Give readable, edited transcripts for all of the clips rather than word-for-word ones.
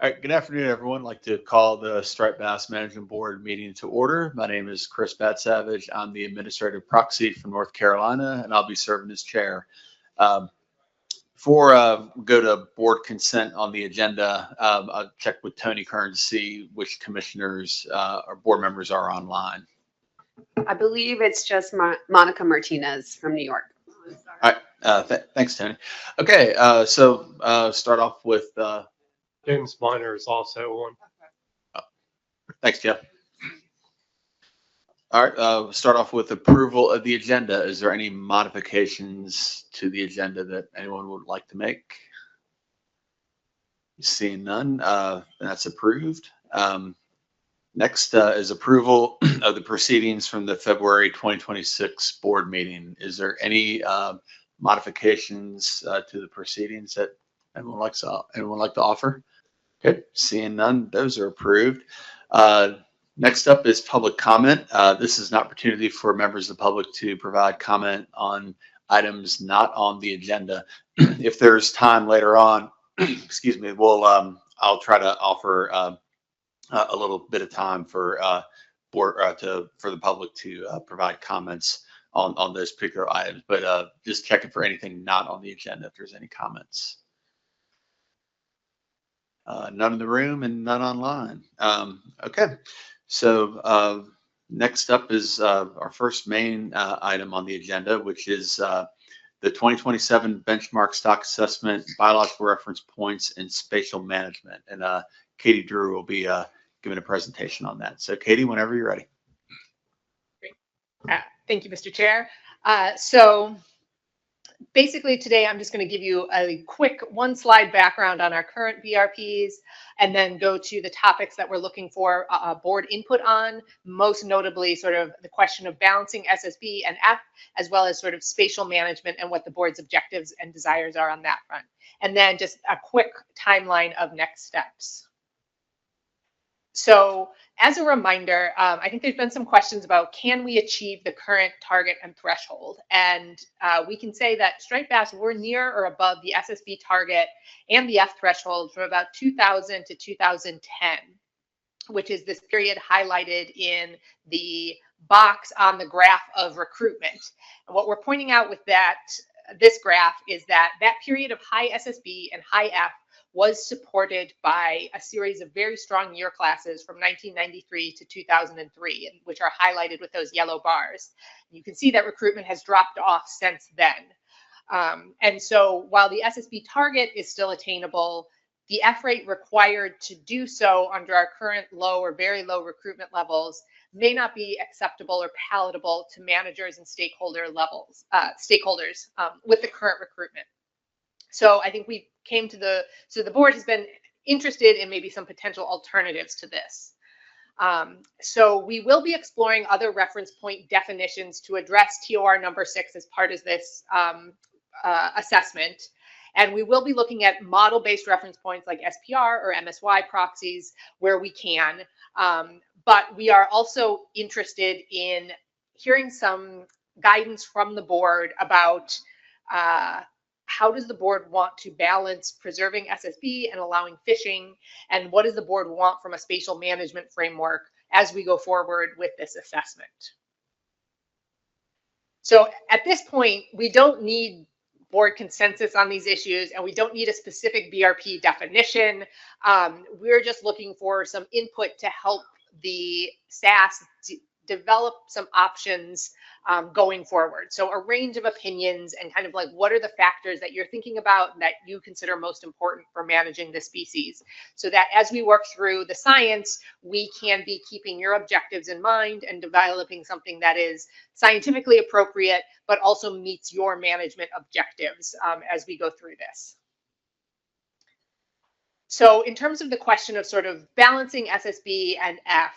All right, good afternoon, everyone. I'd like to call the Striped Bass Management Board meeting to order. My name is Chris Batsavage. I'm the administrative proxy from North Carolina, and I'll be serving as chair. Um, Before we go to board consent on the agenda, I'll check with Tony Kern to see which commissioners or board members are online. I believe it's just Monica Martinez from New York. All right, thanks, Tony. Okay, so start off with James Miner is also one. thanks, Jeff. All right, start off with approval of the agenda. Is there any modifications to the agenda that anyone would like to make? Seeing none, that's approved. Next is approval of the proceedings from the February 2026 board meeting. Is there any modifications to the proceedings that anyone like to offer? Good, seeing none, those are approved. Next up is public comment. This is an opportunity for members of the public to provide comment on items not on the agenda. If there's time later on, excuse me, I'll try to offer a little bit of time for the public to provide comments on those particular items. But just checking for anything not on the agenda if there's any comments. None in the room and none online. Okay, so next up is our first main item on the agenda, which is the 2027 benchmark stock assessment, biological reference points, and spatial management. And Katie Drew will be giving a presentation on that. So Katie, whenever you're ready. Great. Thank you, Mr. Chair. So basically today, I'm just going to give you a quick one-slide background on our current BRPs and then go to the topics that we're looking for board input on, most notably sort of the question of balancing SSB and F, as well as sort of spatial management and what the board's objectives and desires are on that front. And then just a quick timeline of next steps. So as a reminder, I think there's been some questions about can we achieve the current target and threshold? And we can say that striped bass were near or above the SSB target and the F threshold from about 2000 to 2010, which is this period highlighted in the box on the graph of recruitment. And what we're pointing out with this graph is that period of high SSB and high F was supported by a series of very strong year classes from 1993 to 2003, which are highlighted with those yellow bars. You can see that recruitment has dropped off since then. And so while the SSB target is still attainable, the F rate required to do so under our current low or very low recruitment levels may not be acceptable or palatable to managers and stakeholders with the current recruitment. So I think we came to the board has been interested in maybe some potential alternatives to this. So we will be exploring other reference point definitions to address TOR number 6 as part of this assessment. And we will be looking at model-based reference points like SPR or MSY proxies where we can. But we are also interested in hearing some guidance from the board about how does the board want to balance preserving SSB and allowing fishing? And what does the board want from a spatial management framework as we go forward with this assessment? So at this point, we don't need board consensus on these issues, and we don't need a specific BRP definition. We're just looking for some input to help the SAS develop some options going forward. So a range of opinions and kind of like what are the factors that you're thinking about that you consider most important for managing the species, so that as we work through the science, we can be keeping your objectives in mind and developing something that is scientifically appropriate, but also meets your management objectives as we go through this. So in terms of the question of sort of balancing SSB and F,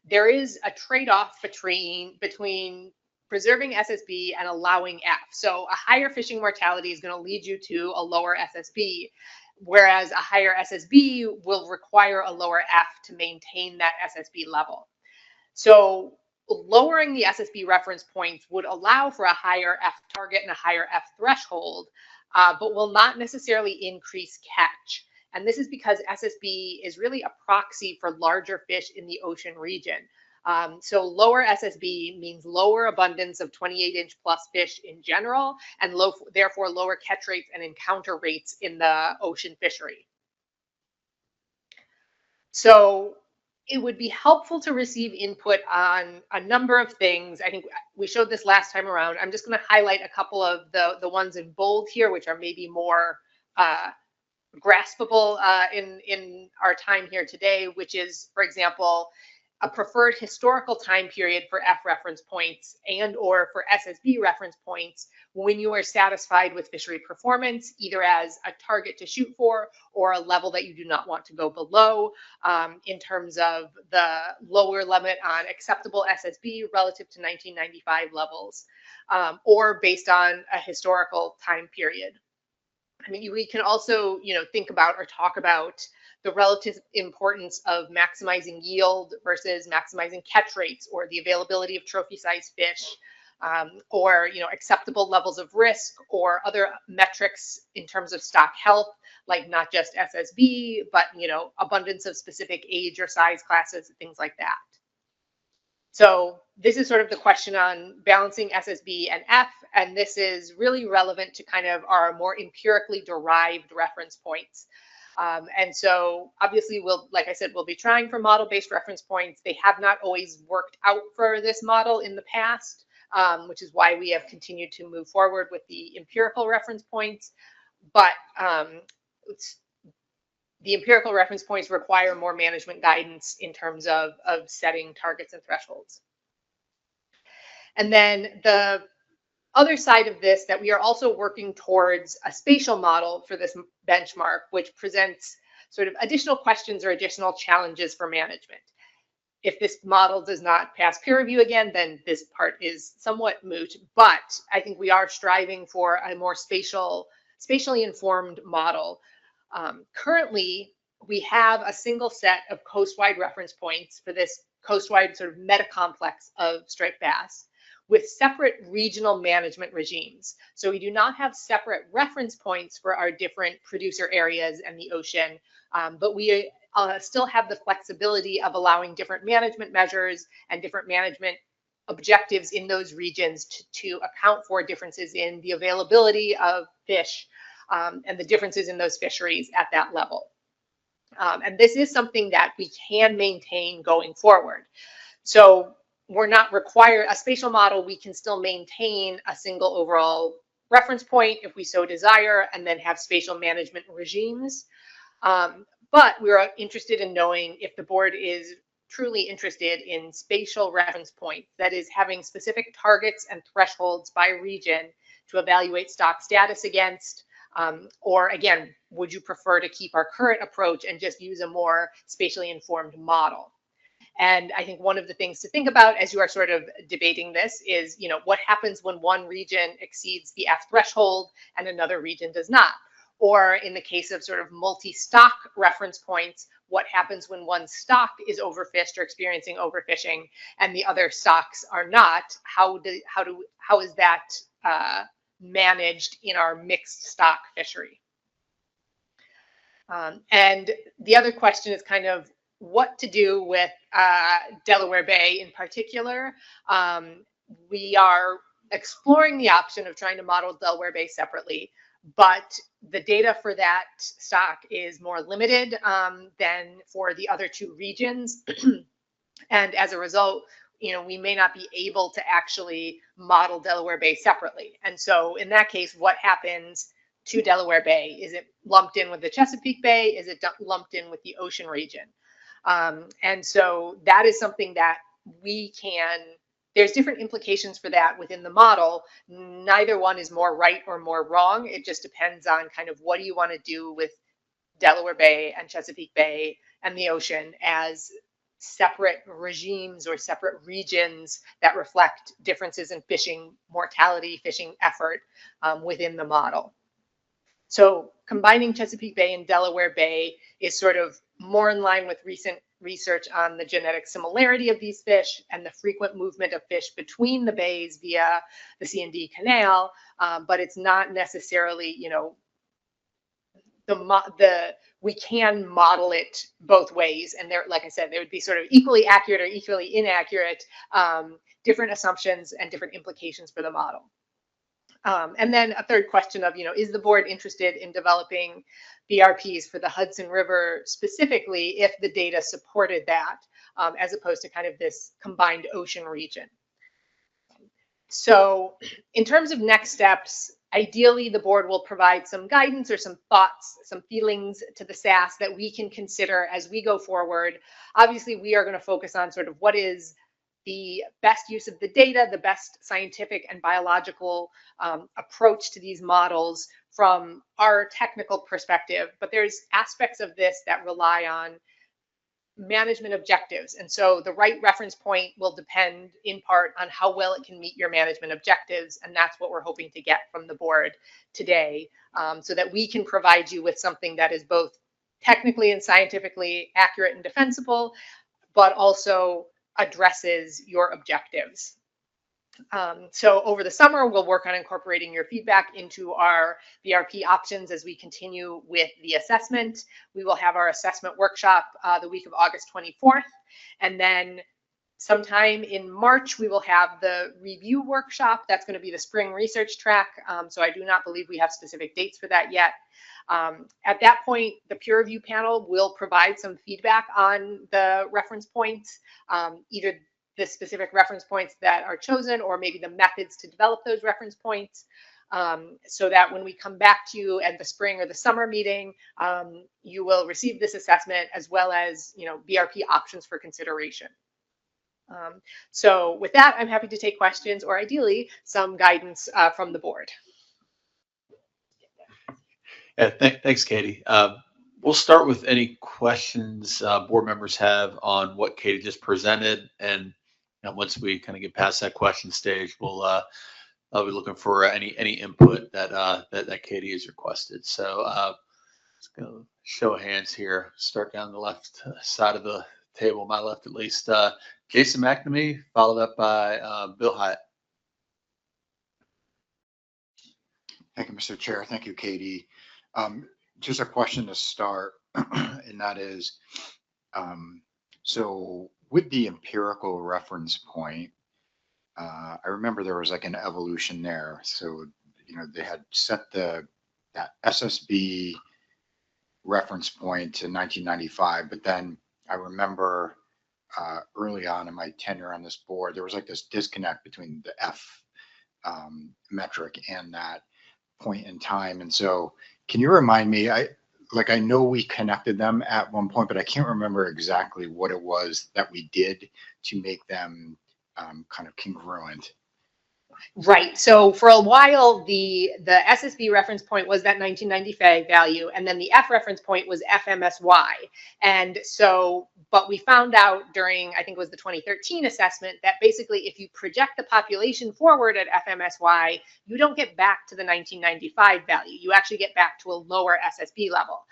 there is a trade-off between preserving SSB and allowing F. So a higher fishing mortality is going to lead you to a lower SSB, whereas a higher SSB will require a lower F to maintain that SSB level. So lowering the SSB reference points would allow for a higher F target and a higher F threshold, but will not necessarily increase catch. And this is because SSB is really a proxy for larger fish in the ocean region. So lower SSB means lower abundance of 28-inch plus fish in general, and therefore lower catch rates and encounter rates in the ocean fishery. So it would be helpful to receive input on a number of things. I think we showed this last time around. I'm just going to highlight a couple of the ones in bold here, which are maybe more graspable in our time here today, which is, for example, a preferred historical time period for F reference points and or for SSB reference points when you are satisfied with fishery performance, either as a target to shoot for or a level that you do not want to go below, in terms of the lower limit on acceptable SSB relative to 1995 levels, or based on a historical time period. I mean, we can also, think about or talk about the relative importance of maximizing yield versus maximizing catch rates, or the availability of trophy-sized fish, or acceptable levels of risk, or other metrics in terms of stock health, like not just SSB, but abundance of specific age or size classes, things like that. So this is sort of the question on balancing SSB and F, and this is really relevant to kind of our more empirically derived reference points. And so obviously like I said, we'll be trying for model-based reference points. They have not always worked out for this model in the past, which is why we have continued to move forward with the empirical reference points. But the empirical reference points require more management guidance in terms of setting targets and thresholds. And then the other side of this, that we are also working towards a spatial model for this benchmark, which presents sort of additional questions or additional challenges for management. If this model does not pass peer review again, then this part is somewhat moot, but I think we are striving for a more spatially informed model. Currently, we have a single set of coastwide reference points for this coastwide sort of meta-complex of striped bass with separate regional management regimes. So we do not have separate reference points for our different producer areas and the ocean, but we still have the flexibility of allowing different management measures and different management objectives in those regions to account for differences in the availability of fish, and the differences in those fisheries at that level. And this is something that we can maintain going forward. So we're not required a spatial model. We can still maintain a single overall reference point if we so desire, and then have spatial management regimes. But we're interested in knowing if the board is truly interested in spatial reference points, that is, having specific targets and thresholds by region to evaluate stock status against. Or again, would you prefer to keep our current approach and just use a more spatially informed model? And I think one of the things to think about as you are sort of debating this is, what happens when one region exceeds the F threshold and another region does not? Or in the case of sort of multi-stock reference points, what happens when one stock is overfished or experiencing overfishing and the other stocks are not? How is that managed in our mixed stock fishery? And the other question is kind of what to do with Delaware Bay in particular. We are exploring the option of trying to model Delaware Bay separately, but the data for that stock is more limited than for the other two regions. And as a result, we may not be able to actually model Delaware Bay separately. And so in that case, what happens to Delaware Bay? Is it lumped in with the Chesapeake Bay? Is it lumped in with the ocean region? And so that is something that there's different implications for that within the model. Neither one is more right or more wrong. It just depends on kind of what do you want to do with Delaware Bay and Chesapeake Bay and the ocean as separate regimes or separate regions that reflect differences in fishing mortality, fishing effort within the model. So combining Chesapeake Bay and Delaware Bay is sort of more in line with recent research on the genetic similarity of these fish and the frequent movement of fish between the bays via the C&D canal, but it's not necessarily, we can model it both ways, and there, like I said, there would be sort of equally accurate or equally inaccurate, different assumptions and different implications for the model. And then a third question of, is the board interested in developing BRPs for the Hudson River specifically if the data supported that, as opposed to kind of this combined ocean region? So in terms of next steps, ideally the board will provide some guidance or some thoughts, some feelings to the SAS that we can consider as we go forward. Obviously, we are going to focus on sort of what is the best use of the data, the best scientific and biological approach to these models from our technical perspective, but there's aspects of this that rely on management objectives. And so the right reference point will depend in part on how well it can meet your management objectives. And that's what we're hoping to get from the board today, so that we can provide you with something that is both technically and scientifically accurate and defensible, but also addresses your objectives. So over the summer, we'll work on incorporating your feedback into our BRP options as we continue with the assessment. We will have our assessment workshop the week of August 24th. And then sometime in March, we will have the review workshop. That's going to be the spring research track. So I do not believe we have specific dates for that yet. At that point, the peer review panel will provide some feedback on the reference points, either the specific reference points that are chosen or maybe the methods to develop those reference points, so that when we come back to you at the spring or the summer meeting, you will receive this assessment as well as BRP options for consideration. So with that, I'm happy to take questions or ideally some guidance from the board. Yeah, thanks, Katie. We'll start with any questions board members have on what Katie just presented, and once we kind of get past that question stage, I'll be looking for any input that Katie has requested. So let's go show of hands here. Start down the left side of the table, my left at least. Jason McNamee, followed up by Bill Hyatt. Thank you, Mr. Chair. Thank you, Katie. Just a question to start, and that is, so with the empirical reference point, I remember there was like an evolution there. So, they had set that SSB reference point to 1995, but then I remember early on in my tenure on this board, there was like this disconnect between the F metric and that point in time. And so can you remind me, I know we connected them at one point, but I can't remember exactly what it was that we did to make them kind of congruent. Right. So for a while, the SSB reference point was that 1995 value, and then the F reference point was FMSY. And so, but we found out during, I think it was the 2013 assessment, that basically if you project the population forward at FMSY, you don't get back to the 1995 value. You actually get back to a lower SSB level.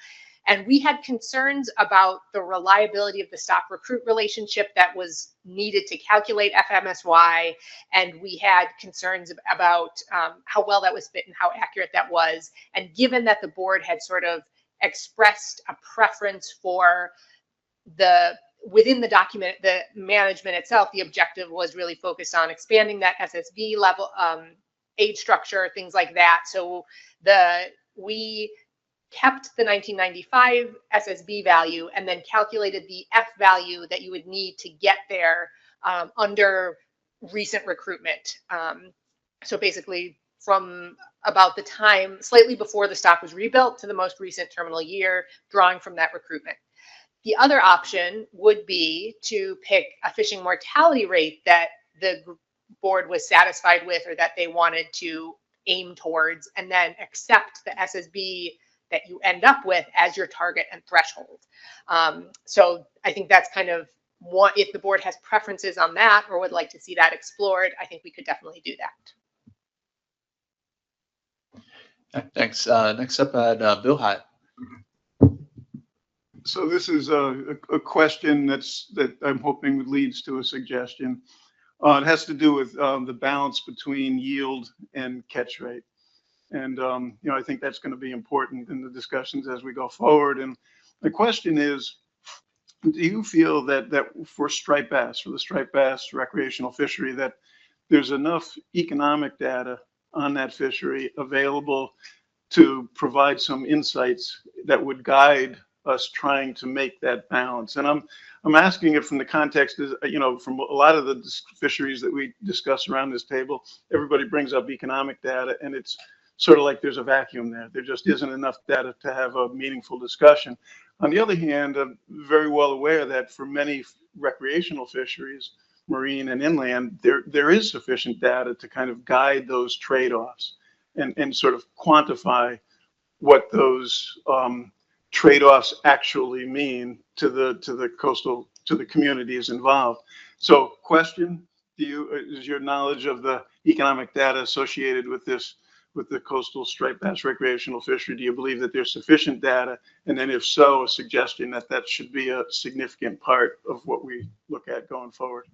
And we had concerns about the reliability of the stop recruit relationship that was needed to calculate FMSY. And we had concerns about how well that was fit and how accurate that was. And given that the board had sort of expressed a preference for within the document, the management itself, the objective was really focused on expanding that SSB level, age structure, things like that. So we kept the 1995 SSB value and then calculated the F value that you would need to get there under recent recruitment. So basically from about the time slightly before the stop was rebuilt to the most recent terminal year, drawing from that recruitment. The other option would be to pick a fishing mortality rate that the board was satisfied with or that they wanted to aim towards, and then accept the SSB that you end up with as your target and threshold. So I think that's kind of what, if the board has preferences on that or would like to see that explored, I think we could definitely do that. Thanks. Next up, Bill Hyatt. So this is a question that I'm hoping leads to a suggestion. It has to do with the balance between yield and catch rate. And, I think that's going to be important in the discussions as we go forward. And the question is, do you feel that for striped bass, for the striped bass recreational fishery, that there's enough economic data on that fishery available to provide some insights that would guide us trying to make that balance? And I'm asking it from the context is, from a lot of the fisheries that we discuss around this table, everybody brings up economic data, and it's sort of like there's a vacuum there. There just isn't enough data to have a meaningful discussion. On the other hand, I'm very well aware that for many recreational fisheries, marine and inland, there is sufficient data to kind of guide those trade-offs and sort of quantify what those trade-offs actually mean to the communities involved. So, question: is your knowledge of the economic data associated with the coastal striped bass recreational fishery, do you believe that there's sufficient data? And then, if so, a suggestion that should be a significant part of what we look at going forward?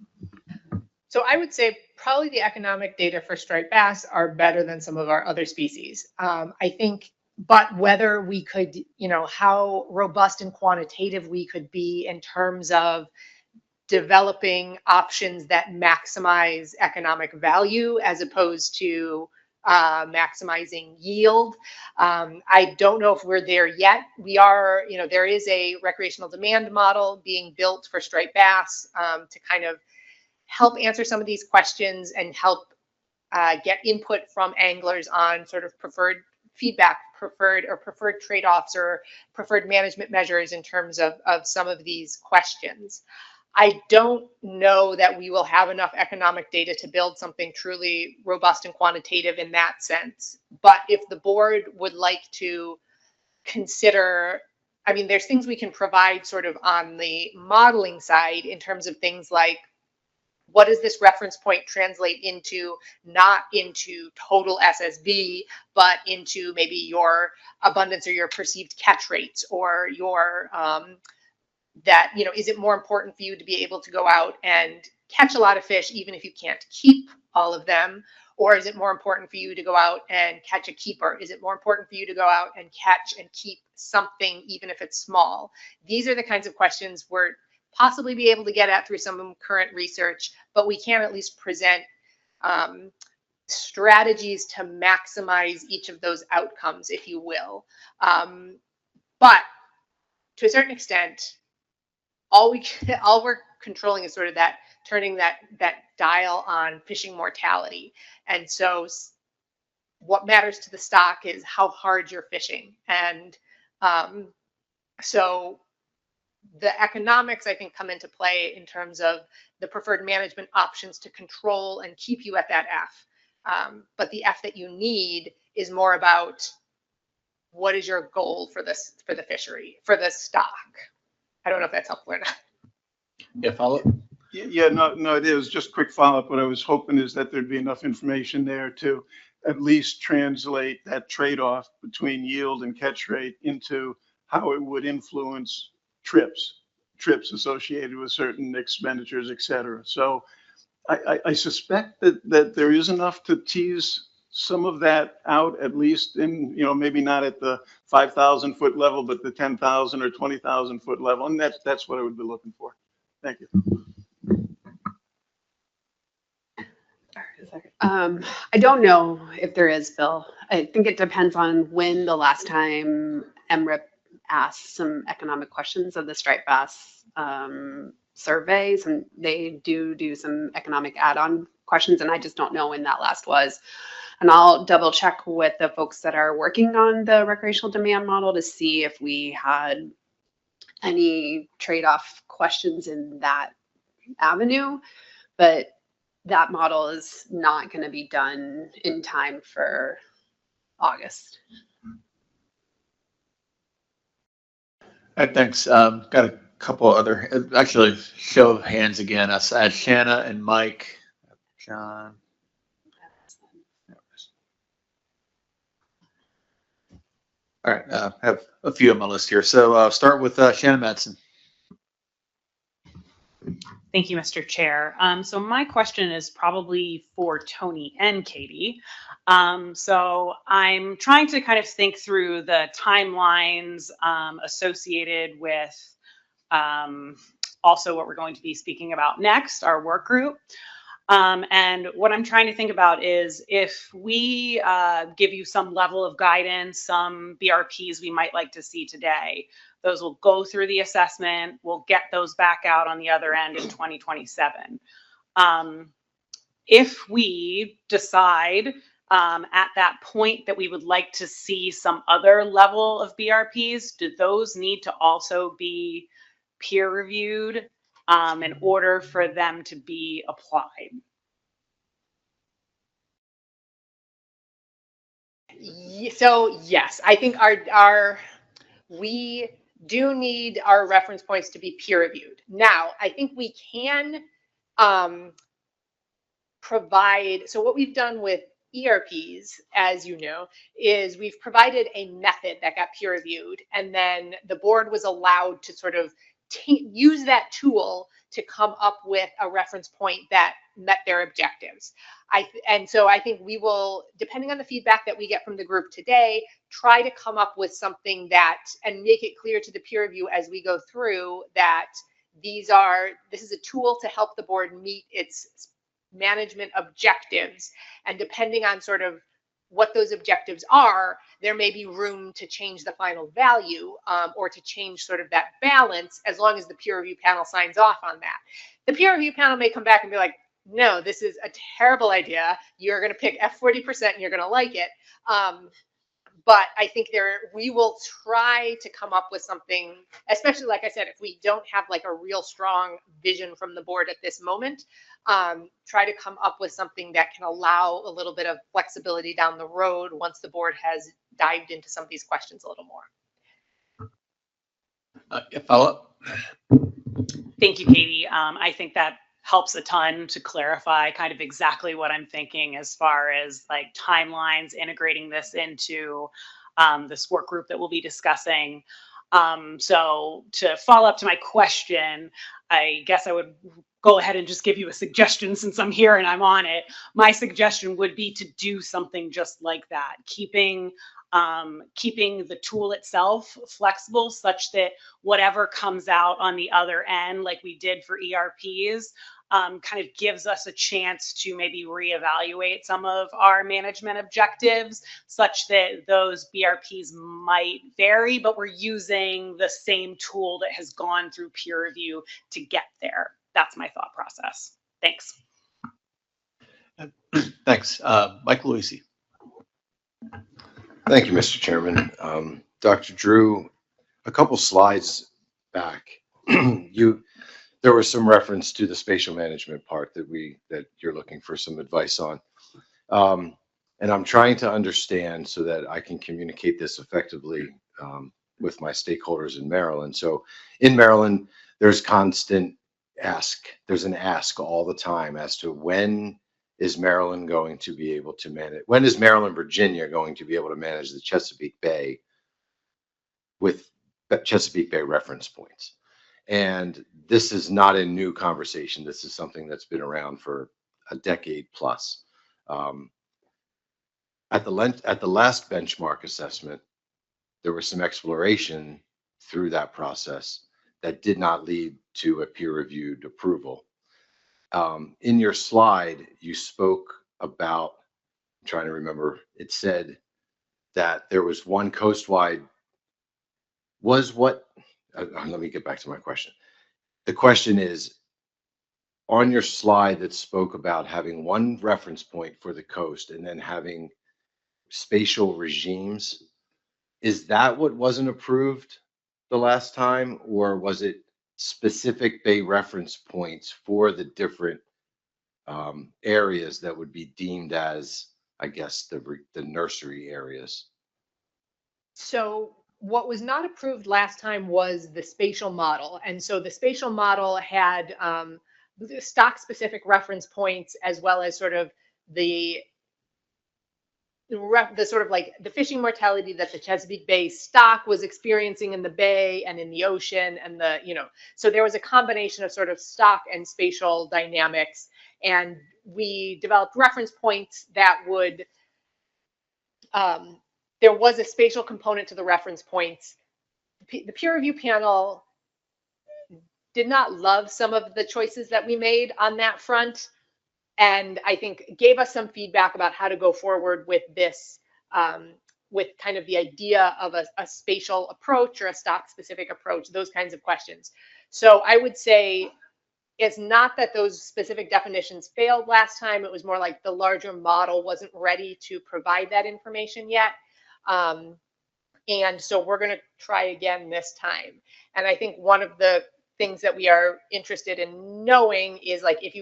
So I would say probably the economic data for striped bass are better than some of our other species. I think, but whether we could, how robust and quantitative we could be in terms of developing options that maximize economic value as opposed to maximizing yield. I don't know if we're there yet. We are, there is a recreational demand model being built for striped bass to kind of help answer some of these questions and help get input from anglers on sort of preferred feedback, preferred trade-offs or preferred management measures in terms of some of these questions. I don't know that we will have enough economic data to build something truly robust and quantitative in that sense. But if the board would like to consider, I mean, there's things we can provide sort of on the modeling side in terms of things like, what does this reference point translate into, not into total SSB, but into maybe your abundance or your perceived catch rates, or your that, is it more important for you to be able to go out and catch a lot of fish even if you can't keep all of them? Or is it more important for you to go out and catch a keeper? Is it more important for you to go out and catch and keep something even if it's small? These are the kinds of questions we're possibly be able to get at through some current research, but we can at least present strategies to maximize each of those outcomes, if you will. But to a certain extent, all we're controlling is sort of that turning that dial on fishing mortality. And so what matters to the stock is how hard you're fishing. And so the economics, I think, come into play in terms of the preferred management options to control and keep you at that F. But the F that you need is more about what is your goal for the fishery, for the stock. I don't know if that's helpful or not. Yeah, follow-up? Yeah, no, it is. Just quick follow-up. What I was hoping is that there'd be enough information there to at least translate that trade-off between yield and catch rate into how it would influence trips associated with certain expenditures, et cetera. So I suspect that there is enough to tease some of that out, at least in, maybe not at the 5,000 foot level, but the 10,000 or 20,000 foot level. And that's what I would be looking for. Thank you. I don't know if there is, Bill. I think it depends on when the last time MRIP asked some economic questions of the striped bass surveys, and they do some economic add-on questions, and I just don't know when that last was. And I'll double check with the folks that are working on the recreational demand model to see if we had any trade-off questions in that avenue. But that model is not going to be done in time for August. All right, thanks. Got a couple other, actually, show of hands again. I had Shanna and Mike. John. All right, I have a few on my list here. So I'll start with Shanna Madsen. Thank you, Mr. Chair. So my question is probably for Tony and Katie. So I'm trying to kind of think through the timelines associated with also what we're going to be speaking about next, our work group. And what I'm trying to think about is if we give you some level of guidance, some BRPs we might like to see today, those will go through the assessment. We'll get those back out on the other end in 2027. If we decide at that point that we would like to see some other level of BRPs, do those need to also be peer reviewed in order for them to be applied? So yes, I think we do need our reference points to be peer reviewed. Now, I think we can provide, so what we've done with ERPs, as you know, is we've provided a method that got peer reviewed, and then the board was allowed to sort of use that tool to come up with a reference point that met their objectives. And so I think we will, depending on the feedback that we get from the group today, try to come up with something that, and make it clear to the peer review as we go through that this is a tool to help the board meet its management objectives. And depending on sort of what those objectives are, there may be room to change the final value or to change sort of that balance, as long as the peer review panel signs off on that. The peer review panel may come back and be like, no, this is a terrible idea. You're going to pick F40% and you're going to like it. But I think we will try to come up with something, especially like I said, if we don't have like a real strong vision from the board at this moment, try to come up with something that can allow a little bit of flexibility down the road once the board has dived into some of these questions a little more. Follow up? Thank you, Katie. I think that helps a ton to clarify kind of exactly what I'm thinking as far as like timelines, integrating this into this work group that we'll be discussing. So to follow up to my question, I guess I would go ahead and just give you a suggestion since I'm here and I'm on it. My suggestion would be to do something just like that, keeping the tool itself flexible such that whatever comes out on the other end, like we did for ERPs, kind of gives us a chance to maybe reevaluate some of our management objectives such that those BRPs might vary, but we're using the same tool that has gone through peer review to get there. That's my thought process. Thanks. Thanks. Mike Luisi. Thank you, Mr. Chairman. Dr. Drew, a couple slides back, there was some reference to the spatial management part that you're looking for some advice on. And I'm trying to understand so that I can communicate this effectively with my stakeholders in Maryland. So in Maryland, there's constant there's an ask all the time as to when is Maryland going to be able to manage, when is Maryland, Virginia going to be able to manage the Chesapeake Bay with Chesapeake Bay reference points? And this is not a new conversation. This is something that's been around for a decade plus. At the last benchmark assessment, there was some exploration through that process that did not lead to a peer-reviewed approval. In your slide, you spoke about, I'm trying to remember, it said that there was one coastwide, let me get back to my question. The question is, on your slide that spoke about having one reference point for the coast and then having spatial regimes, is that what wasn't approved the last time, or was it specific bay reference points for the different areas that would be deemed as, I guess, the nursery areas? So what was not approved last time was the spatial model. And so the spatial model had stock specific reference points, as well as sort of the sort of like the fishing mortality that the Chesapeake Bay stock was experiencing in the bay and in the ocean, and so there was a combination of sort of stock and spatial dynamics, and we developed reference points that would there was a spatial component to the reference points. The peer review panel did not love some of the choices that we made on that front, and I think gave us some feedback about how to go forward with this, with kind of the idea of a spatial approach or a stock specific approach, those kinds of questions. So I would say it's not that those specific definitions failed last time. It was more like the larger model wasn't ready to provide that information yet. And so we're going to try again this time. And I think one of the things that we are interested in knowing is, like, if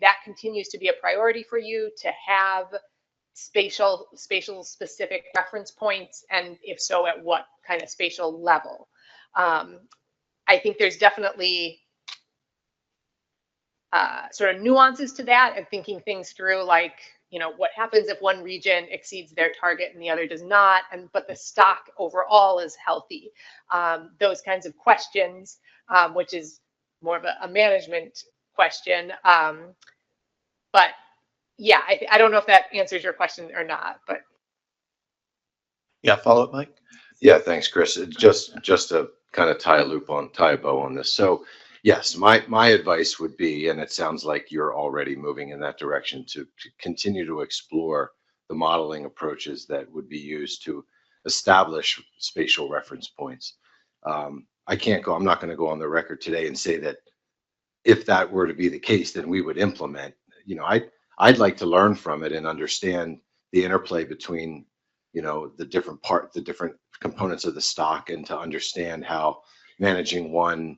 that continues to be a priority for you to have spatial specific reference points, and if so, at what kind of spatial level. I think there's definitely sort of nuances to that, and thinking things through, like, you know, what happens if one region exceeds their target and the other does not, but the stock overall is healthy. Those kinds of questions, which is more of a management question. But yeah, I don't know if that answers your question or not, but. Yeah, follow up, Mike? Yeah, thanks, Chris. Just to kind of tie a bow on this. So yes, my advice would be, and it sounds like you're already moving in that direction, to continue to explore the modeling approaches that would be used to establish spatial reference points. I'm not going to go on the record today and say that if that were to be the case, then we would implement. You know, I'd like to learn from it and understand the interplay between, you know, the different components of the stock, and to understand how managing one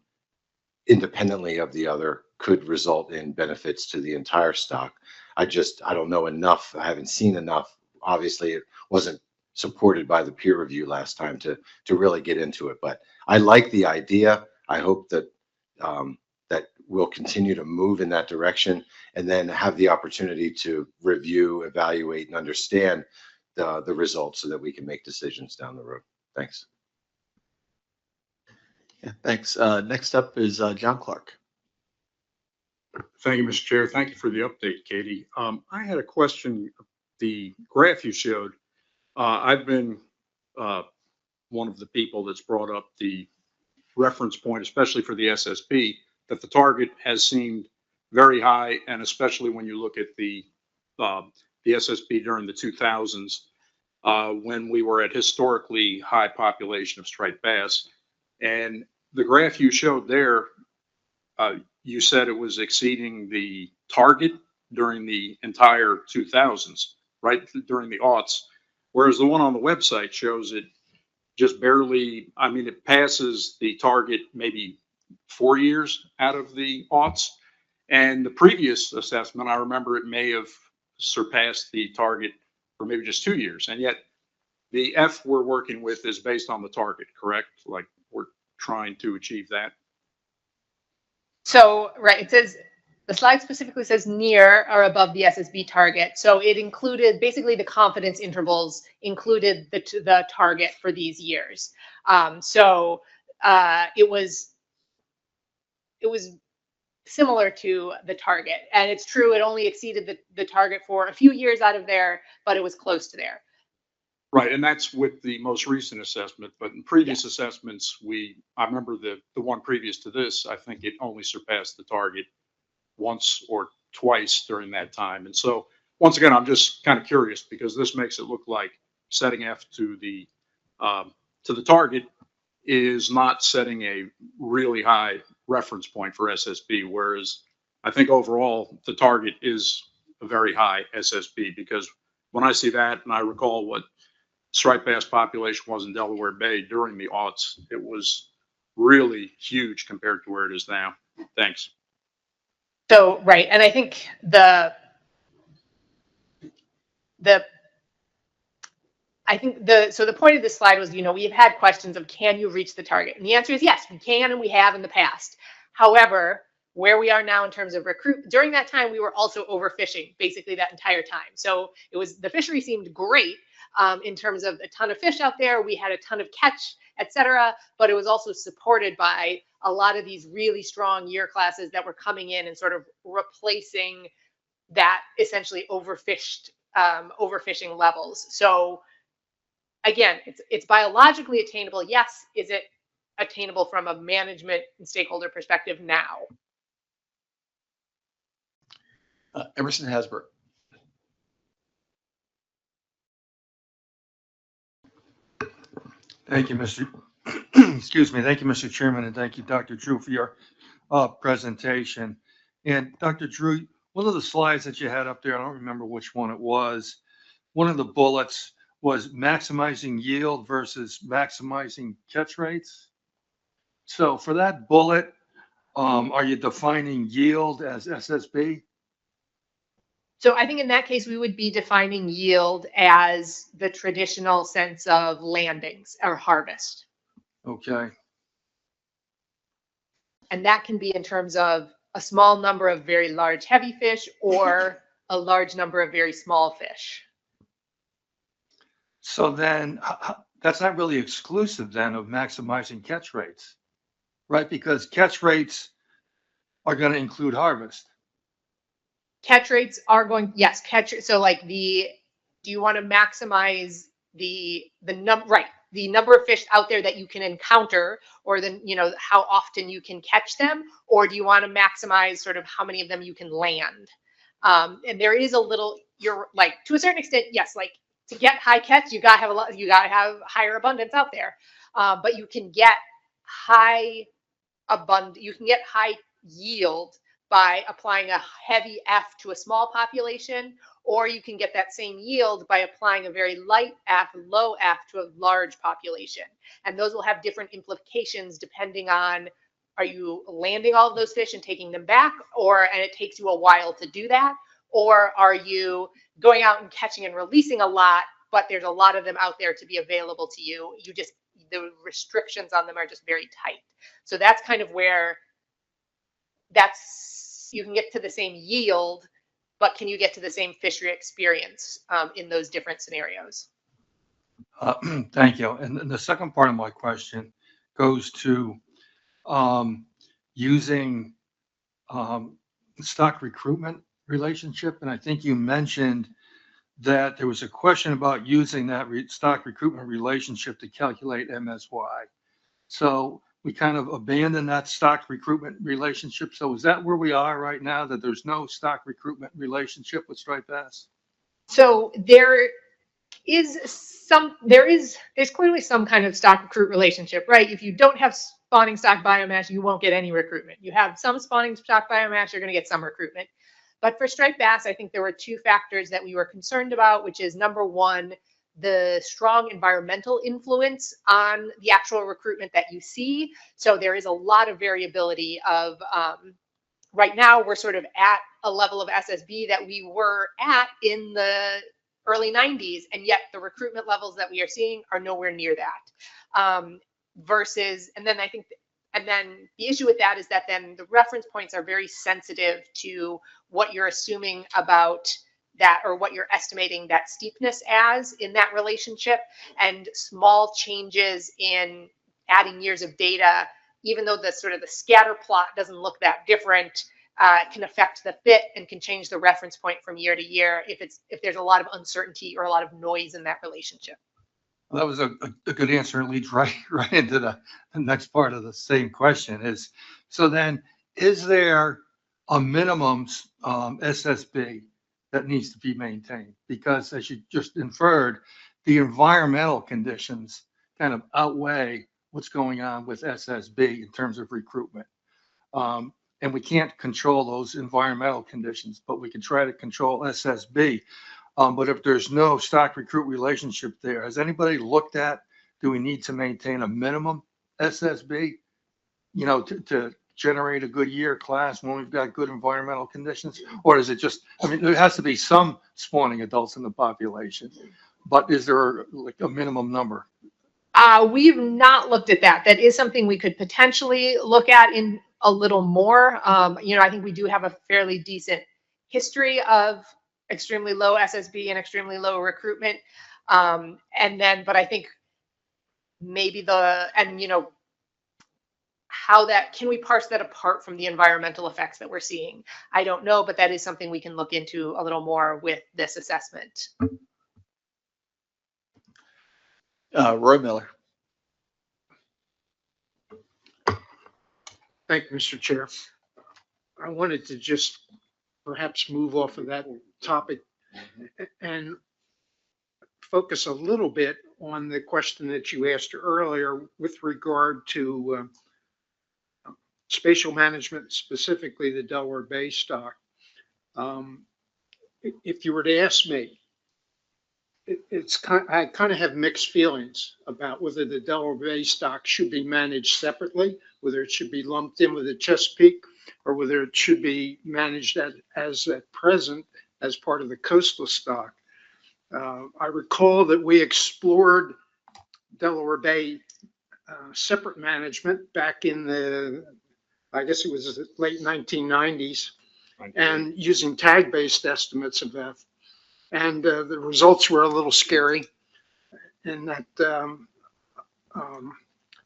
independently of the other could result in benefits to the entire stock. I don't know enough. I haven't seen enough. Obviously, it wasn't supported by the peer review last time to really get into it, but I like the idea. I hope that that we'll continue to move in that direction, and then have the opportunity to review, evaluate, and understand the results, so that we can make decisions down the road. Thanks. Yeah, thanks. Next up is John Clark. Thank you, Mr. Chair. Thank you for the update, Katie. I had a question. The graph you showed, I've been one of the people that's brought up the reference point, especially for the SSB, that the target has seemed very high, and especially when you look at the SSB during the 2000s, when we were at historically high population of striped bass. And the graph you showed there, you said it was exceeding the target during the entire 2000s, right, during the aughts, whereas the one on the website shows it just barely. I mean, it passes the target maybe 4 years out of the aughts. And the previous assessment, I remember it may have surpassed the target for maybe just 2 years. And yet the F we're working with is based on the target, correct? Like, we're trying to achieve that. So, right, it says, the slide specifically says near or above the SSB target. So it included, basically the confidence intervals included the target for these years. It was similar to the target. And it's true, it only exceeded the target for a few years out of there, but it was close to there. Right, and that's with the most recent assessment, but in previous assessments, I remember the one previous to this, I think it only surpassed the target once or twice during that time. And so, once again, I'm just kind of curious, because this makes it look like setting F to the target is not setting a really high reference point for SSB, whereas I think overall the target is a very high SSB, because when I see that, and I recall what striped bass population was in Delaware Bay during the aughts, it was really huge compared to where it is now. Thanks. So, right, and I think the point of this slide was, you know, we've had questions of, can you reach the target? And the answer is yes, we can, and we have in the past. However, where we are now in terms of during that time, we were also overfishing basically that entire time. So the fishery seemed great in terms of a ton of fish out there. We had a ton of catch, etc. But it was also supported by a lot of these really strong year classes that were coming in and sort of replacing that essentially overfished overfishing levels. So again, it's biologically attainable. Yes. Is it attainable from a management and stakeholder perspective now? Emerson Hasbro. Thank you, Mr. Excuse me. Thank you, Mr. Chairman, and thank you, Dr. Drew, for your presentation. And Dr. Drew, one of the slides that you had up there, I don't remember which one it was. One of the bullets was maximizing yield versus maximizing catch rates. So for that bullet, are you defining yield as SSB? So I think in that case, we would be defining yield as the traditional sense of landings or harvest. Okay. And that can be in terms of a small number of very large heavy fish or a large number of very small fish. So then that's not really exclusive then of maximizing catch rates, right? Because catch rates are going to include harvest. Catch rates are going, yes, so like do you want to maximize the number, right? The number of fish out there that you can encounter, or how often you can catch them, or do you want to maximize sort of how many of them you can land? And there is a little, you're like, to a certain extent, yes, like to get high catch, you gotta have higher abundance out there. But you can get high yield by applying a heavy F to a small population, or you can get that same yield by applying a very light F, low F to a large population. And those will have different implications depending on, are you landing all of those fish and taking them back, and it takes you a while to do that? Or are you going out and catching and releasing a lot, but there's a lot of them out there to be available to you. The restrictions on them are just very tight. So that's kind of where you can get to the same yield, but can you get to the same fishery experience in those different scenarios? Thank you. And the second part of my question goes to using stock recruitment relationship. And I think you mentioned that there was a question about using that stock recruitment relationship to calculate MSY. So we kind of abandoned that stock recruitment relationship. So is that where we are right now, that there's no stock recruitment relationship with striped bass? So there's clearly some kind of stock recruit relationship, right? If you don't have spawning stock biomass, you won't get any recruitment. You have some spawning stock biomass, you're going to get some recruitment. But for striped bass, I think there were two factors that we were concerned about, which is number one, the strong environmental influence on the actual recruitment that you see. So there is a lot of variability of, right now we're sort of at a level of SSB that we were at in the early 90s, and yet the recruitment levels that we are seeing are nowhere near that. And then the issue with that is that then the reference points are very sensitive to what you're assuming about that, or what you're estimating that steepness as in that relationship. And small changes in adding years of data, even though the scatter plot doesn't look that different, can affect the fit and can change the reference point from year to year if there's a lot of uncertainty or a lot of noise in that relationship. Well, that was a good answer. It leads right into the next part of the same question. So then, is there a minimum SSB that needs to be maintained? Because as you just inferred, the environmental conditions kind of outweigh what's going on with SSB in terms of recruitment. And we can't control those environmental conditions, but we can try to control SSB. But if there's no stock recruit relationship there, has anybody looked at, do we need to maintain a minimum SSB, to generate a good year class when we've got good environmental conditions? Or is it just, there has to be some spawning adults in the population, but is there like a minimum number? We've not looked at that. That is something we could potentially look at in a little more. I think we do have a fairly decent history of extremely low SSB and extremely low recruitment. But I think maybe how that, can we parse that apart from the environmental effects that we're seeing? I don't know, but that is something we can look into a little more with this assessment. Roy Miller. Thank you, Mr. Chair. I wanted to just perhaps move off of that topic and focus a little bit on the question that you asked earlier with regard to spatial management, specifically the Delaware Bay stock. If you were to ask me, I kind of have mixed feelings about whether the Delaware Bay stock should be managed separately, whether it should be lumped in with the Chesapeake, or whether it should be managed as at present as part of the coastal stock. I recall that we explored Delaware Bay separate management back in the, I guess it was the late 1990s, and using tag-based estimates of that. And the results were a little scary in that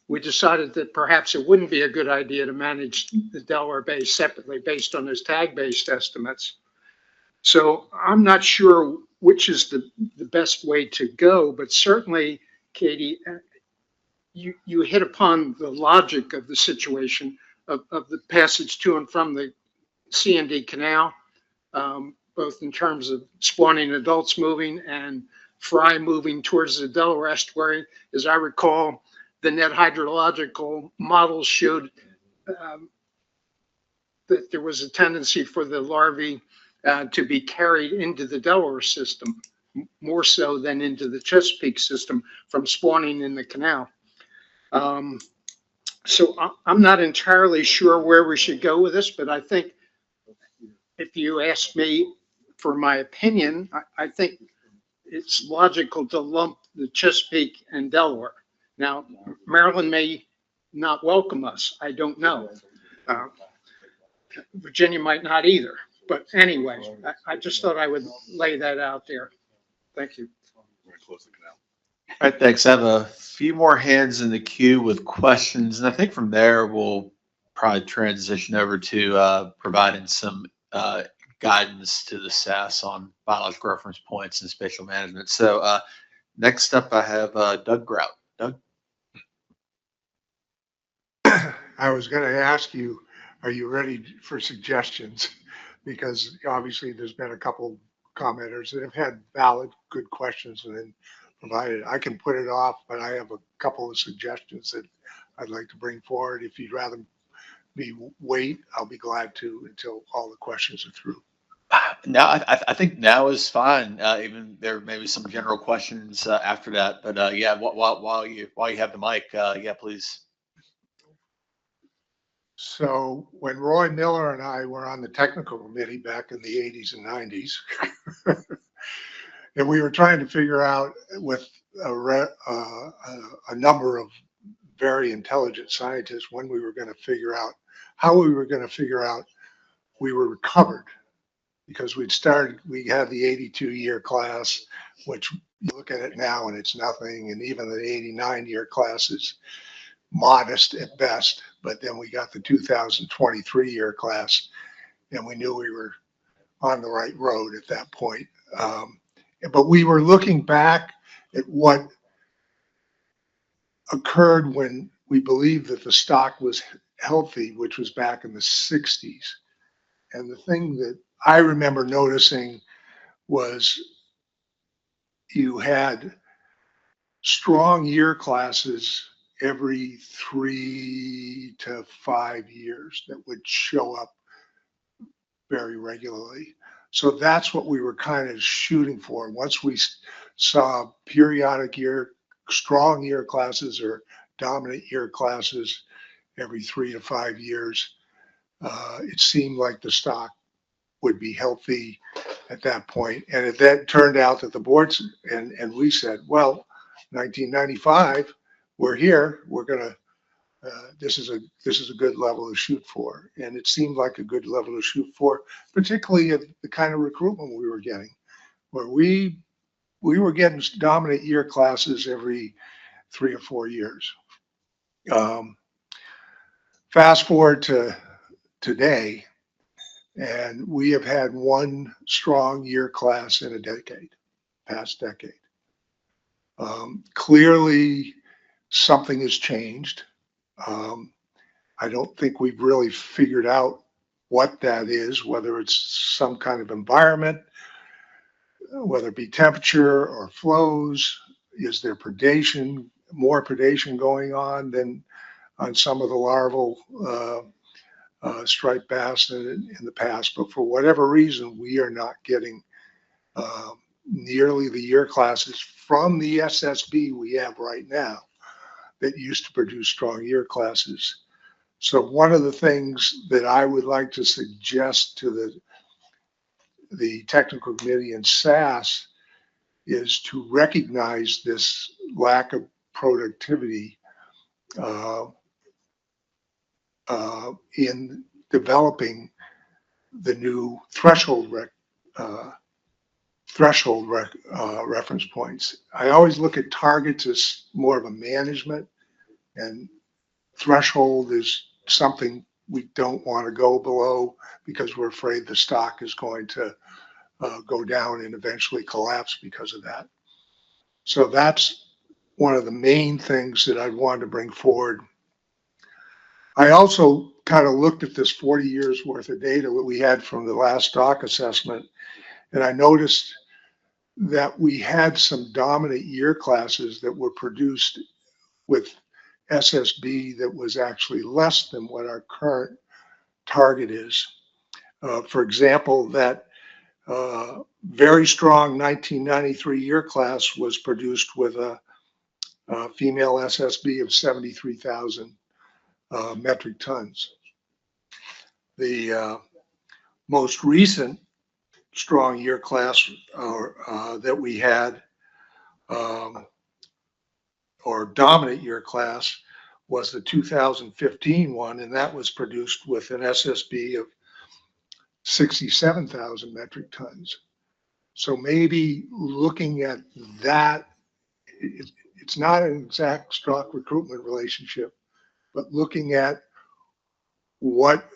we decided that perhaps it wouldn't be a good idea to manage the Delaware Bay separately based on those tag-based estimates. So I'm not sure which is the best way to go, but certainly, Katie, you hit upon the logic of the situation of the passage to and from the C&D Canal, both in terms of spawning adults moving and fry moving towards the Delaware estuary. As I recall, the net hydrological models showed that there was a tendency for the larvae to be carried into the Delaware system, more so than into the Chesapeake system from spawning in the canal. So I'm not entirely sure where we should go with this, but I think if you ask me for my opinion, I think it's logical to lump the Chesapeake and Delaware. Now, Maryland may not welcome us. I don't know. Virginia might not either. But anyway, I just thought I would lay that out there. Thank you. All right, thanks. I have a few more hands in the queue with questions, and I think from there we'll probably transition over to providing some guidance to the SAS on biological reference points and spatial management. So next up, I have Doug Grout. Doug? I was going to ask you, are you ready for suggestions? Because obviously there's been a couple commenters that have had valid, good questions and then provided. I can put it off, but I have a couple of suggestions that I'd like to bring forward. If you'd rather me wait, I'll be glad to until all the questions are through. No, I think now is fine. Even there may be some general questions after that, but yeah, while you have the mic, yeah, please. So when Roy Miller and I were on the technical committee back in the 80s and 90s, and we were trying to figure out with a number of very intelligent scientists when we were going to figure out how we were going to figure out we were recovered, because we had the 82-year class, which you look at it now and it's nothing, and even the 89-year class is modest at best. But then we got the 2023 year class, and we knew we were on the right road at that point. But we were looking back at what occurred when we believed that the stock was healthy, which was back in the 60s. And the thing that I remember noticing was you had strong year classes every 3 to 5 years that would show up very regularly. So that's what we were kind of shooting for. Once we saw periodic strong year classes or dominant year classes every 3 to 5 years, it seemed like the stock would be healthy at that point. And it then turned out that the boards and we said, well, 1995, we're here. We're gonna. This is a good level to shoot for, and it seemed like a good level to shoot for, particularly at the kind of recruitment we were getting, where we were getting dominant year classes every 3 or 4 years. Fast forward to today, and we have had one strong year class in a decade, past decade. Clearly, something has changed. Um, I don't think we've really figured out what that is, whether it's some kind of environment, whether it be temperature or flows. Is there predation, more predation going on than on some of the larval striped bass in the past? But for whatever reason, we are not getting nearly the year classes from the SSB we have right now that used to produce strong year classes. So one of the things that I would like to suggest to the technical committee and SAS is to recognize this lack of productivity in developing the new reference points. I always look at targets as more of a management, and threshold is something we don't want to go below because we're afraid the stock is going to go down and eventually collapse because of that. So that's one of the main things that I wanted to bring forward. I also kind of looked at this 40 years worth of data that we had from the last stock assessment, and I noticed that we had some dominant year classes that were produced with SSB that was actually less than what our current target is. For example, that very strong 1993 year class was produced with a female SSB of 73,000 metric tons. The most recent strong year class that we had, or dominant year class, was the 2015 one, and that was produced with an SSB of 67,000 metric tons. So maybe looking at that, it's not an exact stock recruitment relationship, but looking at what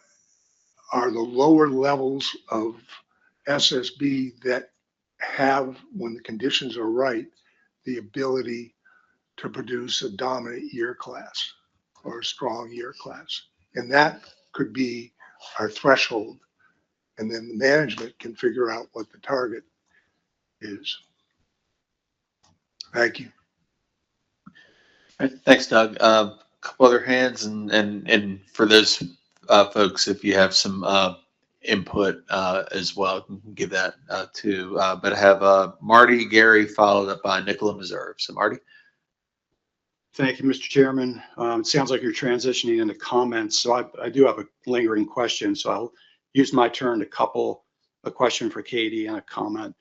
are the lower levels of SSB that have, when the conditions are right, the ability to produce a dominant year class or a strong year class. And that could be our threshold. And then the management can figure out what the target is. Thank you. All right, thanks, Doug. A couple other hands, and for those folks, if you have some input as well, you can give that too. But I have Marty, Gary, followed up by Nicola Meserve. So Marty. Thank you, Mr. Chairman. It sounds like you're transitioning into comments, so I do have a lingering question. So I'll use my turn to couple a question for Katie and a comment.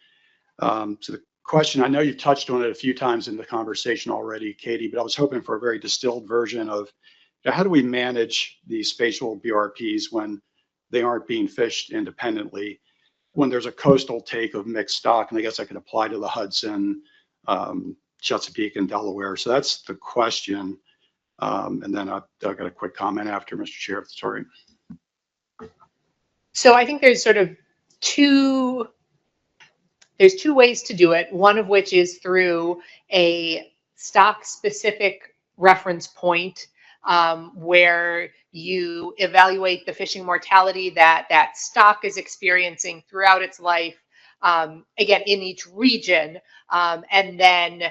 So the question, I know you've touched on it a few times in the conversation already, Katie, but I was hoping for a very distilled version of how do we manage these spatial BRPs when they aren't being fished independently, when there's a coastal take of mixed stock, and I guess I could apply to the Hudson, Chesapeake, and Delaware. So that's the question. And then I've got a quick comment after, Mr. Chair, if it's all right. So I think there's sort of two ways to do it, one of which is through a stock-specific reference point where you evaluate the fishing mortality that stock is experiencing throughout its life, again, in each region, and then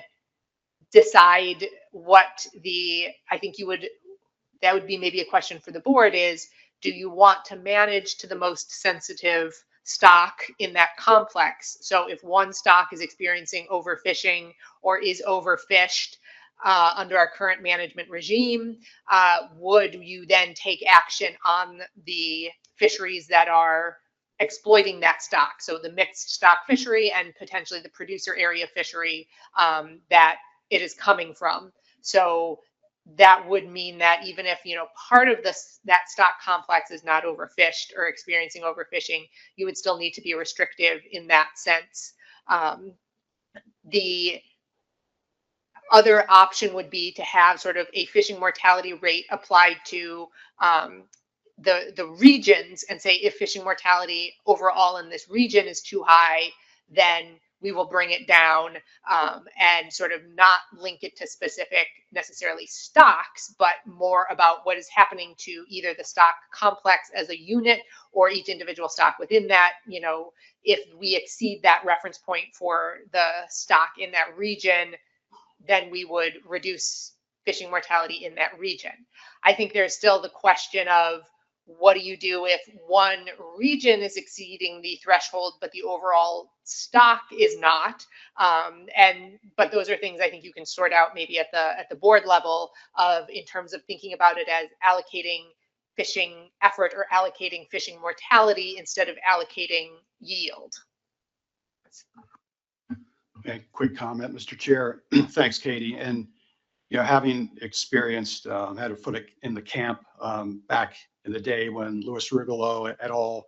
decide what I think that would be maybe a question for the board is, do you want to manage to the most sensitive stock in that complex? So if one stock is experiencing overfishing or is overfished under our current management regime, would you then take action on the fisheries that are exploiting that stock? So the mixed stock fishery and potentially the producer area fishery that it is coming from. So that would mean that even if, part of that stock complex is not overfished or experiencing overfishing, you would still need to be restrictive in that sense. other option would be to have sort of a fishing mortality rate applied to the regions, and say if fishing mortality overall in this region is too high, then we will bring it down, and sort of not link it to specific necessarily stocks, but more about what is happening to either the stock complex as a unit or each individual stock within that. You know, if we exceed that reference point for the stock in that region, then we would reduce fishing mortality in that region. I think there's still the question of, what do you do if one region is exceeding the threshold, but the overall stock is not? But those are things I think you can sort out maybe at the board level, of in terms of thinking about it as allocating fishing effort or allocating fishing mortality instead of allocating yield. A quick comment, Mr. Chair. Thanks, Katie. And, you know, having experienced, had a foot in the camp back in the day when Louis Rigolo et al.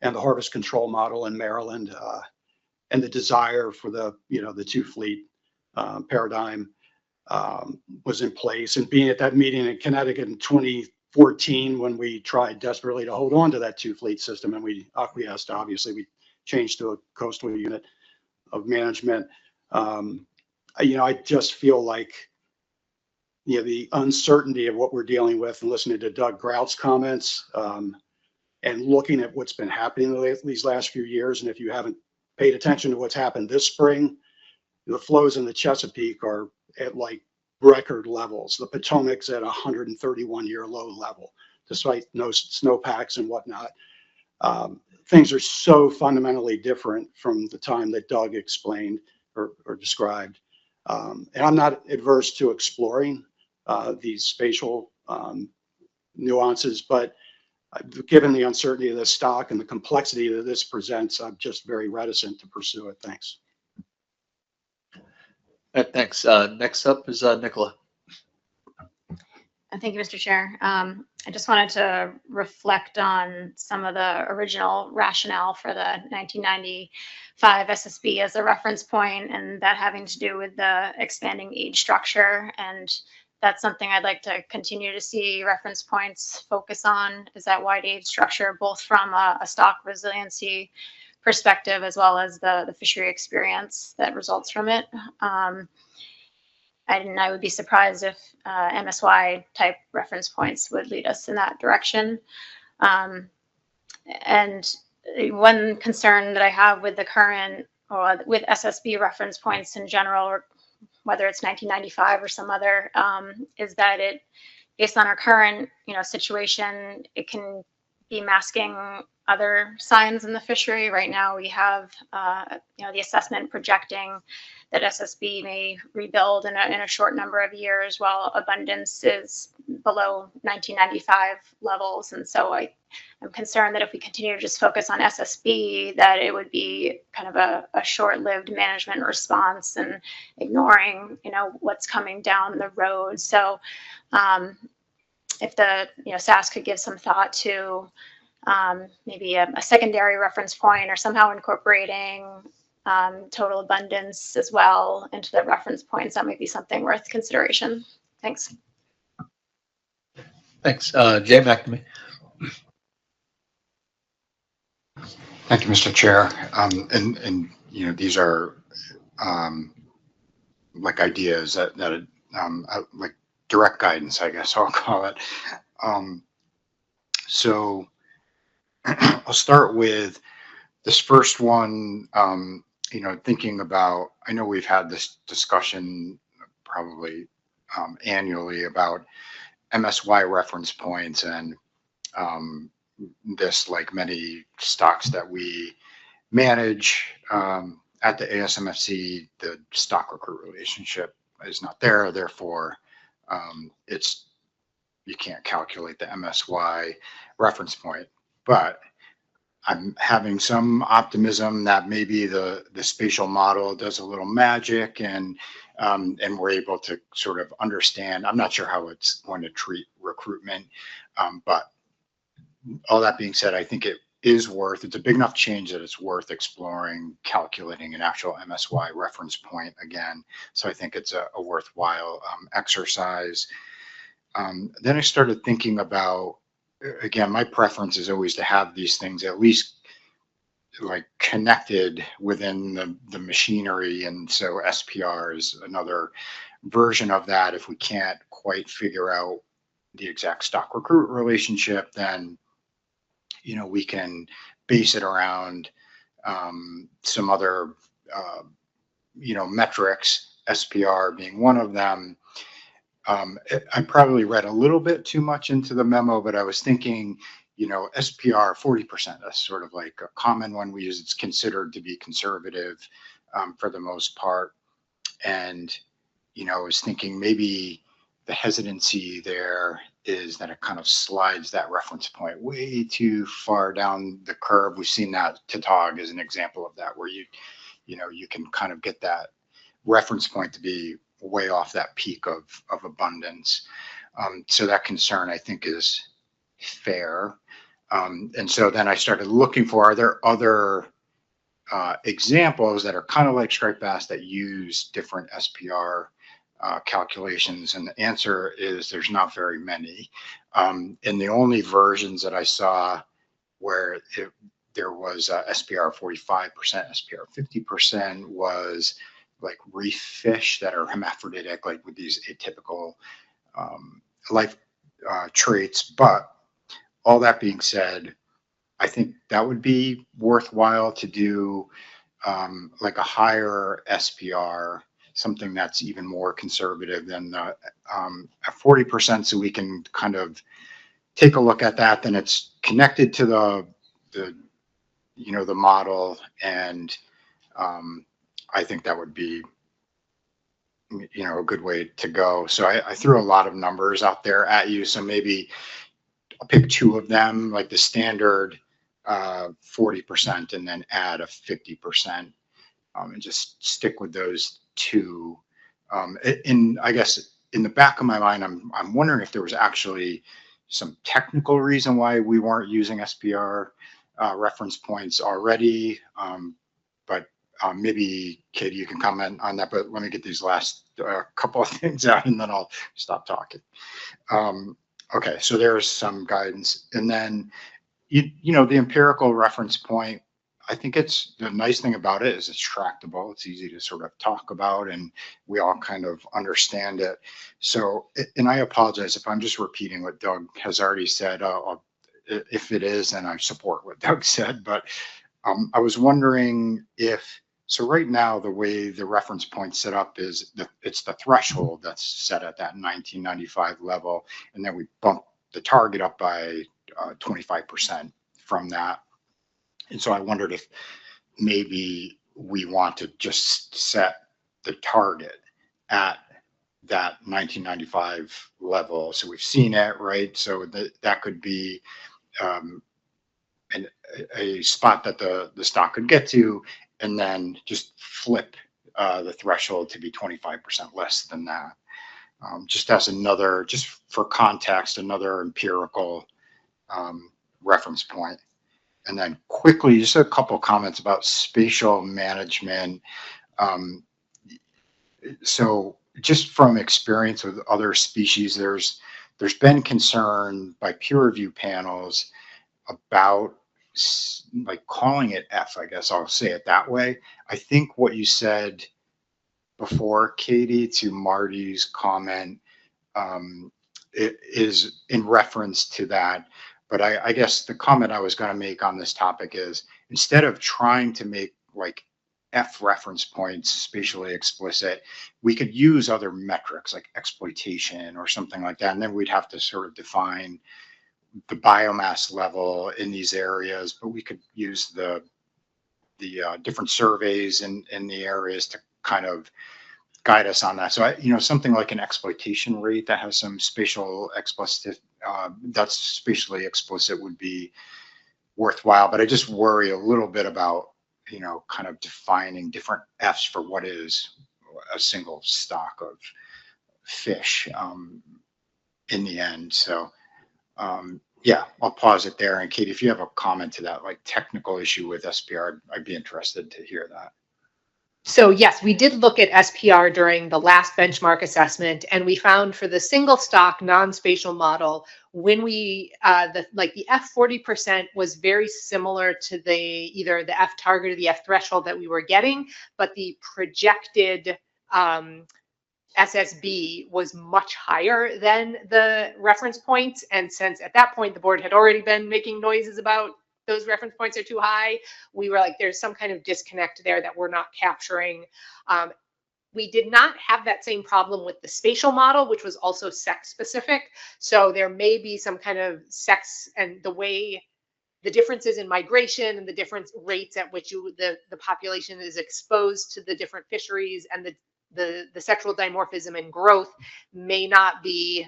And the harvest control model in Maryland, and the desire for the, you know, the two fleet paradigm was in place. And being at that meeting in Connecticut in 2014, when we tried desperately to hold on to that two fleet system, and we acquiesced, obviously, we changed to a coastal unit of management. You know, I just feel like, you know, the uncertainty of what we're dealing with, and listening to Doug Grout's comments, and looking at what's been happening these last few years. And if you haven't paid attention to what's happened this spring, the flows in the Chesapeake are at like record levels. The Potomac's at 131-year low level, despite no snowpacks and whatnot. Things are so fundamentally different from the time that Doug explained or described. And I'm not adverse to exploring these spatial nuances, but given the uncertainty of this stock and the complexity that this presents, I'm just very reticent to pursue it. Thanks. Thanks. Next up is Nicola. Thank you, Mr. Chair. I just wanted to reflect on some of the original rationale for the 1995 SSB as a reference point, and that having to do with the expanding age structure. And that's something I'd like to continue to see reference points focus on, is that wide age structure, both from a stock resiliency perspective as well as the fishery experience that results from it. And I would be surprised if MSY type reference points would lead us in that direction. And one concern that I have with the current, or with SSB reference points in general, or whether it's 1995 or some other, is that it, based on our current, you know, situation, it can be masking other signs in the fishery. Right now, we have, you know, the assessment projecting that SSB may rebuild in a short number of years, while abundance is below 1995 levels. And so I'm concerned that if we continue to just focus on SSB, that it would be kind of a short-lived management response and ignoring, you know, what's coming down the road. So if the, you know, SAS could give some thought to maybe a secondary reference point, or somehow incorporating total abundance as well into the reference points, that might be something worth consideration. Thanks. Thanks. Jay McNamee. Thank you, Mr. Chair. And you know, these are like ideas that like direct guidance, I guess I'll call it. So I'll start with this first one. You know, thinking about, I know we've had this discussion probably annually about MSY reference points, and this, like many stocks that we manage at the ASMFC, the stock recruit relationship is not there. Therefore, you can't calculate the MSY reference point. But I'm having some optimism that maybe the spatial model does a little magic, and we're able to sort of understand. I'm not sure how it's going to treat recruitment, but all that being said, I think it's a big enough change that it's worth exploring, calculating an actual MSY reference point again. So I think it's a worthwhile exercise. Then I started thinking about, again, my preference is always to have these things at least like connected within the machinery. And so SPR is another version of that. If we can't quite figure out the exact stock recruit relationship, then, we can base it around some other, metrics, SPR being one of them. I probably read a little bit too much into the memo, but I was thinking, SPR 40%, that's sort of like a common one we use. It's considered to be conservative for the most part. And, I was thinking maybe the hesitancy there is that it kind of slides that reference point way too far down the curve. We've seen that TTOG is an example of that, where you can kind of get that reference point to be way off that peak of abundance. So that concern, I think, is fair. And so then I started looking for, are there other examples that are kind of like striped bass that use different SPR calculations? And the answer is there's not very many. And the only versions that I saw where there was SPR 45%, SPR 50% was like reef fish that are hermaphroditic, like with these atypical life traits. But all that being said, I think that would be worthwhile to do like a higher SPR, something that's even more conservative than a 40%, so we can kind of take a look at that. Then it's connected to the model, and I think that would be a good way to go. So I threw a lot of numbers out there at you, so maybe I'll pick two of them, like the standard 40%, and then add a 50%, and just stick with those two. And I guess in the back of my mind, I'm wondering if there was actually some technical reason why we weren't using SPR reference points already. But maybe Katie, you can comment on that. But let me get these last couple of things out, and then I'll stop talking. Okay, so there's some guidance, and then the empirical reference point. I think the nice thing about it is it's tractable. It's easy to sort of talk about, and we all kind of understand it. So, and I apologize if I'm just repeating what Doug has already said. If it is, then I support what Doug said. But I was wondering so right now, the way the reference point set up is it's the threshold that's set at that 1995 level, and then we bump the target up by 25% from that. And so I wondered if maybe we want to just set the target at that 1995 level. So we've seen it, right? So that could be a spot that the stock could get to, and then just flip the threshold to be 25% less than that. Just for context, another empirical reference point. And then quickly, just a couple of comments about spatial management. So just from experience with other species, there's been concern by peer review panels about like calling it F, I guess I'll say it that way. I think what you said before, Katie, to Marty's comment, it is in reference to that. But I guess the comment I was going to make on this topic is, instead of trying to make like F reference points spatially explicit, we could use other metrics like exploitation or something like that. And then we'd have to sort of define the biomass level in these areas, but we could use the different surveys in the areas to kind of guide us on that. So something like an exploitation rate that has some spatial explicit, that's spatially explicit, would be worthwhile. But I just worry a little bit about kind of defining different Fs for what is a single stock of fish in the end. So Yeah, I'll pause it there. And Kate, if you have a comment to that, like technical issue with SPR, I'd be interested to hear that. So yes, we did look at SPR during the last benchmark assessment, and we found for the single stock non-spatial model, when we the F 40% was very similar to either the F target or the F threshold that we were getting, but the projected SSB was much higher than the reference points. And since at that point the board had already been making noises about those reference points are too high, we were like, there's some kind of disconnect there that we're not capturing. We did not have that same problem with the spatial model, which was also sex specific. So there may be some kind of sex and the way the differences in migration and the different rates at which the population is exposed to the different fisheries and the sexual dimorphism and growth may not be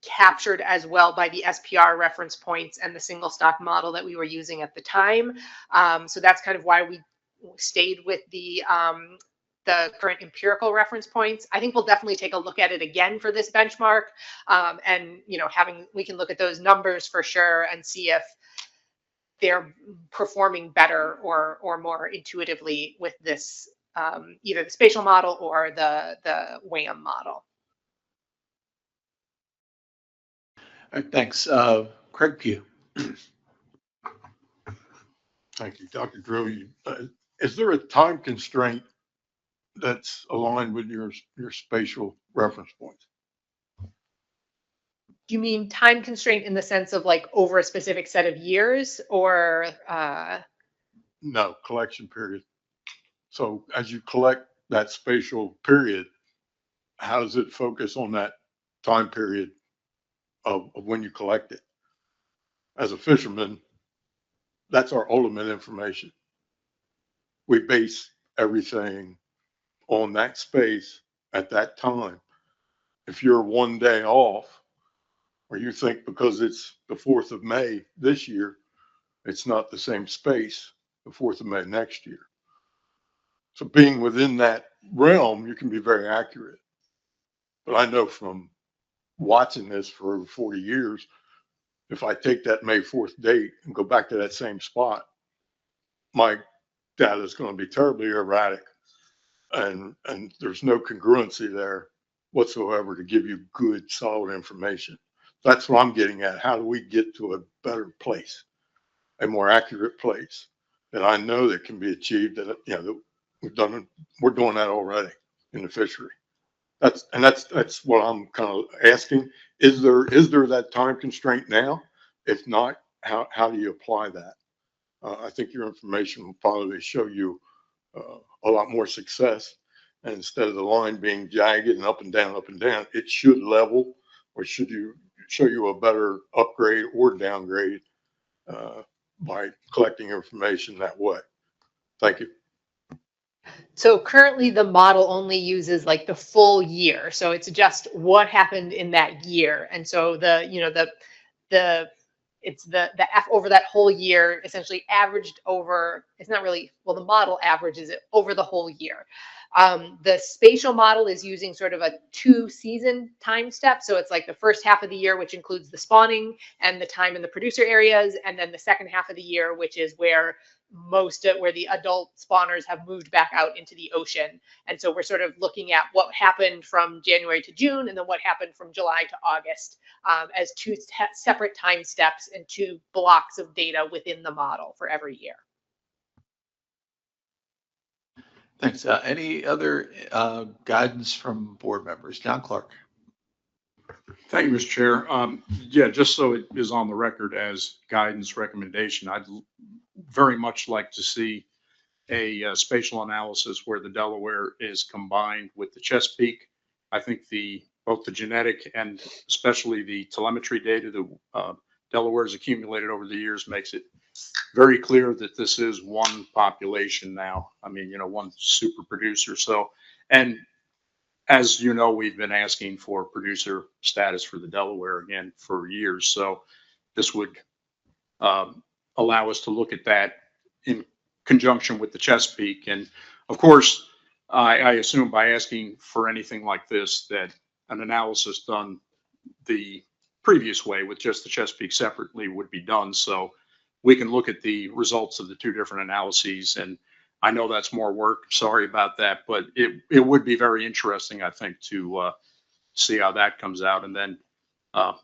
captured as well by the SPR reference points and the single stock model that we were using at the time. So that's kind of why we stayed with the current empirical reference points. I think we'll definitely take a look at it again for this benchmark, and we can look at those numbers for sure and see if they're performing better or more intuitively with this either the spatial model or the WAM model. All right, thanks. Craig Pugh. Thank you, Dr. Drew. Is there a time constraint that's aligned with your spatial reference points? Do you mean time constraint in the sense of like over a specific set of years or? No, collection period. So as you collect that spatial period, how does it focus on that time period of when you collect it? As a fisherman, that's our ultimate information. We base everything on that space at that time. If you're one day off, or you think because it's the 4th of May this year, it's not the same space the 4th of May next year. So being within that realm, you can be very accurate. But I know from watching this for over 40 years, if I take that May 4th date and go back to that same spot, my data is going to be terribly erratic. And there's no congruency there whatsoever to give you good, solid information. That's what I'm getting at. How do we get to a better place, a more accurate place that I know that can be achieved? That that we're doing that already in the fishery. That's what I'm kind of asking. Is there that time constraint now? If not, how do you apply that? I think your information will probably show you a lot more success. And instead of the line being jagged and up and down, it should level, or should show you a better upgrade or downgrade by collecting information that way. Thank you. So currently the model only uses like the full year. So it's just what happened in that year. And so it's the F over that whole year essentially averaged over, it's not really, well, the model averages it over the whole year. The spatial model is using sort of a 2-season time step. So it's like the first half of the year, which includes the spawning and the time in the producer areas. And then the second half of the year, which is where where the adult spawners have moved back out into the ocean. And so we're sort of looking at what happened from January to June and then what happened from July to August as 2 separate time steps and 2 blocks of data within the model for every year. Thanks. Any other guidance from board members? John Clark. Thank you, Mr. Chair. Yeah, just so it is on the record as guidance recommendation, I'd very much like to see a spatial analysis where the Delaware is combined with the Chesapeake. I think both the genetic and especially the telemetry data that Delaware has accumulated over the years makes it very clear that this is one population now. I mean, one super producer. So, and as you know, we've been asking for producer status for the Delaware again for years. So this would allow us to look at that in conjunction with the Chesapeake. And of course, I assume by asking for anything like this, that an analysis done the previous way with just the Chesapeake separately would be done. So we can look at the results of the two different analyses. And I know that's more work. Sorry about that, but it would be very interesting, I think, to see how that comes out. And then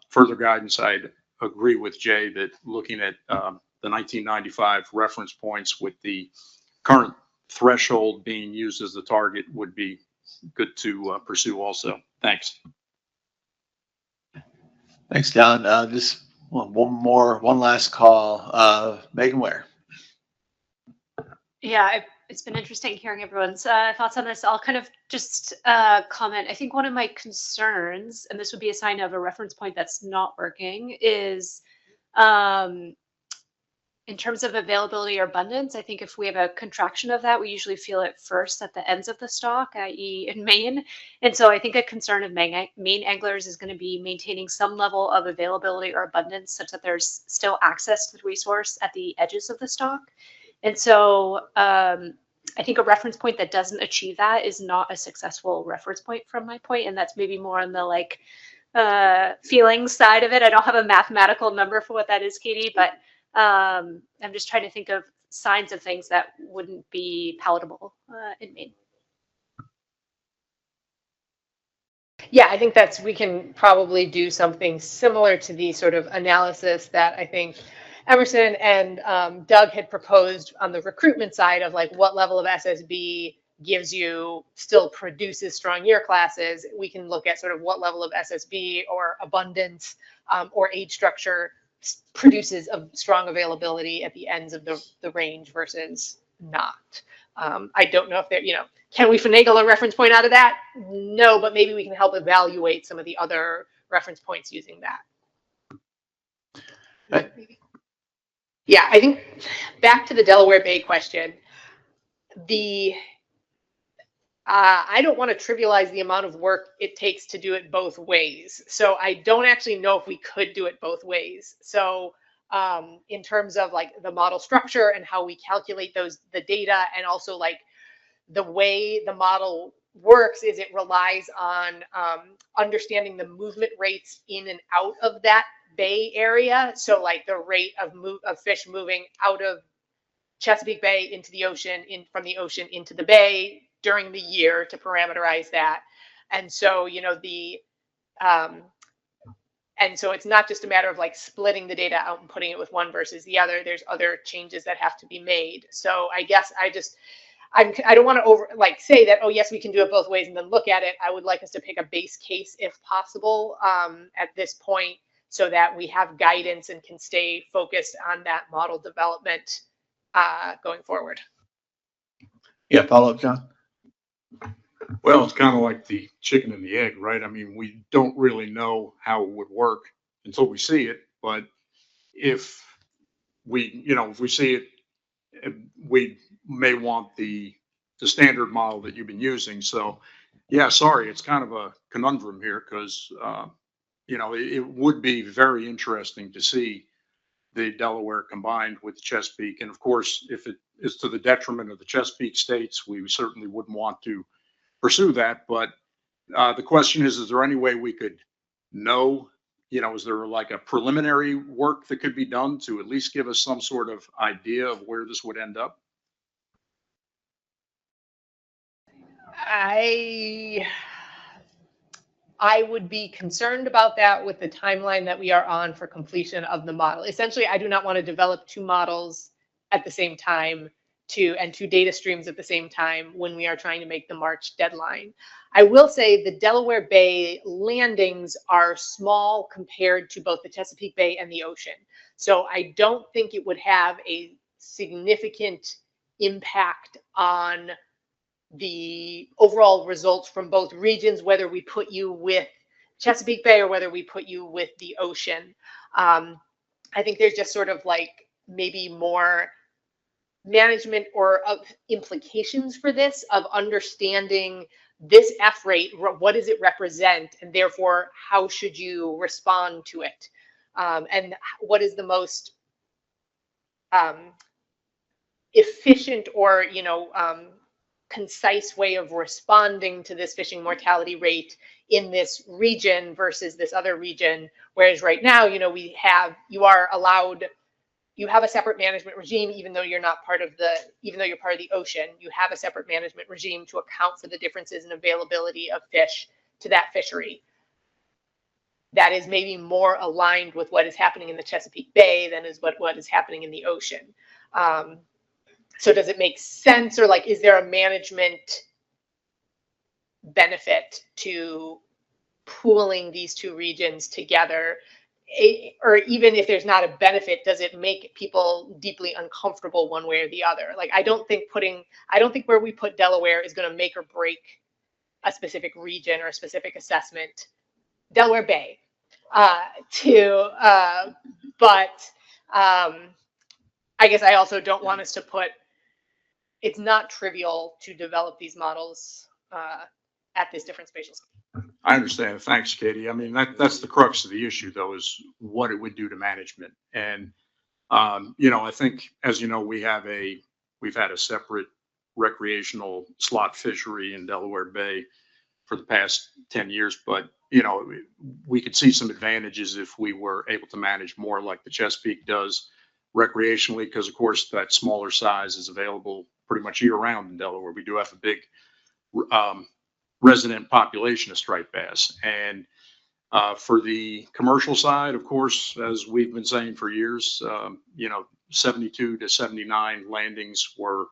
further guidance, I'd agree with Jay that looking at the 1995 reference points with the current threshold being used as the target would be good to pursue also. Thanks. Thanks, Don. Just one last call. Megan Ware. Yeah, it's been interesting hearing everyone's thoughts on this. I'll kind of just comment. I think one of my concerns, and this would be a sign of a reference point that's not working, is in terms of availability or abundance. I think if we have a contraction of that, we usually feel it first at the ends of the stock, i.e. in Maine. And so I think a concern of Maine anglers is going to be maintaining some level of availability or abundance such that there's still access to the resource at the edges of the stock. And so I think a reference point that doesn't achieve that is not a successful reference point from my point. And that's maybe more on the like feelings side of it. I don't have a mathematical number for what that is, Katie, but I'm just trying to think of signs of things that wouldn't be palatable in Maine. Yeah, I think we can probably do something similar to the sort of analysis that I think Emerson and Doug had proposed on the recruitment side of like what level of SSB still produces strong year classes. We can look at sort of what level of SSB or abundance or age structure produces a strong availability at the ends of the range versus not. I don't know if can we finagle a reference point out of that? No, but maybe we can help evaluate some of the other reference points using that. Right. Yeah, I think back to the Delaware Bay question, I don't want to trivialize the amount of work it takes to do it both ways. So I don't actually know if we could do it both ways. So in terms of like the model structure and how we calculate the data, and also like the way the model works is it relies on understanding the movement rates in and out of that bay area. So like the rate of fish moving out of Chesapeake Bay into the ocean, from the ocean into the bay during the year to parameterize that. And so, and so it's not just a matter of like splitting the data out and putting it with one versus the other. There's other changes that have to be made. So I guess I don't want to say that, oh yes, we can do it both ways and then look at it. I would like us to pick a base case if possible at this point, so that we have guidance and can stay focused on that model development going forward. Yeah, follow up, John. Well, it's kind of like the chicken and the egg, right? I mean, we don't really know how it would work until we see it. But if we see it, we may want the standard model that you've been using. So, yeah, sorry, it's kind of a conundrum here because, it would be very interesting to see the Delaware combined with Chesapeake. And of course, if it is to the detriment of the Chesapeake states, we certainly wouldn't want to pursue that. But the question is there any way we could know, is there like a preliminary work that could be done to at least give us some sort of idea of where this would end up? I would be concerned about that with the timeline that we are on for completion of the model. Essentially, I do not want to develop two models at the same time and two data streams at the same time when we are trying to make the March deadline. I will say the Delaware Bay landings are small compared to both the Chesapeake Bay and the ocean. So I don't think it would have a significant impact on the overall results from both regions, whether we put you with Chesapeake Bay or whether we put you with the ocean. I think there's just sort of like maybe more management or implications for this of understanding this F rate, what does it represent, and therefore how should you respond to it, and what is the most efficient or concise way of responding to this fishing mortality rate in this region versus this other region. Whereas right now, you know, you are allowed, you have a separate management regime, even though you're not part of even though you're part of the ocean, you have a separate management regime to account for the differences in availability of fish to that fishery. That is maybe more aligned with what is happening in the Chesapeake Bay than is what is happening in the ocean. So does it make sense, or like, is there a management benefit to pooling these two regions together? Or even if there's not a benefit, does it make people deeply uncomfortable one way or the other? Like, I don't think where we put Delaware is going to make or break a specific region or a specific assessment. Delaware Bay, but I guess I also don't want us to put, it's not trivial to develop these models at this different spatial scale. I understand. Thanks, Katie. I mean, that's the crux of the issue, though, is what it would do to management. And, you know, I think, as you know, we've had a separate recreational slot fishery in Delaware Bay for the past 10 years. But, you know, we could see some advantages if we were able to manage more like the Chesapeake does recreationally, because, of course, that smaller size is available pretty much year round in Delaware. We do have a big resident population of striped bass. And for the commercial side, of course, as we've been saying for years, you know, 72 to 79 landings were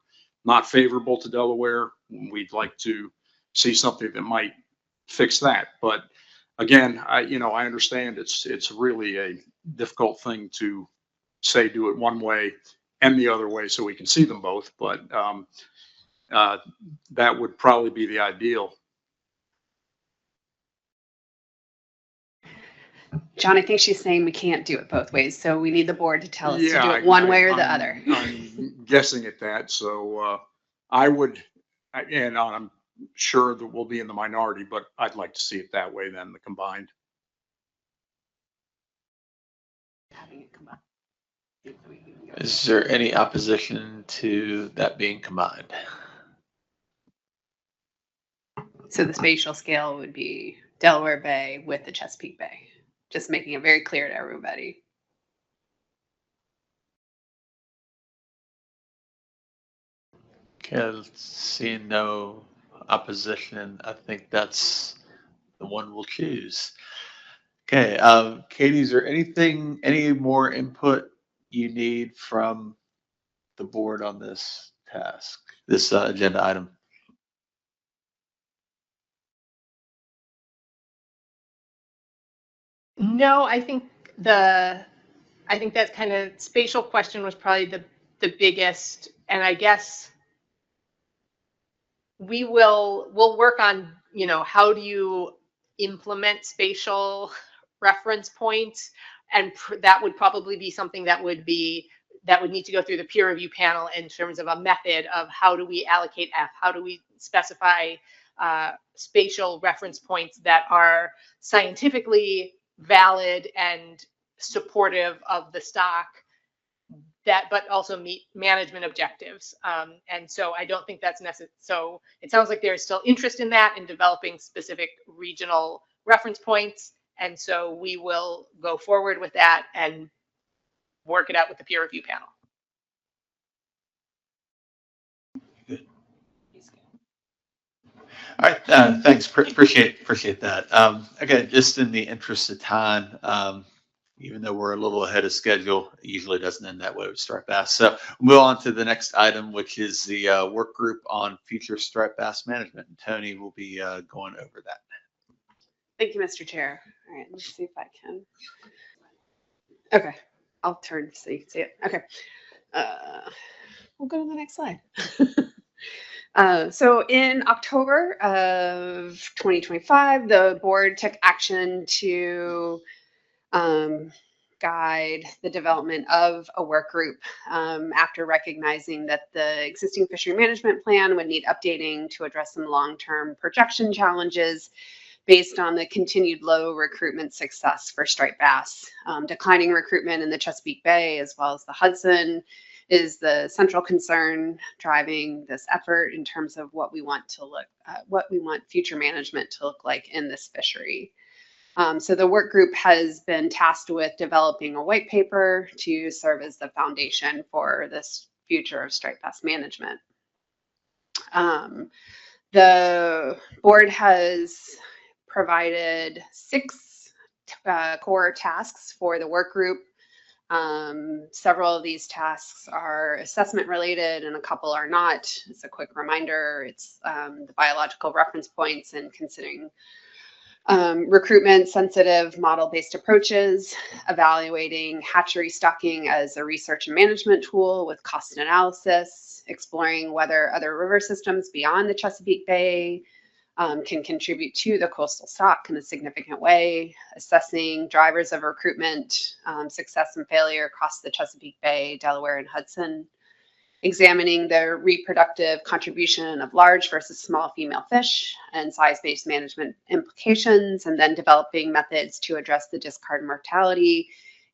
not favorable to Delaware. We'd like to see something that might fix that. But again, I understand it's really a difficult thing to say do it one way and the other way so we can see them both. But that would probably be the ideal. John, I think she's saying we can't do it both ways, so we need the board to tell us to do Yeah, it one way or the other. I'm guessing at that. So I would, and I'm sure that we'll be in the minority, but I'd like to see it that way than the combined. Having it combined. Is there any opposition to that being combined? So the spatial scale would be Delaware Bay with the Chesapeake Bay, just making it very clear to everybody. Okay, seeing no opposition, I think that's the one we'll choose. Okay, Katie, is there any more input you need from the board on this task, this agenda item? No, I think that kind of spatial question was probably the biggest, and I guess we'll work on, you know, how do you implement spatial reference points, and that would probably be something that would need to go through the peer review panel in terms of a method of how do we allocate F, how do we specify spatial reference points that are scientifically valid and supportive of the stock, but also meet management objectives. And so I don't think that's necessary. So it sounds like there's still interest in that, in developing specific regional reference points. And so we will go forward with that and work it out with the peer review panel. Good. All right, thanks. Appreciate that. Again, just in the interest of time, even though we're a little ahead of schedule, it usually doesn't end that way with striped bass. So we'll move on to the next item, which is the work group on future striped bass management. And Tony will be going over that. Thank you, Mr. Chair. All right, let's see if I can. Okay, I'll turn so you can see it. Okay, we'll go to the next slide. So in October of 2025, the board took action to guide the development of a work group after recognizing that the existing fishery management plan would need updating to address some long-term projection challenges based on the continued low recruitment success for striped bass, declining recruitment in the Chesapeake Bay as well as the Hudson, is the central concern driving this effort in terms of what we want future management to look like in this fishery. So the work group has been tasked with developing a white paper to serve as the foundation for this future of striped bass management. The board has provided 6 core tasks for the work group. Several of these tasks are assessment related and a couple are not. It's a quick reminder. It's the biological reference points and considering recruitment sensitive model-based approaches, evaluating hatchery stocking as a research and management tool with cost analysis, exploring whether other river systems beyond the Chesapeake Bay can contribute to the coastal stock in a significant way, assessing drivers of recruitment, success and failure across the Chesapeake Bay, Delaware, and Hudson, examining the reproductive contribution of large versus small female fish and size-based management implications, and then developing methods to address the discard mortality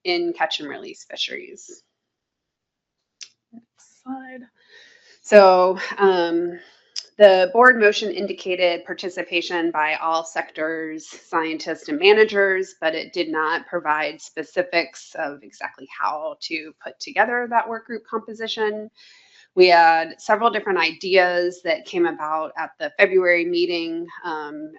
in catch and release fisheries. Next slide. So the board motion indicated participation by all sectors, scientists, and managers, but it did not provide specifics of exactly how to put together that work group composition. We had several different ideas that came about at the February meeting, and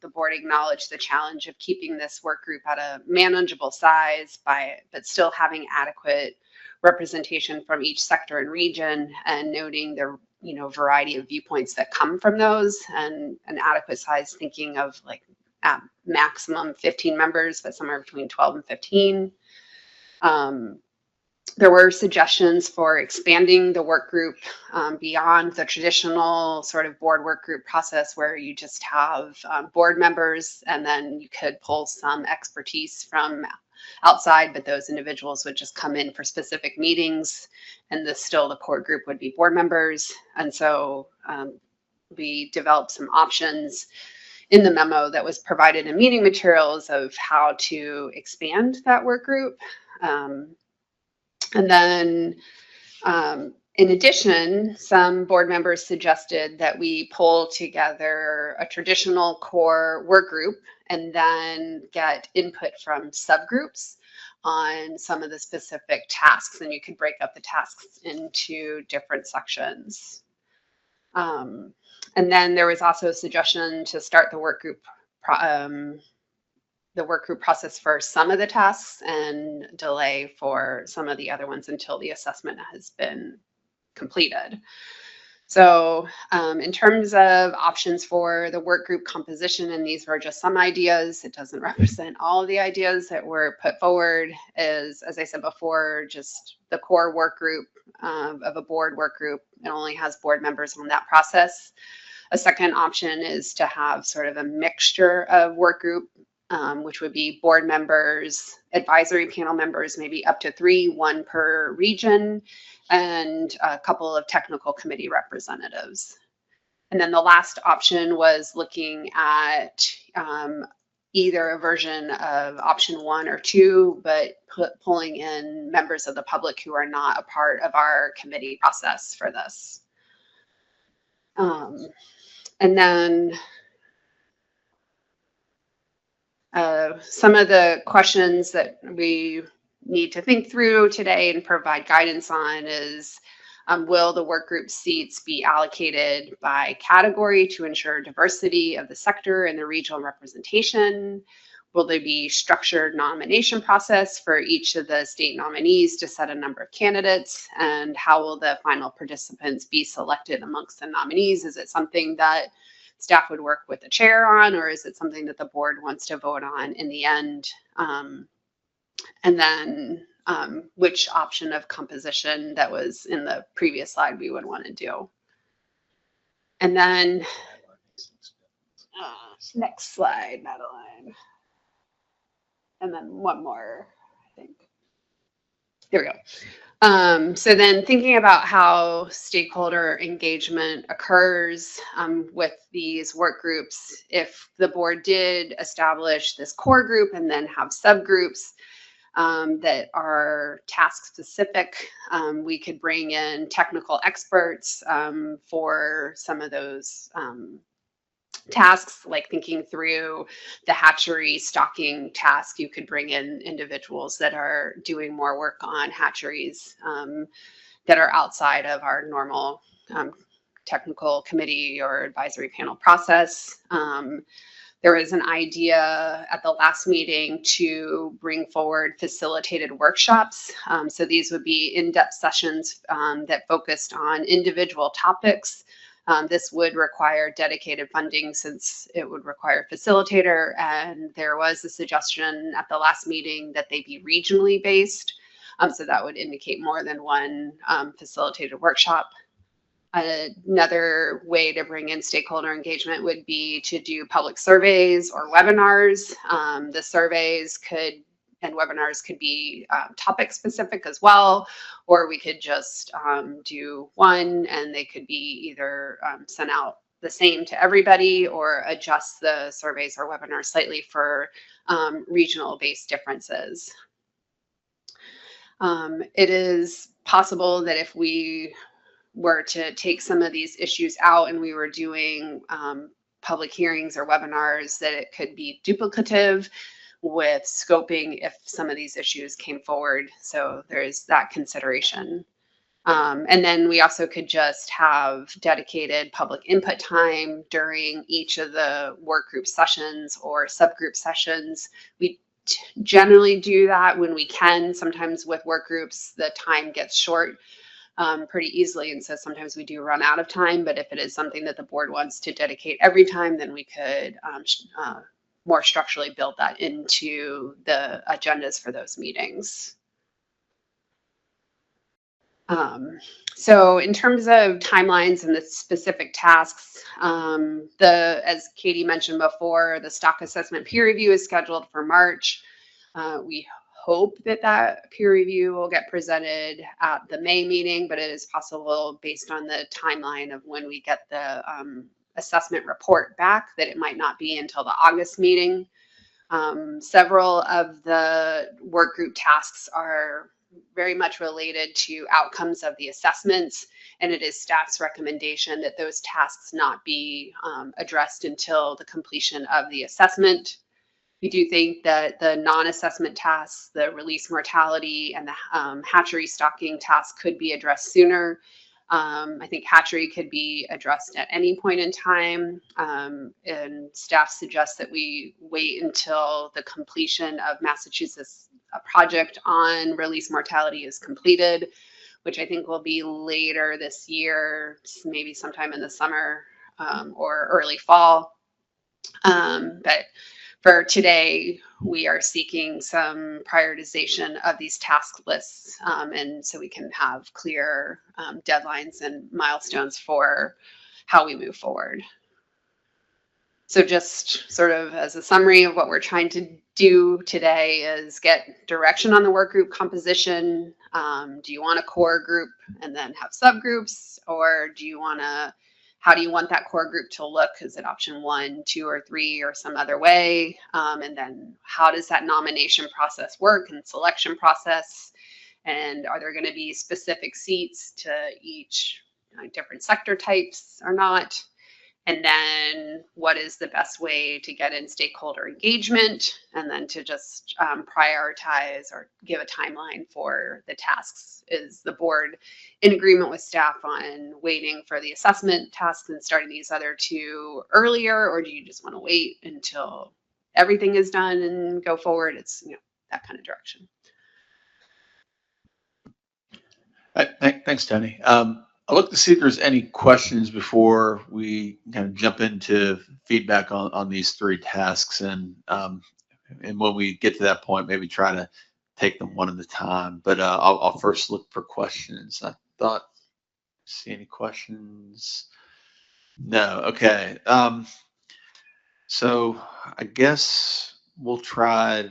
the board acknowledged the challenge of keeping this work group at a manageable size but still having adequate representation from each sector and region, and noting the variety of viewpoints that come from those, and an adequate size thinking of like at maximum 15 members, but somewhere between 12 and 15. There were suggestions for expanding the work group beyond the traditional sort of board work group process where you just have board members and then you could pull some expertise from outside, but those individuals would just come in for specific meetings and the core group would be board members. And so we developed some options in the memo that was provided in meeting materials of how to expand that work group. And then in addition, some board members suggested that we pull together a traditional core work group and then get input from subgroups on some of the specific tasks, and you could break up the tasks into different sections. And then there was also a suggestion to start the work group process for some of the tasks and delay for some of the other ones until the assessment has been completed. So in terms of options for the work group composition, and these were just some ideas, it doesn't represent all of the ideas that were put forward, is, as I said before, just the core work group of a board work group. It only has board members on that process. A second option is to have sort of a mixture of work group, which would be board members, advisory panel members, maybe up to 3, 1 per region, and a couple of technical committee representatives. And then the last option was looking at either a version of option 1 or 2, but pulling in members of the public who are not a part of our committee process for this. And then some of the questions that we need to think through today and provide guidance on is, will the work group seats be allocated by category to ensure diversity of the sector and the regional representation? Will there be structured nomination process for each of the state nominees to set a number of candidates? And how will the final participants be selected amongst the nominees? Is it something that staff would work with the chair on, or is it something that the board wants to vote on in the end? And then which option of composition that was in the previous slide we would want to do. And then next slide, Madeline. And then one more, I think. There we go. So then thinking about how stakeholder engagement occurs with these work groups, if the board did establish this core group and then have subgroups, that are task specific. We could bring in technical experts for some of those tasks, like thinking through the hatchery stocking task. You could bring in individuals that are doing more work on hatcheries that are outside of our normal technical committee or advisory panel process. There was an idea at the last meeting to bring forward facilitated workshops. So these would be in-depth sessions that focused on individual topics. This would require dedicated funding since it would require a facilitator. And there was a suggestion at the last meeting that they be regionally based. So that would indicate more than one facilitated workshop. Another way to bring in stakeholder engagement would be to do public surveys or webinars. The surveys and webinars could be topic specific as well, or we could just do one and they could be either sent out the same to everybody or adjust the surveys or webinars slightly for regional based differences. It is possible that if we were to take some of these issues out and we were doing public hearings or webinars, that it could be duplicative with scoping if some of these issues came forward. So there's that consideration. And then we also could just have dedicated public input time during each of the work group sessions or subgroup sessions. We generally do that when we can. Sometimes with work groups, the time gets short pretty easily. And so sometimes we do run out of time, but if it is something that the board wants to dedicate every time, then we could more structurally build that into the agendas for those meetings. So in terms of timelines and the specific tasks, as Katie mentioned before, the stock assessment peer review is scheduled for March. We hope that peer review will get presented at the May meeting, but it is possible based on the timeline of when we get the assessment report back that it might not be until the August meeting. Several of the work group tasks are very much related to outcomes of the assessments, and it is staff's recommendation that those tasks not be addressed until the completion of the assessment. We do think that the non-assessment tasks, the release mortality and the hatchery stocking tasks could be addressed sooner. I think hatchery could be addressed at any point in time, and staff suggests that we wait until the completion of Massachusetts project on release mortality is completed, which I think will be later this year, maybe sometime in the summer or early fall. But for today, we are seeking some prioritization of these task lists, and so we can have clear deadlines and milestones for how we move forward. So just sort of as a summary of what we're trying to do today is get direction on the work group composition. Do you want a core group and then have subgroups, or do you want to, how do you want that core group to look? Is it option 1, 2, or 3, or some other way? And then how does that nomination process work and selection process? And are there going to be specific seats to each different sector types or not? And then what is the best way to get in stakeholder engagement, and then to just prioritize or give a timeline for the tasks? Is the board in agreement with staff on waiting for the assessment tasks and starting these other 2 earlier, or do you just want to wait until everything is done and go forward? It's that kind of direction. Thanks, Tony. I'll look to see if there's any questions before we kind of jump into feedback on these 3 tasks. And when we get to that point, maybe try to take them one at a time. But I'll first look for questions. I thought, see any questions? No. Okay. So I guess we'll try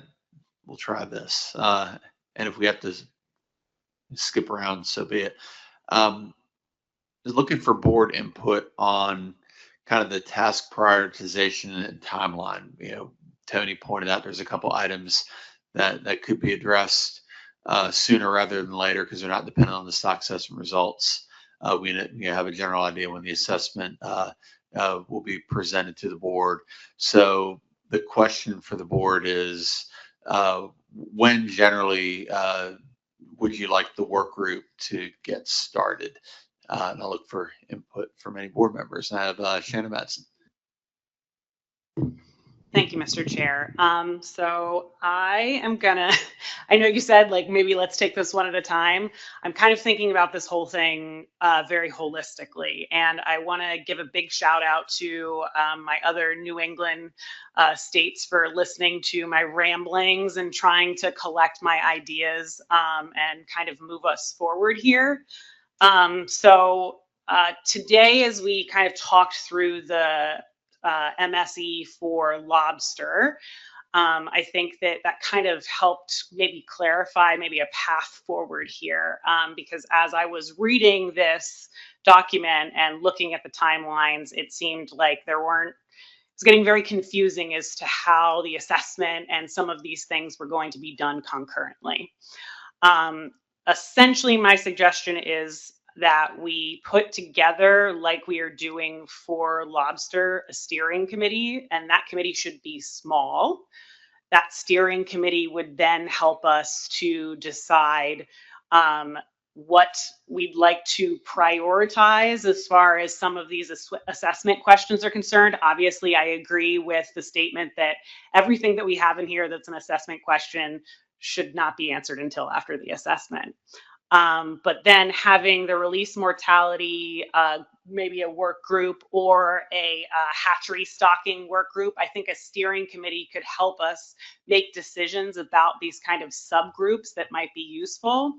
this. And if we have to skip around, so be it. Looking for board input on kind of the task prioritization and timeline. Tony pointed out there's a couple items that could be addressed sooner rather than later because they're not dependent on the stock assessment results. We have a general idea when the assessment will be presented to the board. So the question for the board is, when generally would you like the work group to get started? And I'll look for input from any board members. I have Shannon Madsen. Thank you, Mr. Chair. So I am gonna, I know you said like maybe let's take this one at a time. I'm kind of thinking about this whole thing very holistically. And I want to give a big shout out to my other New England states for listening to my ramblings and trying to collect my ideas and kind of move us forward here. Today, as we kind of talked through the MSE for lobster, I think that kind of helped maybe clarify maybe a path forward here, because as I was reading this document and looking at the timelines, it seemed like it's getting very confusing as to how the assessment and some of these things were going to be done concurrently. Essentially, my suggestion is that we put together, like we are doing for lobster, a steering committee, and that committee should be small. That steering committee would then help us to decide what we'd like to prioritize as far as some of these assessment questions are concerned. Obviously, I agree with the statement that everything that we have in here that's an assessment question should not be answered until after the assessment. But then having the release mortality, maybe a work group or a hatchery stocking work group, I think a steering committee could help us make decisions about these kind of subgroups that might be useful.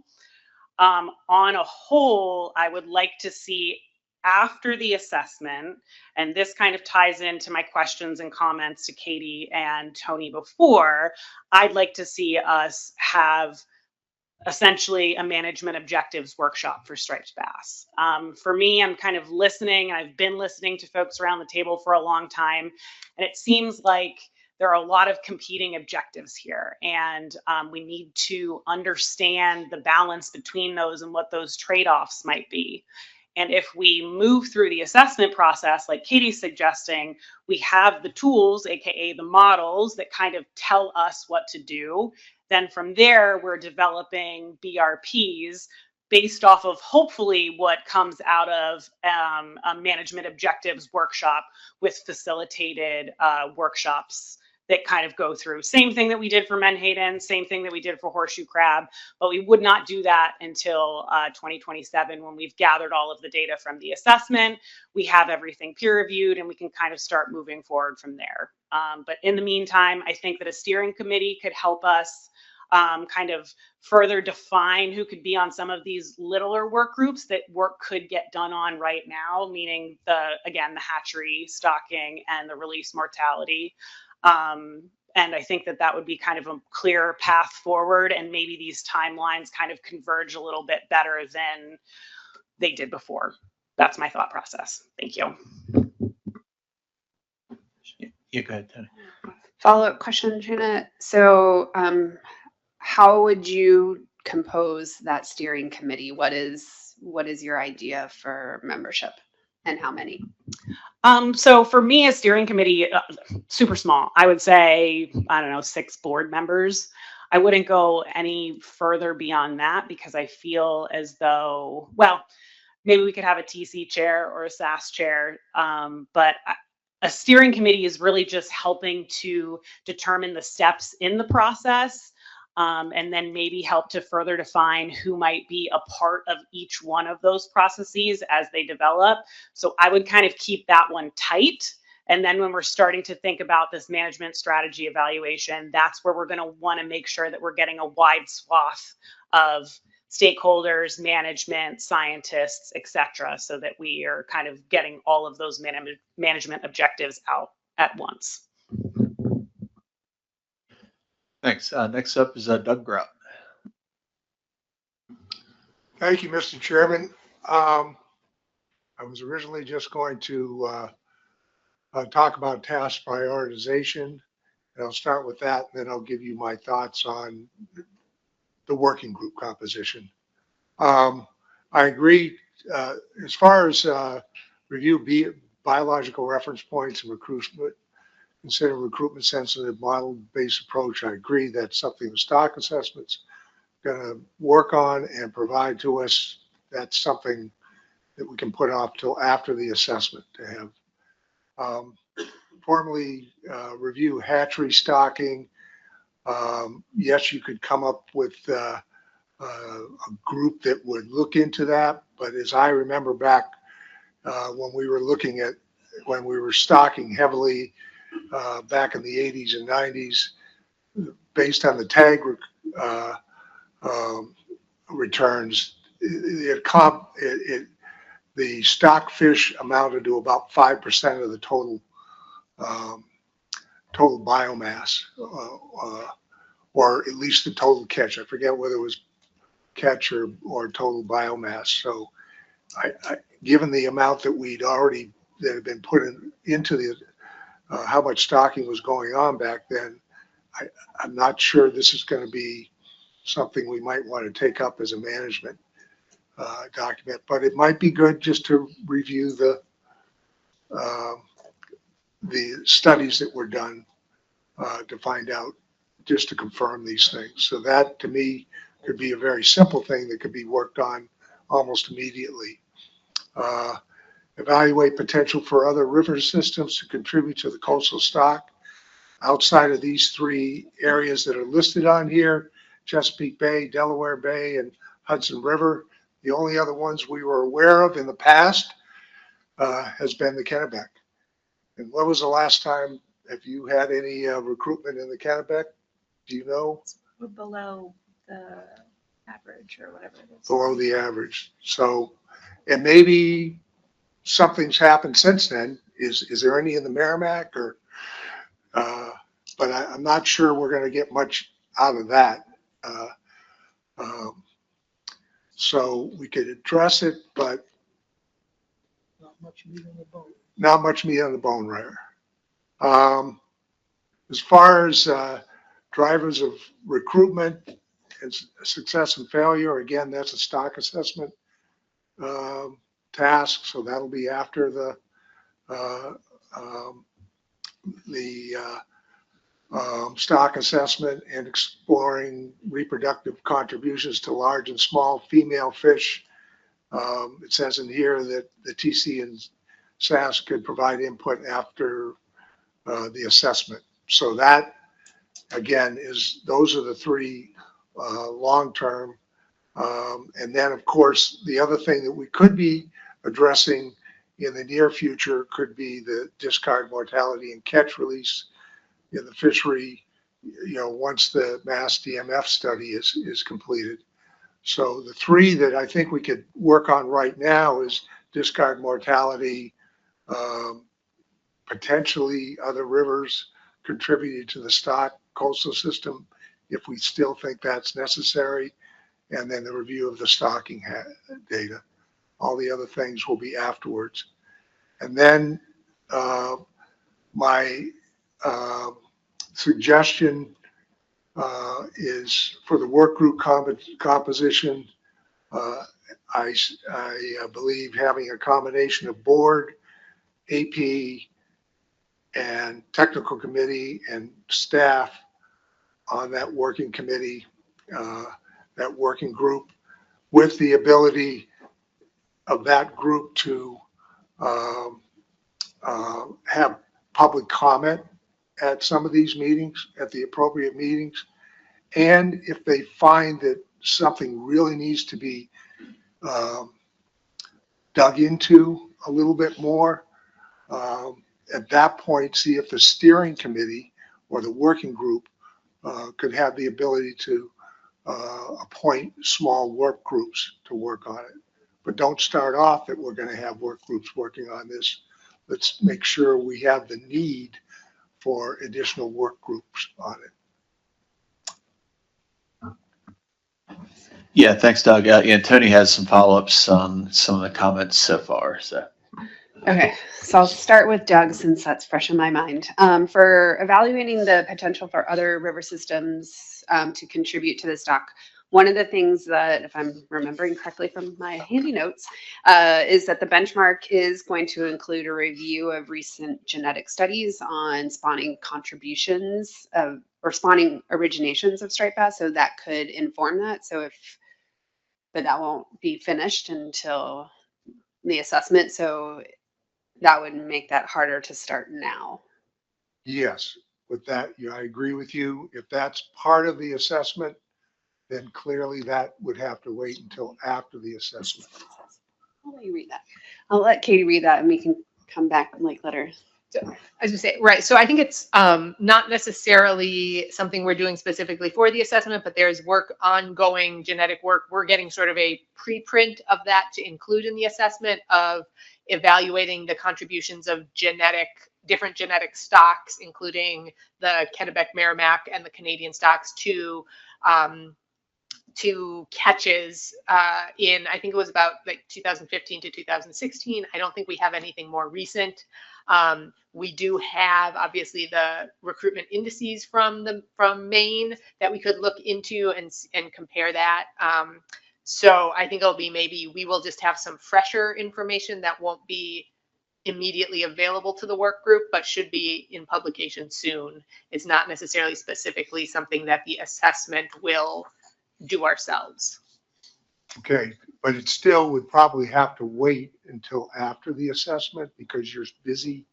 On a whole, I would like to see after the assessment, and this kind of ties into my questions and comments to Katie and Tony before, I'd like to see us have essentially a management objectives workshop for striped bass. For me, I'm kind of listening. I've been listening to folks around the table for a long time, and it seems like there are a lot of competing objectives here, and we need to understand the balance between those and what those trade-offs might be. And if we move through the assessment process, like Katie's suggesting, we have the tools, AKA the models, that kind of tell us what to do. Then from there, we're developing BRPs based off of hopefully what comes out of a management objectives workshop with facilitated workshops that kind of go through. Same thing that we did for menhaden, same thing that we did for horseshoe crab, but we would not do that until 2027 when we've gathered all of the data from the assessment, we have everything peer reviewed, and we can kind of start moving forward from there. But in the meantime, I think that a steering committee could help us kind of further define who could be on some of these littler work groups that work could get done on right now, meaning the hatchery stocking and the release mortality. And I think that would be kind of a clear path forward, and maybe these timelines kind of converge a little bit better than they did before. That's my thought process. Thank you. Yeah, go ahead, Tony. Follow-up question, Janet. So how would you compose that steering committee? What is your idea for membership and how many? So for me, a steering committee, super small. I would say, I don't know, 6 board members. I wouldn't go any further beyond that because I feel as though, well, maybe we could have a TC chair or a SAS chair, but a steering committee is really just helping to determine the steps in the process, and then maybe help to further define who might be a part of each one of those processes as they develop. So I would kind of keep that one tight. And then when we're starting to think about this management strategy evaluation, that's where we're going to want to make sure that we're getting a wide swath of stakeholders, management, scientists, et cetera, so that we are kind of getting all of those management objectives out at once. Thanks. Next up is Doug Grout. Thank you, Mr. Chairman. I was originally just going to talk about task prioritization And I'll start with that, and then I'll give you my thoughts on the working group composition. I agree, as far as review biological reference points and recruitment, consider recruitment sensitive model-based approach. I agree that's something the stock assessment's going to work on and provide to us. That's something that we can put off till after the assessment to have. Formally review hatchery stocking. Yes, you could come up with a group that would look into that, but as I remember back when we were stocking heavily back in the 80s and 90s, based on the tag returns, the stock fish amounted to about 5% of the total total biomass, or at least the total catch. I forget whether it was catch or total biomass. So given the amount that that had been put into the how much stocking was going on back then, I'm not sure this is going to be something we might want to take up as a management document, but it might be good just to review the studies that were done to find out, just to confirm these things. So that, to me, could be a very simple thing that could be worked on almost immediately. Evaluate potential for other river systems to contribute to the coastal stock outside of these three areas that are listed on here: Chesapeake Bay, Delaware Bay, and Hudson River. The only other ones we were aware of in the past has been the Kennebec. And when was the last time, have you had any recruitment in the Kennebec? Do you know? We're below the average or whatever it is. Below the average. So, and maybe something's happened since then. Is there any in the Merrimack or, but I'm not sure we're going to get much out of that. So we could address it, but Not much meat on the bone. not much meat on the bone, right? As far as drivers of recruitment and success and failure, again, that's a stock assessment task, so that'll be after the stock assessment and exploring reproductive contributions to large and small female fish. It says in here that the TC and SAS could provide input after the assessment. So that, again, those are the three long-term. And then, of course, the other thing that we could be addressing in the near future could be the discard mortality and catch release in the fishery, once the mass DMF study is completed. So the three that I think we could work on right now is discard mortality, potentially other rivers contributing to the stock coastal system if we still think that's necessary, and then the review of the stocking data. All the other things will be afterwards. And then my suggestion is for the work group composition. I believe having a combination of board, AP, and technical committee and staff on that working committee, that working group, with the ability of that group to have public comment at some of these meetings, at the appropriate meetings. And if they find that something really needs to be dug into a little bit more, at that point, see if the steering committee or the working group could have the ability to appoint small work groups to work on it. But don't start off that we're going to have work groups working on this. Let's make sure we have the need for additional work groups on it. Yeah, thanks, Doug. And Tony has some follow-ups on some of the comments so far. So, Okay, so I'll start with Doug since that's fresh in my mind. For evaluating the potential for other river systems to contribute to the stock, one of the things that, if I'm remembering correctly from my handy notes, is that the benchmark is going to include a review of recent genetic studies on spawning contributions of, or spawning originations of striped bass. So that could inform that. But that won't be finished until the assessment. So that would make that harder to start now. Yes, with that, yeah, I agree with you. If that's part of the assessment, then clearly that would have to wait until after the assessment. I'll let you read that. I'll let Katie read that and we can come back and let her. So, I was gonna say, right, so I think it's not necessarily something we're doing specifically for the assessment, but there's work, ongoing genetic work. We're getting sort of a preprint of that to include in the assessment of evaluating the contributions of different genetic stocks, including the Kennebec Merrimack and the Canadian stocks to catches in, I think it was about like 2015 to 2016. I don't think we have anything more recent. We do have obviously the recruitment indices from Maine that we could look into and compare that. So I think it'll be, maybe we will just have some fresher information that won't be immediately available to the work group, but should be in publication soon. It's not necessarily specifically something that the assessment will do ourselves. Okay, but it still would probably have to wait until after the assessment because you're busy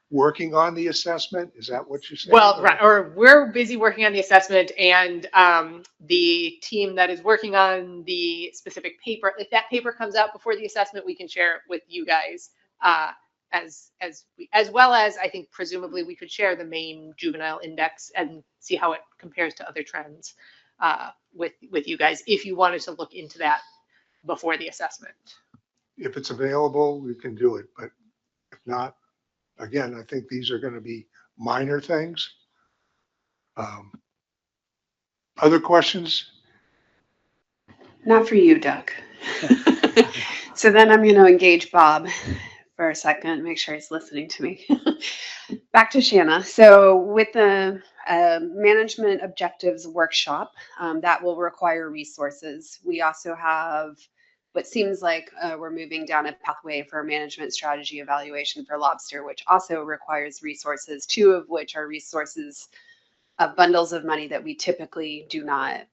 working on the assessment. Is that what you're saying? Well, right, or we're busy working on the assessment, and the team that is working on the specific paper, if that paper comes out before the assessment, we can share it with you guys, as well as, I think presumably we could share the Maine juvenile index and see how it compares to other trends with you guys, if you wanted to look into that before the assessment. If it's available, we can do it, but if not, again, I think these are going to be minor things. Other questions? Not for you, Doug. So then I'm going to engage Bob for a second, make sure he's listening to me. Back to Shanna. So with the management objectives workshop, that will require resources. We also have what seems like we're moving down a pathway for management strategy evaluation for lobster, which also requires resources, two of which are resources of bundles of money that we typically do not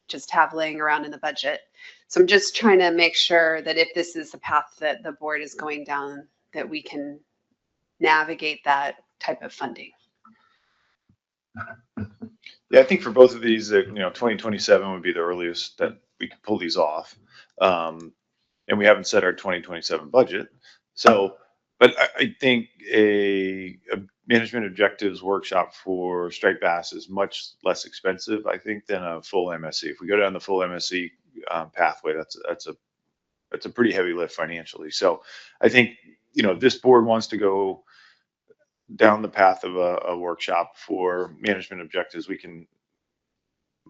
just have laying around in the budget. So I'm just trying to make sure that if this is the path that the board is going down, that we can navigate that type of funding. Yeah, I think for both of these, 2027 would be the earliest that we could pull these off. And we haven't set our 2027 budget. So, but I think a management objectives workshop for striped bass is much less expensive, I think, than a full MSC. If we go down the full MSC pathway, that's a pretty heavy lift financially. So I think, this board wants to go down the path of a workshop for management objectives. We can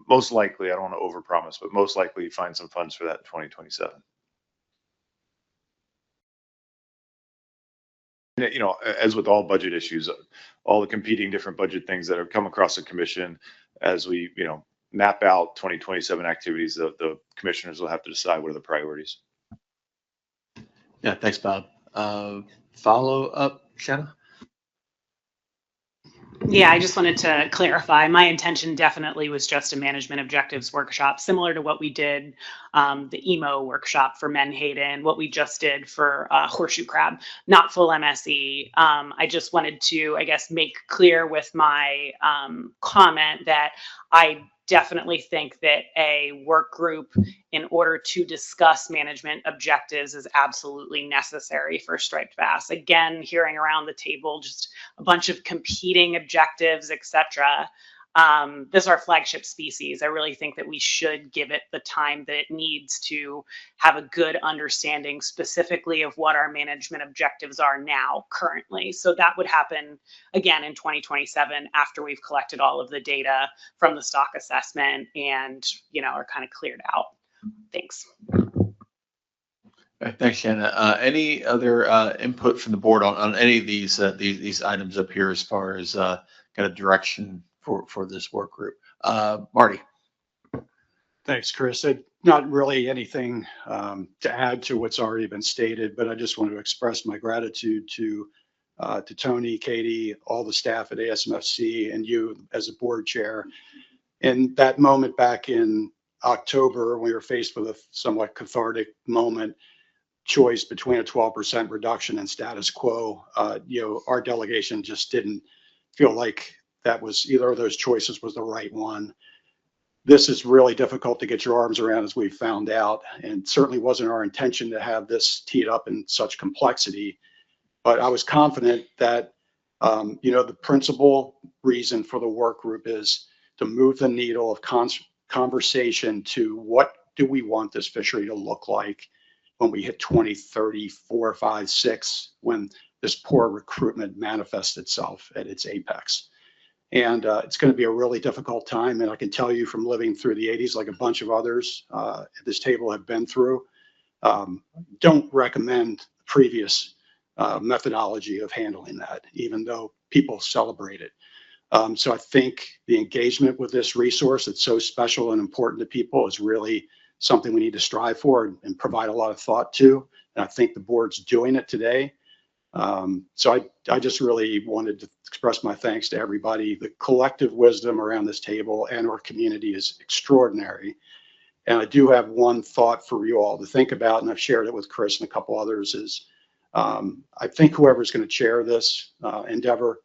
most likely, I don't want to overpromise, but most likely find some funds for that in 2027. As with all budget issues, all the competing different budget things that have come across the commission, as we, map out 2027 activities, the commissioners will have to decide what are the priorities. Yeah, thanks, Bob. Follow up, Shanna? Yeah, I just wanted to clarify. My intention definitely was just a management objectives workshop, similar to what we did, the EMO workshop for Menhaden, what we just did for horseshoe crab, not full MSE. I just wanted to, I guess, make clear with my comment that I definitely think that a work group in order to discuss management objectives is absolutely necessary for striped bass. Again, hearing around the table just a bunch of competing objectives, etc. This is our flagship species. I really think that we should give it the time that it needs to have a good understanding specifically of what our management objectives are now currently. So that would happen again in 2027 after we've collected all of the data from the stock assessment and, are kind of cleared out. Thanks. Okay, thanks, Shanna. Any other input from the board on any of these items up here as far as kind of direction for this work group? Marty. Thanks, Chris. Not really anything to add to what's already been stated, but I just want to express my gratitude to Tony, Katie, all the staff at ASMFC, and you as a board chair. In that moment back in October, we were faced with a somewhat cathartic moment, choice between a 12% reduction and status quo. Our delegation just didn't feel like that was either of those choices was the right one. This is really difficult to get your arms around, as we found out, and certainly wasn't our intention to have this teed up in such complexity. But I was confident that, the principal reason for the work group is to move the needle of conversation to what do we want this fishery to look like when we hit 2034, 5, 6, when this poor recruitment manifests itself at its apex. And it's going to be a really difficult time. And I can tell you from living through the 80s, like a bunch of others at this table have been through, don't recommend previous methodology of handling that, even though people celebrate it. So I think the engagement with this resource that's so special and important to people is really something we need to strive for and provide a lot of thought to. And I think the board's doing it today. So I just really wanted to express my thanks to everybody. The collective wisdom around this table and our community is extraordinary. And I do have one thought for you all to think about, and I've shared it with Chris and a couple others, is I think whoever's going to chair this endeavor,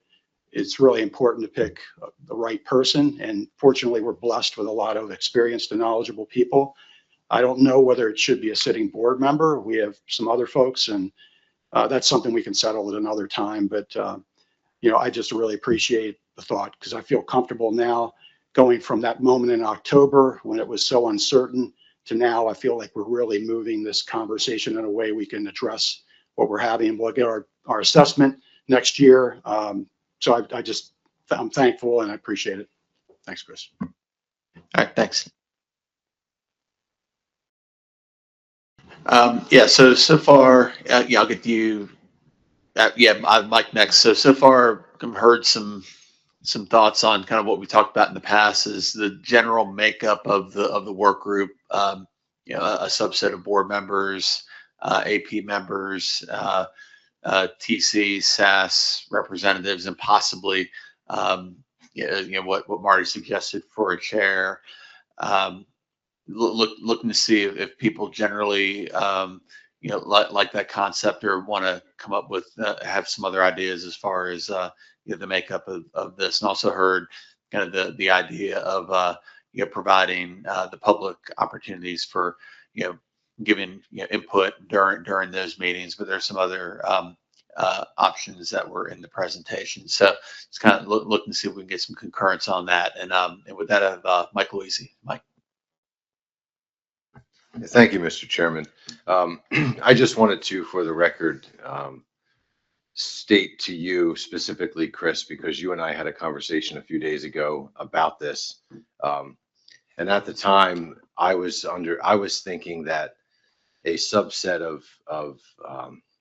it's really important to pick the right person. And fortunately, we're blessed with a lot of experienced and knowledgeable people. I don't know whether it should be a sitting board member. We have some other folks, and that's something we can settle at another time. But, I just really appreciate the thought, because I feel comfortable now going from that moment in October when it was so uncertain to now. I feel like we're really moving this conversation in a way we can address what we're having. We'll get our assessment next year. So I'm thankful and I appreciate it. Thanks, Chris. All right, thanks. So far, I'll get to you. I'm Mike next. So far, I've heard some thoughts on kind of what we talked about in the past is the general makeup of the work group. A subset of board members, AP members, TC, SAS representatives, and possibly, what Marty suggested for a chair. Looking to see if people generally, like that concept or want to come up with, have some other ideas as far as, the makeup of this. And also heard kind of the idea of, providing the public opportunities for, giving input during those meetings. But there's some other options that were in the presentation. So it's kind of looking to see if we can get some concurrence on that. And with that, I have Michael Easy. Mike. Thank you, Mr. Chairman. I just wanted to, for the record, state to you specifically, Chris, because you and I had a conversation a few days ago about this. And at the time, I was thinking that a subset of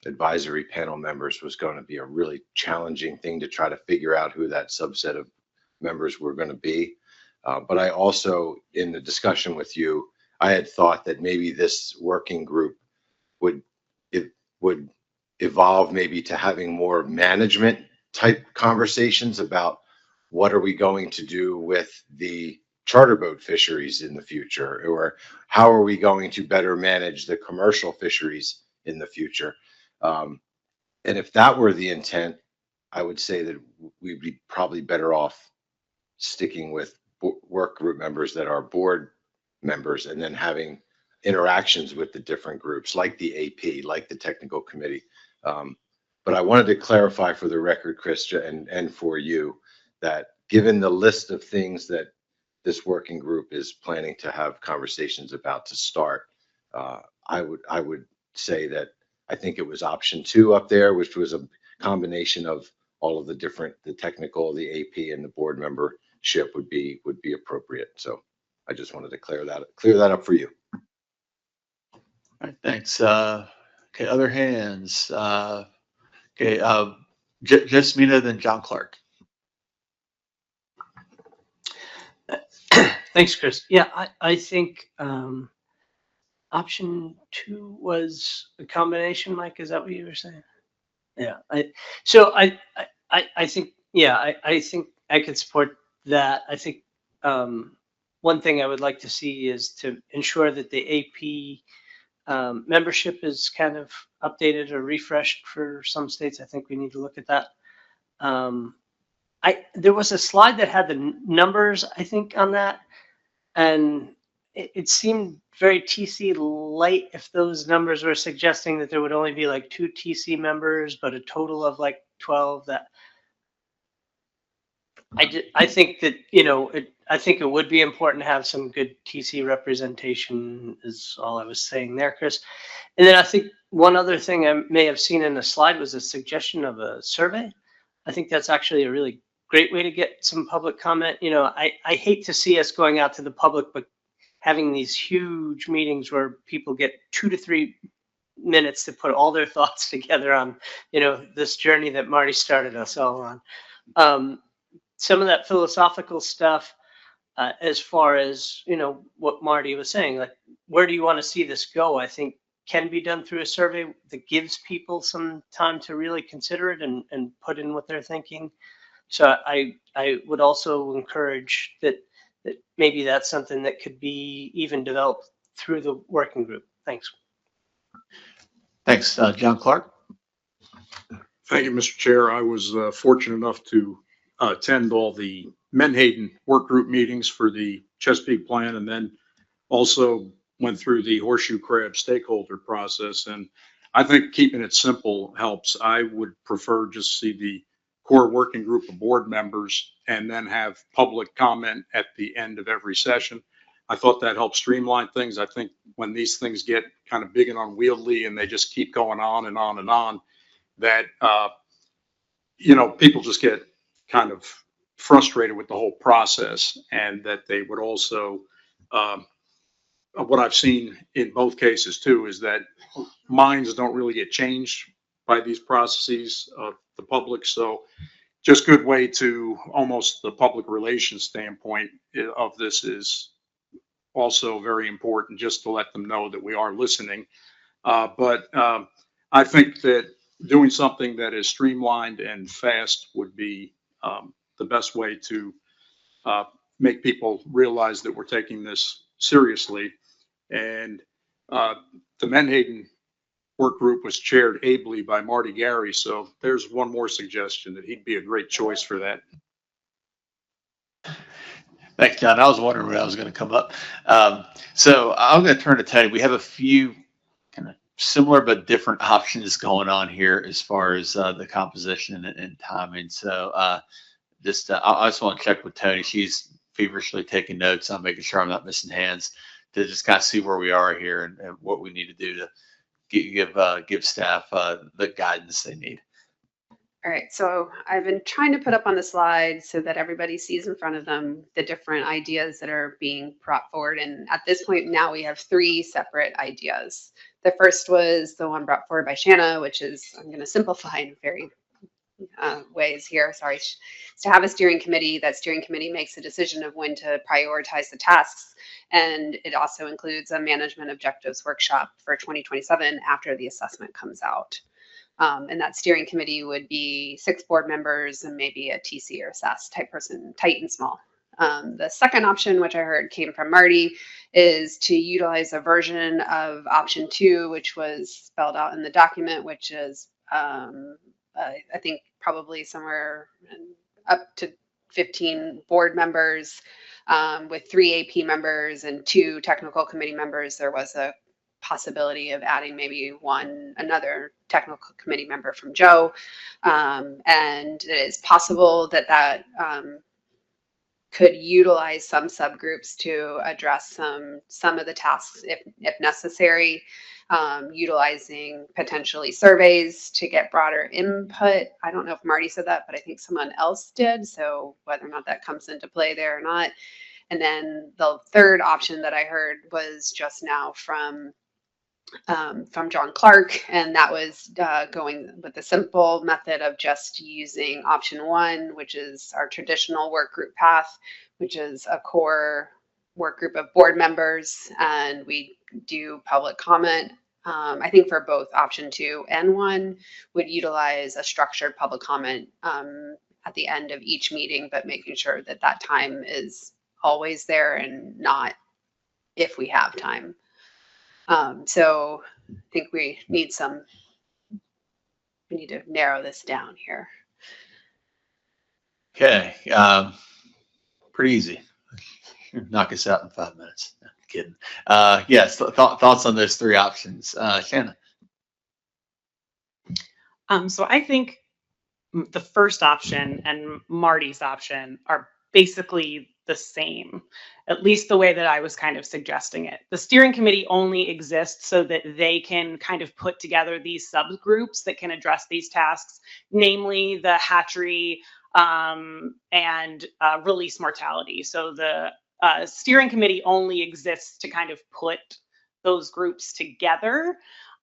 advisory panel members was going to be a really challenging thing to try to figure out who that subset of members were going to be. But I also, in the discussion with you, I had thought that maybe this working group would evolve maybe to having more management type conversations about what are we going to do with the charter boat fisheries in the future, or how are we going to better manage the commercial fisheries in the future. And if that were the intent, I would say that we'd be probably better off sticking with work group members that are board members and then having interactions with the different groups like the AP, like the technical committee. But I wanted to clarify for the record, Chris, and for you, that given the list of things that this working group is planning to have conversations about to start, I would say that I think it was option 2 up there, which was a combination of all of the technical, the AP, and the board membership would be appropriate. So I just wanted to clear that up for you. All right, thanks. Okay, other hands. Okay, Jasmina, then John Clark. Thanks, Chris. Yeah, I think option 2 was a combination, Mike. Is that what you were saying? Yeah. I think, yeah, I think I could support that. I think one thing I would like to see is to ensure that the AP membership is kind of updated or refreshed for some states. I think we need to look at that. There was a slide that had the numbers, I think, on that, and it seemed very TC light if those numbers were suggesting that there would only be like 2 TC members, but a total of like 12. That I think that, I think it would be important to have some good TC representation is all I was saying there, Chris. And then I think one other thing I may have seen in the slide was a suggestion of a survey. I think that's actually a really great way to get some public comment. I hate to see us going out to the public, but having these huge meetings where people get 2 to 3 minutes to put all their thoughts together on, this journey that Marty started us all on. Some of that philosophical stuff, as far as, what Marty was saying, like, where do you want to see this go? I think can be done through a survey that gives people some time to really consider it and put in what they're thinking. So I would also encourage that maybe that's something that could be even developed through the working group. Thanks. Thanks, John Clark. Thank you, Mr. Chair. I was fortunate enough to attend all the Menhaden work group meetings for the Chesapeake Plan, and then also went through the Horseshoe Crab stakeholder process. And I think keeping it simple helps. I would prefer just see the core working group of board members and then have public comment at the end of every session. I thought that helped streamline things. I think when these things get kind of big and unwieldy and they just keep going on and on and on, that, people just get kind of frustrated with the whole process, and that they would also, what I've seen in both cases too, is that minds don't really get changed by these processes of the public. So just good way to almost the public relations standpoint of this is also very important, just to let them know that we are listening. But I think that doing something that is streamlined and fast would be the best way to make people realize that we're taking this seriously. And the Menhaden work group was chaired ably by Marty Gary. So there's one more suggestion that he'd be a great choice for that. Thanks, John. I was wondering when I was going to come up. So I'm going to turn to Teddy. We have a few kind of similar but different options going on here as far as the composition and timing. So I just want to check with Tony. She's feverishly taking notes on making sure I'm not missing hands, to just kind of see where we are here and what we need to do to give staff the guidance they need. All right, so I've been trying to put up on the slide so that everybody sees in front of them the different ideas that are being brought forward. And at this point now we have 3 separate ideas. The first was the one brought forward by Shanna, which is, I'm going to simplify in very ways here, sorry, is to have a steering committee. That steering committee makes a decision of when to prioritize the tasks. And it also includes a management objectives workshop for 2027 after the assessment comes out. And that steering committee would be 6 board members and maybe a TC or SAS type person, tight and small. The second option, which I heard came from Marty, is to utilize a version of option 2, which was spelled out in the document, which is, I think, probably somewhere up to 15 board members with 3 AP members and 2 technical committee members. There was a possibility of adding maybe another technical committee member from Joe. And it is possible that could utilize some subgroups to address some of the tasks if necessary, utilizing potentially surveys to get broader input. I don't know if Marty said that, but I think someone else did. So whether or not that comes into play there or not. And then the third option that I heard was just now from from John Clark, and that was going with the simple method of just using option 1, which is our traditional work group path, which is a core work group of board members, and we do public comment. I think for both option 2 and 1 would utilize a structured public comment at the end of each meeting, but making sure that that time is always there and not if we have time. So I think we need to narrow this down here. Okay, pretty easy. Knock us out in 5 minutes. No, kidding. Yes, thoughts on those 3 options. Shannon. So I think the first option and Marty's option are basically the same, at least the way that I was kind of suggesting it. The steering committee only exists so that they can kind of put together these subgroups that can address these tasks, namely the hatchery and release mortality. So the steering committee only exists to kind of put those groups together.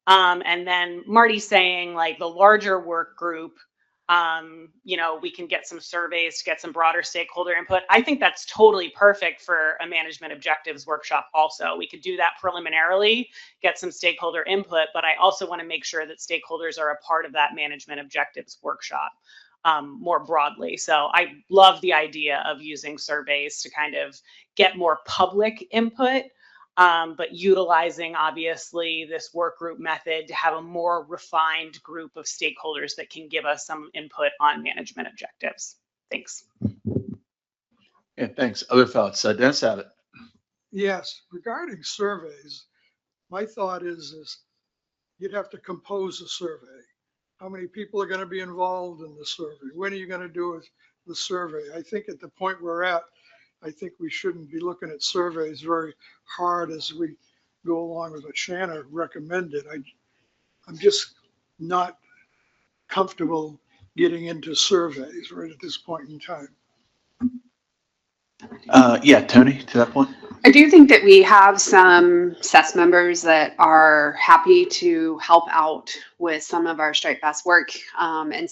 And then Marty's saying like the larger work group, you know, we can get some surveys to get some broader stakeholder input. I think that's totally perfect for a management objectives workshop also. We could do that preliminarily, get some stakeholder input, but I also want to make sure that stakeholders are a part of that management objectives workshop more broadly. So I love the idea of using surveys to kind of get more public input. But utilizing obviously this work group method to have a more refined group of stakeholders that can give us some input on management objectives. Thanks. Yeah, thanks. Other thoughts? Dennis have it. Yes, regarding surveys, my thought is you'd have to compose a survey. How many people are going to be involved in the survey? When are you going to do the survey? I think at the point we're at, I think we shouldn't be looking at surveys very hard as we go along with what Shanna recommended. I'm just not comfortable getting into surveys right at this point in time. Yeah, Tony, to that point. I do think that we have some SES members that are happy to help out with some of our striped bass work. And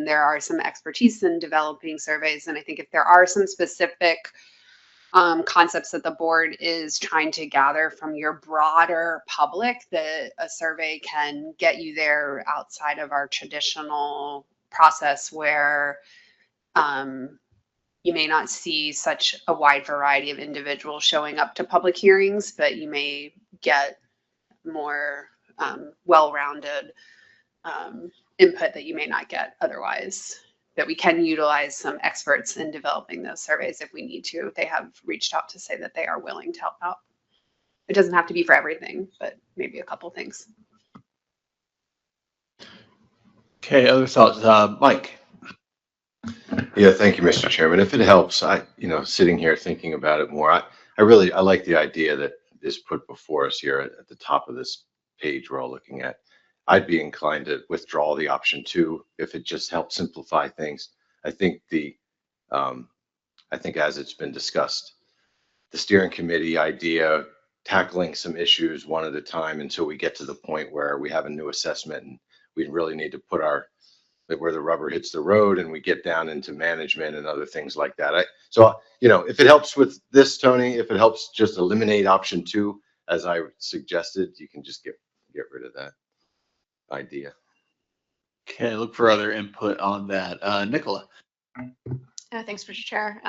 there are some expertise in developing surveys. And I think if there are some specific concepts that the board is trying to gather from your broader public, that a survey can get you there outside of our traditional process where you may not see such a wide variety of individuals showing up to public hearings, but you may get more well-rounded input that you may not get otherwise. That we can utilize some experts in developing those surveys if we need to. They have reached out to say that they are willing to help out. It doesn't have to be for everything, but maybe a couple things. Okay, other thoughts? Mike. Yeah, thank you, Mr. Chairman. If it helps, sitting here thinking about it more, I like the idea that is put before us here at the top of this page we're all looking at. I'd be inclined to withdraw the option 2 if it just helps simplify things. I think as it's been discussed, the steering committee idea, tackling some issues one at a time until we get to the point where we have a new assessment and we really need to put where the rubber hits the road and we get down into management and other things like that. So if it helps with this, Tony, if it helps just eliminate option 2, as I suggested, you can just get rid of that idea. Okay, look for other input on that. Nicola. Thanks, Mr. Chair.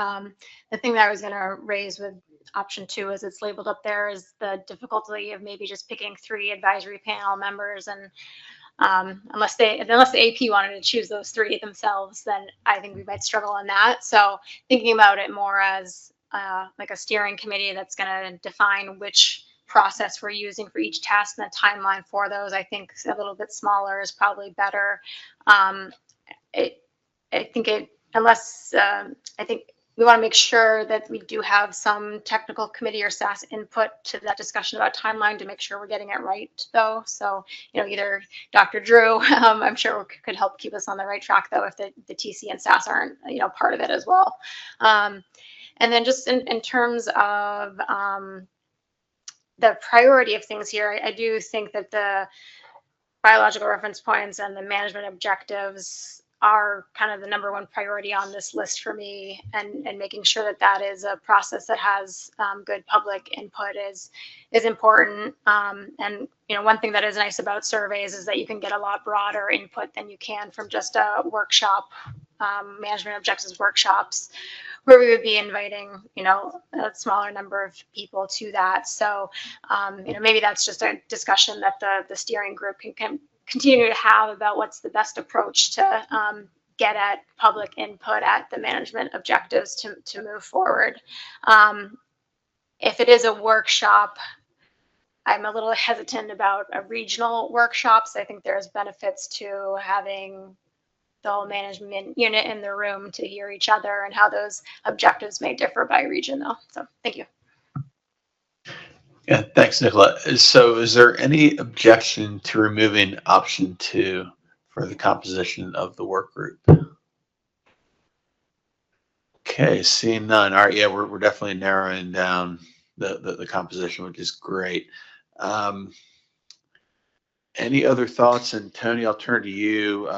The thing that I was going to raise with option 2, as it's labeled up there, is the difficulty of maybe just picking 3 advisory panel members, and unless the AP wanted to choose those 3 themselves, then I think we might struggle on that. So thinking about it more as like a steering committee that's going to define which process we're using for each task and the timeline for those, I think a little bit smaller is probably better. I think we want to make sure that we do have some technical committee or SAS input to that discussion about timeline to make sure we're getting it right, though. So, either Dr. Drew, I'm sure could help keep us on the right track, though, if the TC and SAS aren't, part of it as well. And then just in terms of the priority of things here, I do think that the biological reference points and the management objectives are kind of the number one priority on this list for me, and making sure that that is a process that has good public input is important. And one thing that is nice about surveys is that you can get a lot broader input than you can from just a workshop, management objectives workshops, where we would be inviting a smaller number of people to that. So maybe that's just a discussion that the steering group can continue to have about what's the best approach to get at public input at the management objectives to move forward. If it is a workshop, I'm a little hesitant about a regional workshops. I think there's benefits to having the whole management unit in the room to hear each other, and how those objectives may differ by region though. So thank you. Yeah, thanks, Nicola. So is there any objection to removing option 2 for the composition of the work group? Okay, seeing none. All right, yeah, we're definitely narrowing down the composition, which is great. Any other thoughts? And Tony, I'll turn to you.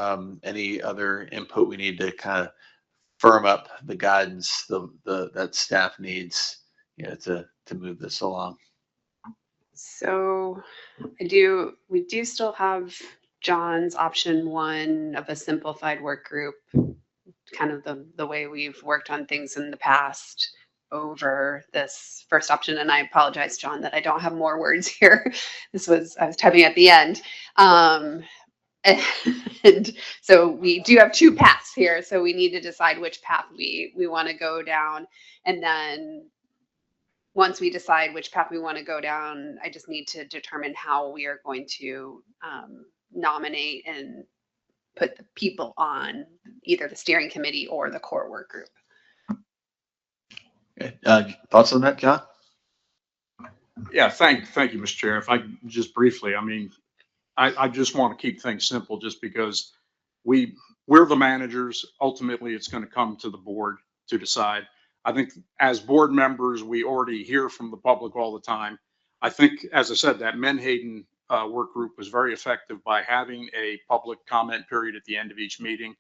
Any other input we need to kind of firm up the guidance that staff needs, to move this along? So we do still have John's option 1 of a simplified work group, kind of the way we've worked on things in the past, over this first option. And I apologize, John, that I don't have more words here. I was typing at the end. And so we do have 2 paths here. So we need to decide which path we want to go down. And then once we decide which path we want to go down, I just need to determine how we are going to nominate and put the people on either the steering committee or the core work group. Okay. Thoughts on that, John? Yeah, thank you, Mr. Chair. If I just briefly, I just want to keep things simple, just because we're the managers. Ultimately, it's going to come to the board to decide. I think as board members, we already hear from the public all the time. I think, as I said, that Menhaden work group was very effective by having a public comment period at the end of each meeting.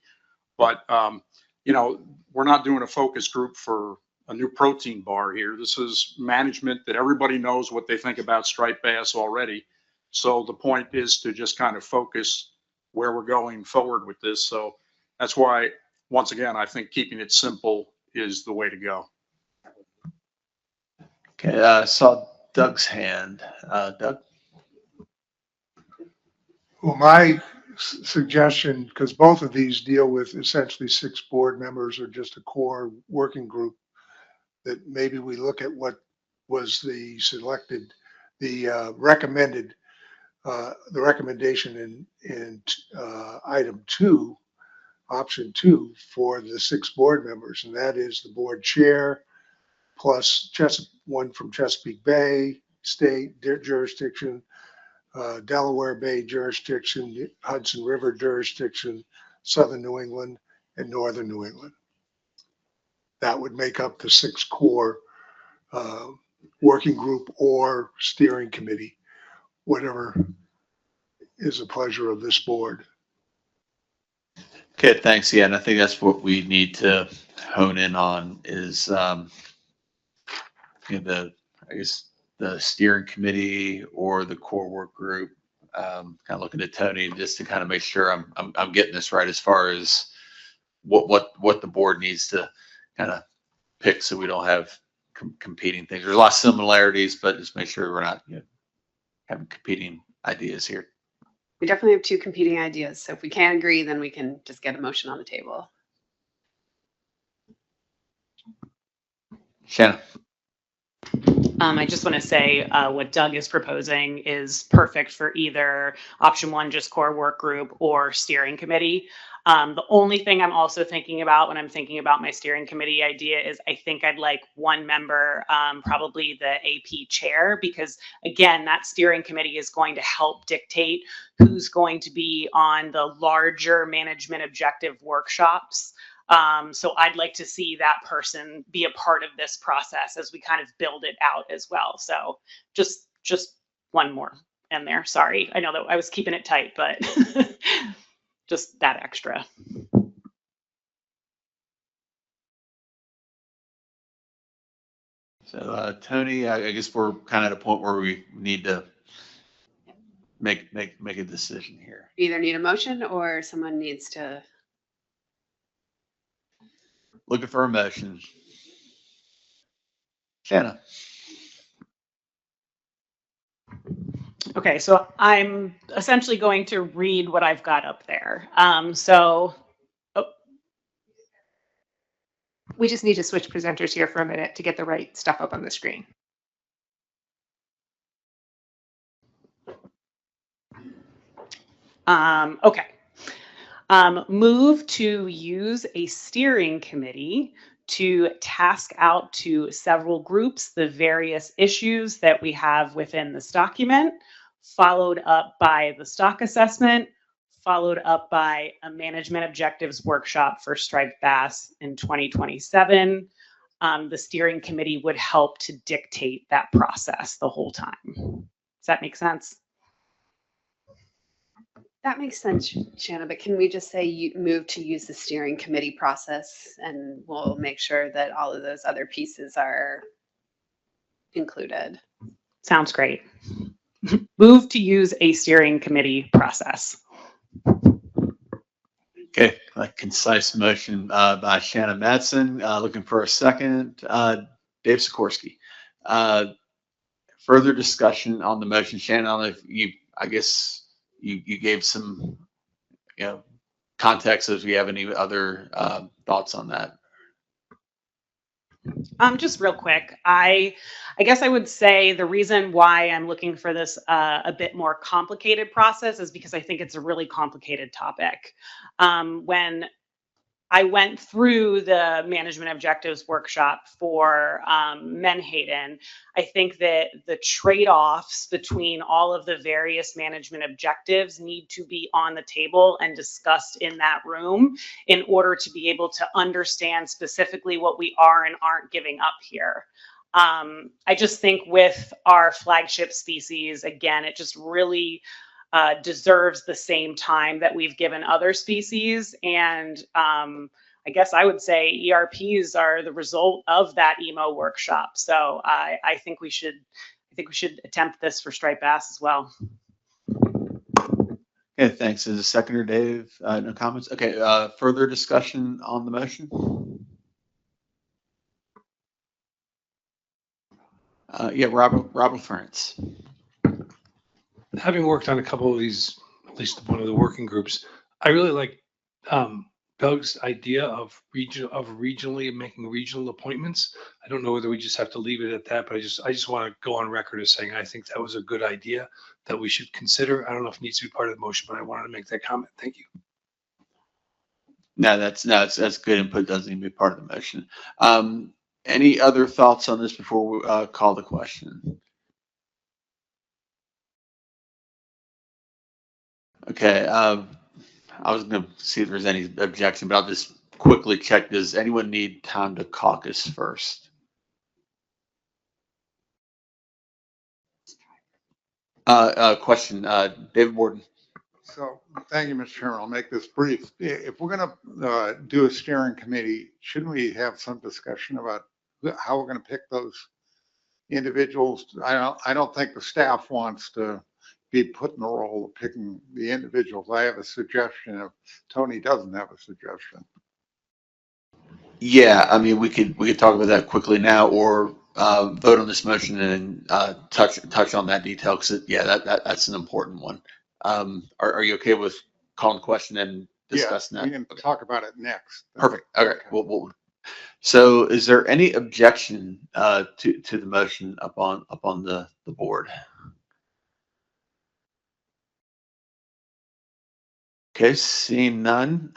But, we're not doing a focus group for a new protein bar here. This is management that everybody knows what they think about striped bass already. So the point is to just kind of focus where we're going forward with this. So that's why, once again, I think keeping it simple is the way to go. Okay, I saw Doug's hand. Doug? Well, my suggestion, because both of these deal with essentially 6 board members or just a core working group, that maybe we look at what was the recommendation in item 2, option 2, for the 6 board members, and that is the board chair plus one from Chesapeake Bay State jurisdiction, Delaware Bay jurisdiction, Hudson River jurisdiction, Southern New England, and Northern New England. That would make up the 6 core working group or steering committee, whatever is the pleasure of this board. Okay, thanks. Yeah, and I think that's what we need to hone in on is, the steering committee or the core work group. Kind of looking at Tony just to kind of make sure I'm getting this right as far as what the board needs to kind of pick, so we don't have competing things. There's a lot of similarities, but just make sure we're not having competing ideas here. We definitely have 2 competing ideas. So if we can't agree, then we can just get a motion on the table. Shannon? I just want to say what Doug is proposing is perfect for either option 1, just core work group, or steering committee. The only thing I'm also thinking about when I'm thinking about my steering committee idea is I think I'd like 1 member, probably the AP chair, because again, that steering committee is going to help dictate who's going to be on the larger management objective workshops. So I'd like to see that person be a part of this process as we kind of build it out as well. So just just one more in there. Sorry. I know that I was keeping it tight, but just that extra. So, Tony, I guess we're kind of at a point where we need to make a decision here. Either need a motion or someone needs to. Looking for a motion. Shanna. Okay, so I'm essentially going to read what I've got up there. We just need to switch presenters here for a minute to get the right stuff up on the screen. Okay. Move to use a steering committee to task out to several groups the various issues that we have within this document, followed up by the stock assessment, followed up by a management objectives workshop for striped bass in 2027. The steering committee would help to dictate that process the whole time. Does that make sense? That makes sense, Shanna, but can we just say you move to use the steering committee process and we'll make sure that all of those other pieces are included? Sounds great. Move to use a steering committee process. Okay, a concise motion by Shanna Madsen. Looking for a second. Dave Sikorsky. Further discussion on the motion. Shanna, I guess you gave some, context. If you have any other thoughts on that. Just real quick, I guess I would say the reason why I'm looking for this a bit more complicated process is because I think it's a really complicated topic. When I went through the management objectives workshop for Menhaden, I think that the trade-offs between all of the various management objectives need to be on the table and discussed in that room in order to be able to understand specifically what we are and aren't giving up here. I just think with our flagship species, again, it just really deserves the same time that we've given other species. And I guess I would say ERPs are the result of that EMO workshop. So I think we should attempt this for striped bass as well. Okay, thanks. Is a seconder, Dave? No comments? Okay, further discussion on the motion? Yeah, Robert France. Having worked on a couple of these, at least one of the working groups, I really like Doug's idea of regionally making regional appointments. I don't know whether we just have to leave it at that, but I just want to go on record as saying I think that was a good idea that we should consider. I don't know if it needs to be part of the motion, but I wanted to make that comment. Thank you. No, that's good input. Doesn't even be part of the motion. Any other thoughts on this before we call the question? Okay, I was going to see if there's any objection, but I'll just quickly check. Does anyone need time to caucus first? Question, David Borden. So, thank you, Mr. Chairman. I'll make this brief. If we're going to do a steering committee, shouldn't we have some discussion about how we're going to pick those individuals? I don't think the staff wants to be put in the role of picking the individuals. I have a suggestion if Tony doesn't have a suggestion. Yeah, I mean, we could talk about that quickly now, or vote on this motion and touch on that detail, because that's an important one. Are you okay with calling the question and discussing that? We can talk about it next. Perfect. Okay. So, is there any objection to the motion up on the board? Okay, seeing none.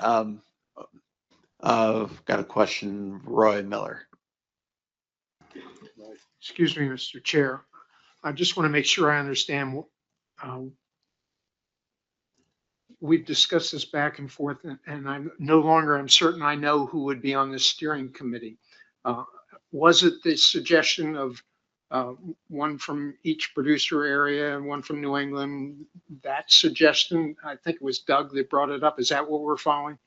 I've got a question, Roy Miller. Excuse me, Mr. Chair. I just want to make sure I understand. We've discussed this back and forth, and I'm no longer, I'm certain I know who would be on the steering committee. Was it the suggestion of one from each producer area and one from New England. That suggestion, I think it was Doug that brought it up. Is that what we're following?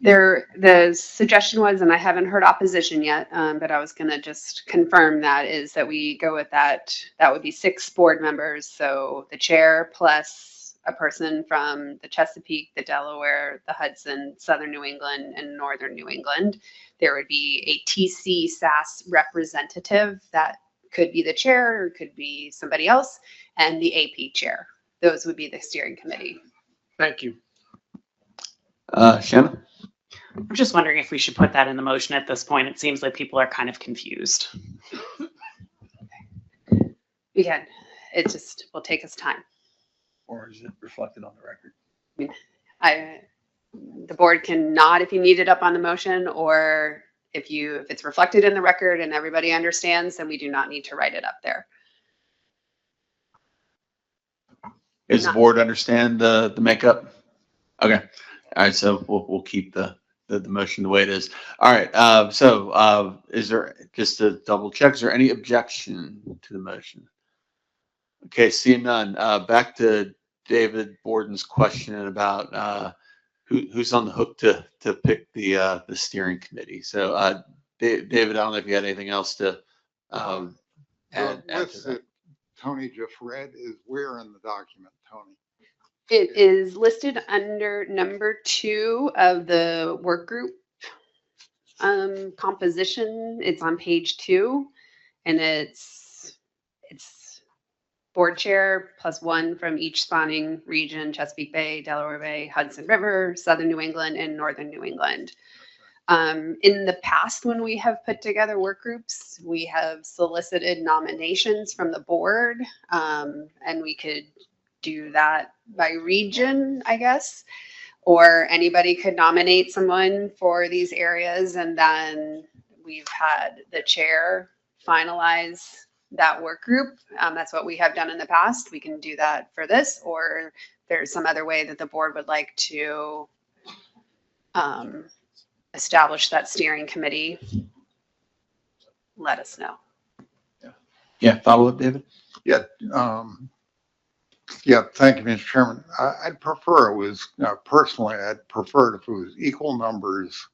The suggestion was, and I haven't heard opposition yet, but I was going to just confirm that, is that we go with that. That would be 6 board members. So the chair plus a person from the Chesapeake, the Delaware, the Hudson, Southern New England, and Northern New England. There would be a TC SAS representative that could be the chair or could be somebody else, and the AP chair. Those would be the steering committee. Thank you. Shannon? I'm just wondering if we should put that in the motion at this point. It seems like people are kind of confused. We can. It just will take us time. Or is it reflected on the record? The board can nod if you need it up on the motion, or if it's reflected in the record and everybody understands, then we do not need to write it up there. Does the board understand the makeup? Okay. All right. So we'll keep the motion the way it is. All right. So is there, just to double check, is there any objection to the motion? Okay. Seeing none. Back to David Borden's question about who's on the hook to pick the steering committee. So David, I don't know if you had anything else to add The to list that. that Tony just read is where in the document, Tony? It is listed under number 2 of the work group composition. It's on page 2, and it's board chair plus 1 from each spawning region: Chesapeake Bay, Delaware Bay, Hudson River, Southern New England, and Northern New England. In the past, when we have put together work groups, we have solicited nominations from the board, and we could do that by region, I guess, or anybody could nominate someone for these areas, and then we've had the chair finalize that work group. That's what we have done in the past. We can do that for this, or there's some other way that the board would like to establish that steering committee. Let us know. Yeah. Follow up, David? Yeah. Yeah, thank you, Mr. Chairman. I'd prefer it was, personally, I'd prefer it if it was equal numbers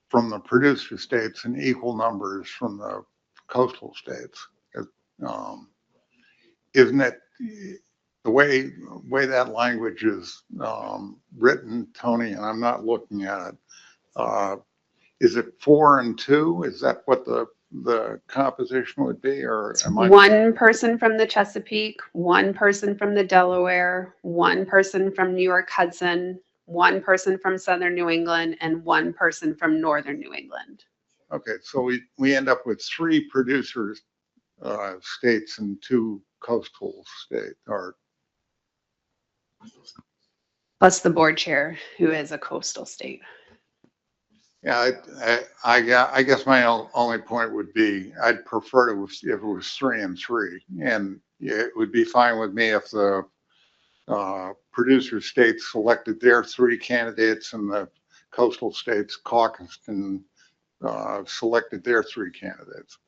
from the producer states and equal numbers from the coastal states. Isn't it the way that language is written, Tony, and I'm not looking at it, is it 4 and 2? Is that what the composition would be, or am I? 1 person from the Chesapeake, 1 person from the Delaware, 1 person from New York Hudson, 1 person from Southern New England, and 1 person from Northern New England. Okay, so we end up with 3 producers states and 2 coastal states, or Plus the board chair, who is a coastal state. yeah, I guess my only point would be I'd prefer it if it was 3 and 3, and it would be fine with me if the producer states selected their 3 candidates and the coastal states caucused and selected their 3 candidates.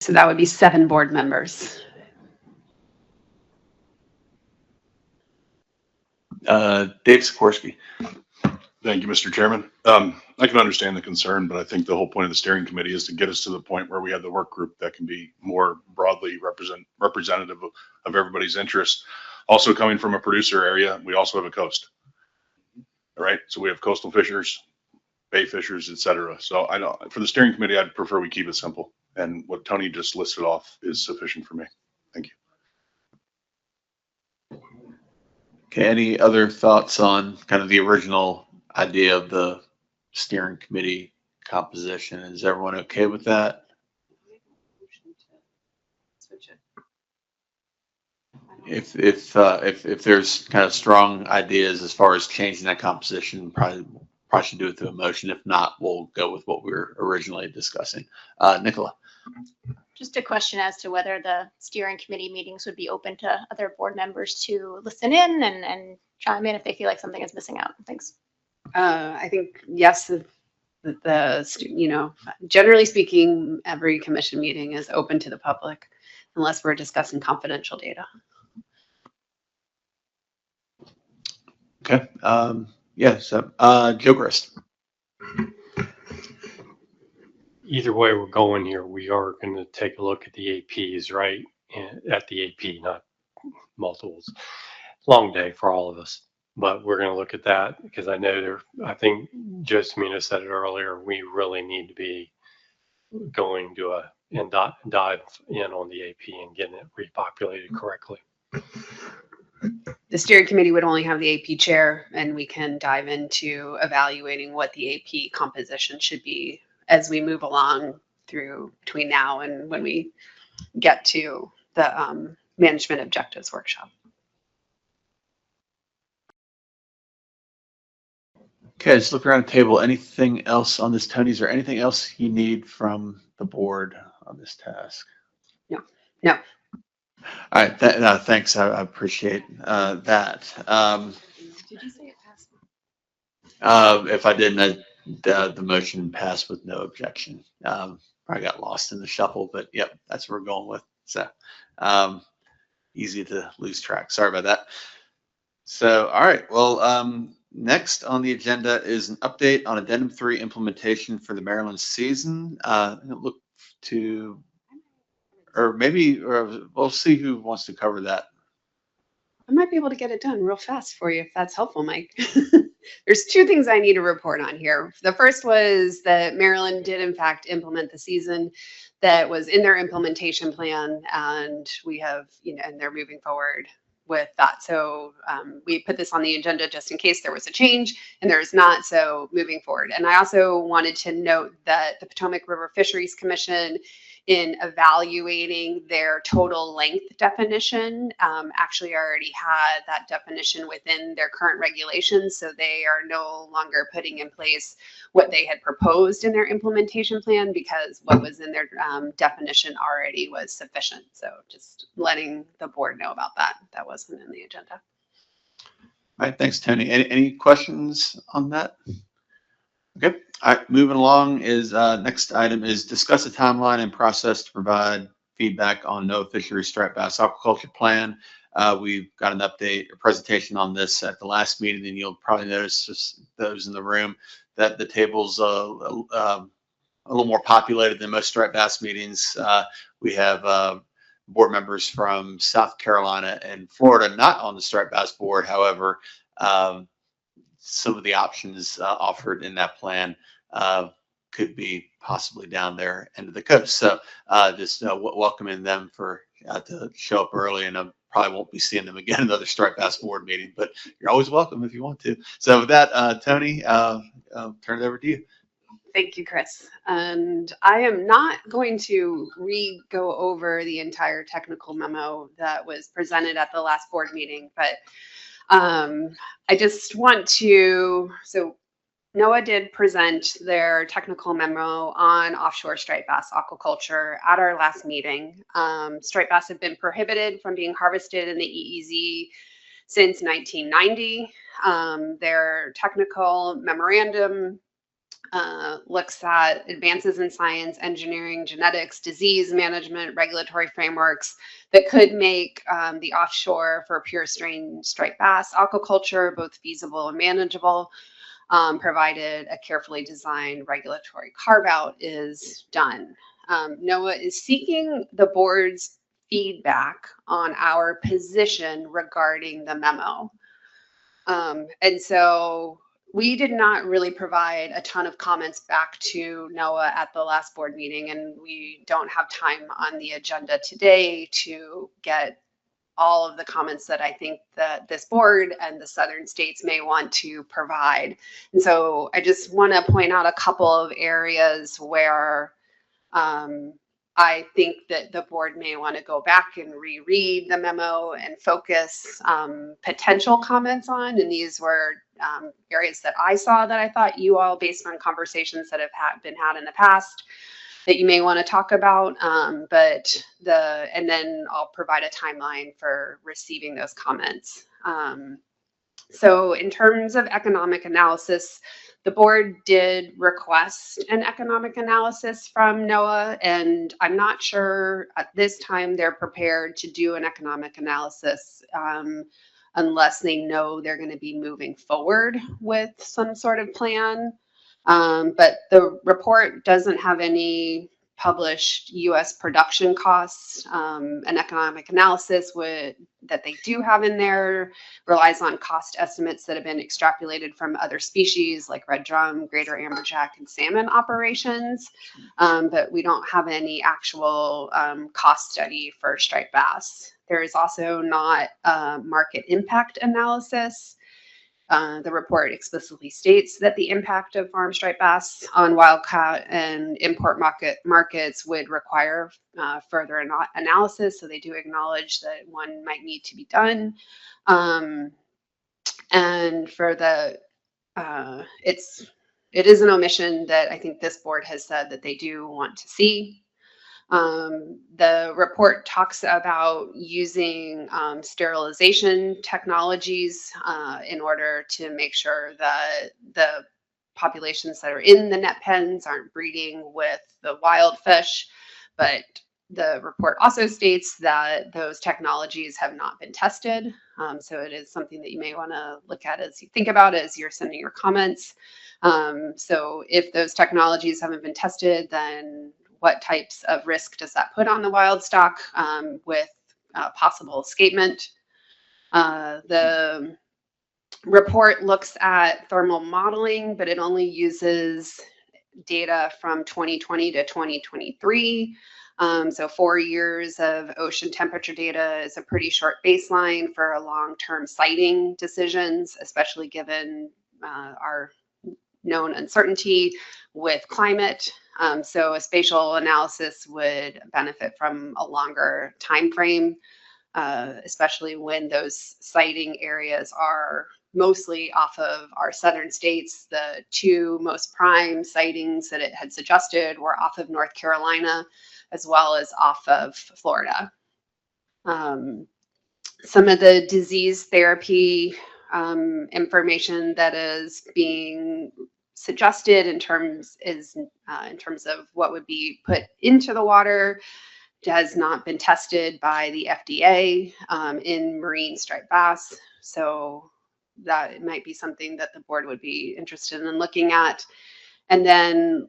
So that would be 7 board members. Dave Sikorsky. Thank you, Mr. Chairman. I can understand the concern, but I think the whole point of the steering committee is to get us to the point where we have the work group that can be more broadly representative of everybody's interests. Also, coming from a producer area, we also have a coast. All right, so we have coastal fishers, bay fishers, et cetera. So I know for the steering committee, I'd prefer we keep it simple. And what Tony just listed off is sufficient for me. Thank you. Okay, any other thoughts on kind of the original idea of the steering committee composition? Is everyone okay with that? If there's kind of strong ideas as far as changing that composition, probably should do it through a motion. If not, we'll go with what we were originally discussing. Nicola. Just a question as to whether the steering committee meetings would be open to other board members to listen in and chime in if they feel like something is missing out. Thanks. I think, yes, you know, generally speaking, every commission meeting is open to the public unless we're discussing confidential data. Okay. Yeah. So, Joe Grist. Either way we're going here, we are going to take a look at the APs, right? And at the AP, not multiples. Long day for all of us, but we're going to look at that because I know I think Josemina said it earlier, we really need to be going to dive in on the AP and getting it repopulated correctly. The steering committee would only have the AP chair, and we can dive into evaluating what the AP composition should be as we move along through between now and when we get to the management objectives workshop. Okay, let's look around the table. Anything else on this, Tony? Is there anything else you need from the board on this task? No, no. All right, thanks. I appreciate that. Did you say it passed? If I didn't, the motion passed with no objection. Probably got lost in the shuffle, but yep, that's what we're going with. So easy to lose track. Sorry about that. So, all right. Well, next on the agenda is an update on Addendum 3 implementation for the Maryland season. Look to, or maybe, or we'll see who wants to cover that. I might be able to get it done real fast for you if that's helpful, Mike. There's two things I need to report on here. The first was that Maryland did in fact implement the season that was in their implementation plan, and we have, you know, and they're moving forward with that. So we put this on the agenda just in case there was a change, and there is not, so moving forward. And I also wanted to note that the Potomac River Fisheries Commission, in evaluating their total length definition, actually already had that definition within their current regulations. So they are no longer putting in place what they had proposed in their implementation plan because what was in their definition already was sufficient. So just letting the board know about that. That wasn't in the agenda. All right, thanks, Tony. Any questions on that? Okay. All right, moving along is next item is discuss a timeline and process to provide feedback on no fishery striped bass aquaculture plan. We've got an update, a presentation on this at the last meeting, and you'll probably notice, just those in the room, that the table's a little more populated than most striped bass meetings. We have board members from South Carolina and Florida not on the striped bass board. However, some of the options offered in that plan could be possibly down there end of the coast. So just welcoming them for to show up early, and I probably won't be seeing them again another striped bass board meeting, but you're always welcome if you want to. So with that, Tony, I'll turn it over to you. Thank you, Chris. And I am not going to go over the entire technical memo that was presented at the last board meeting, but I just want to, so NOAA did present their technical memo on offshore striped bass aquaculture at our last meeting. Striped bass have been prohibited from being harvested in the EEZ since 1990. Their technical memorandum looks at advances in science, engineering, genetics, disease management, regulatory frameworks that could make the offshore for pure strain striped bass aquaculture both feasible and manageable, provided a carefully designed regulatory carve-out is done. NOAA is seeking the board's feedback on our position regarding the memo. And so we did not really provide a ton of comments back to NOAA at the last board meeting, and we don't have time on the agenda today to get all of the comments that I think that this board and the southern states may want to provide. And so I just want to point out a couple of areas where I think that the board may want to go back and reread the memo and focus potential comments on. And these were areas that I saw that I thought you all, based on conversations that have been had in the past, that you may want to talk about. And then I'll provide a timeline for receiving those comments. So in terms of economic analysis, the board did request an economic analysis from NOAA, and I'm not sure at this time they're prepared to do an economic analysis unless they know they're going to be moving forward with some sort of plan. But the report doesn't have any published U.S. production costs. An economic analysis that they do have in there relies on cost estimates that have been extrapolated from other species like red drum, greater amberjack, and salmon operations. But we don't have any actual cost study for striped bass. There is also not a market impact analysis. The report explicitly states that the impact of farm striped bass on wild caught and import markets would require further analysis. So they do acknowledge that one might need to be done. And for the, it is an omission that I think this board has said that they do want to see. The report talks about using sterilization technologies in order to make sure that the populations that are in the net pens aren't breeding with the wild fish. But the report also states that those technologies have not been tested. So it is something that you may want to look at as you think about it, as you're sending your comments. So if those technologies haven't been tested, then what types of risk does that put on the wild stock with possible escapement? The report looks at thermal modeling, but it only uses data from 2020 to 2023. So 4 years of ocean temperature data is a pretty short baseline for long-term sighting decisions, especially given our known uncertainty with climate. So a spatial analysis would benefit from a longer time frame, especially when those sighting areas are mostly off of our southern states. The two most prime sightings that it had suggested were off of North Carolina as well as off of Florida. Some of the disease therapy information that is being suggested in terms of what would be put into the water has not been tested by the FDA in marine striped bass. So that might be something that the board would be interested in looking at. And then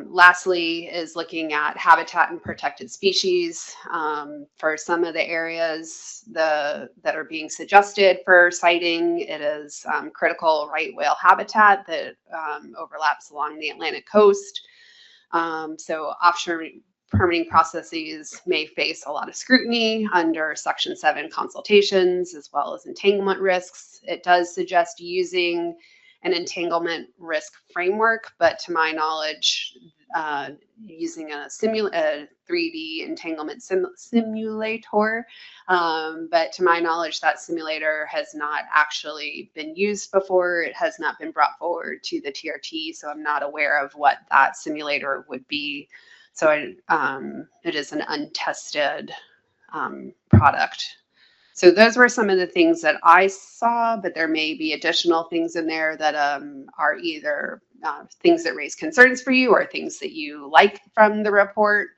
lastly is looking at habitat and protected species. For some of the areas that are being suggested for sighting, it is critical right whale habitat that overlaps along the Atlantic coast. So offshore permitting processes may face a lot of scrutiny under Section 7 consultations as well as entanglement risks. It does suggest using an entanglement risk framework, but to my knowledge, using a 3D entanglement simulator, but to my knowledge, that simulator has not actually been used before. It has not been brought forward to the TRT, so I'm not aware of what that simulator would be. So it is an untested product. So those were some of the things that I saw, but there may be additional things in there that are either things that raise concerns for you or things that you like from the report.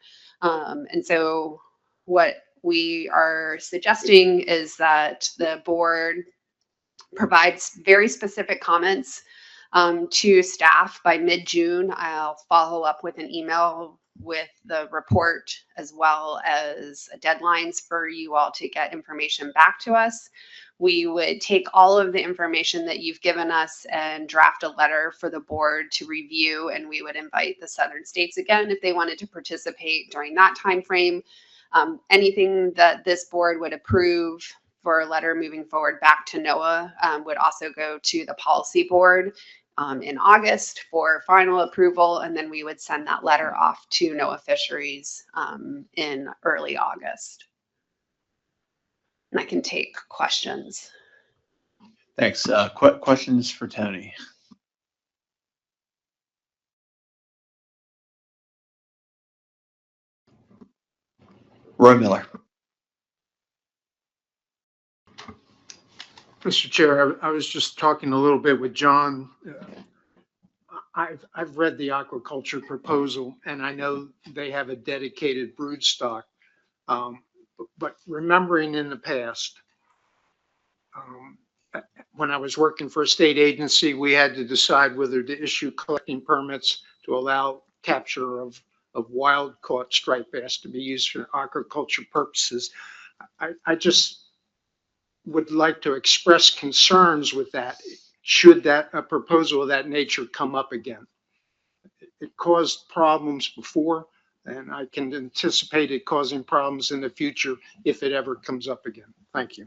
And so what we are suggesting is that the board provides very specific comments to staff by mid-June. I'll follow up with an email with the report as well as deadlines for you all to get information back to us. We would take all of the information that you've given us and draft a letter for the board to review, and we would invite the southern states again if they wanted to participate during that time frame. Anything that this board would approve for a letter moving forward back to NOAA would also go to the policy board in August for final approval, and then we would send that letter off to NOAA Fisheries in early August. And I can take questions. Thanks. Questions for Tony? Roy Miller. Mr. Chair, I was just talking a little bit with John. I've read the aquaculture proposal, and I know they have a dedicated brood stock. But remembering in the past, when I was working for a state agency, we had to decide whether to issue collecting permits to allow capture of wild caught striped bass to be used for aquaculture purposes. I just would like to express concerns with that. Should that a proposal of that nature come up again? It caused problems before, and I can anticipate it causing problems in the future if it ever comes up again. Thank you.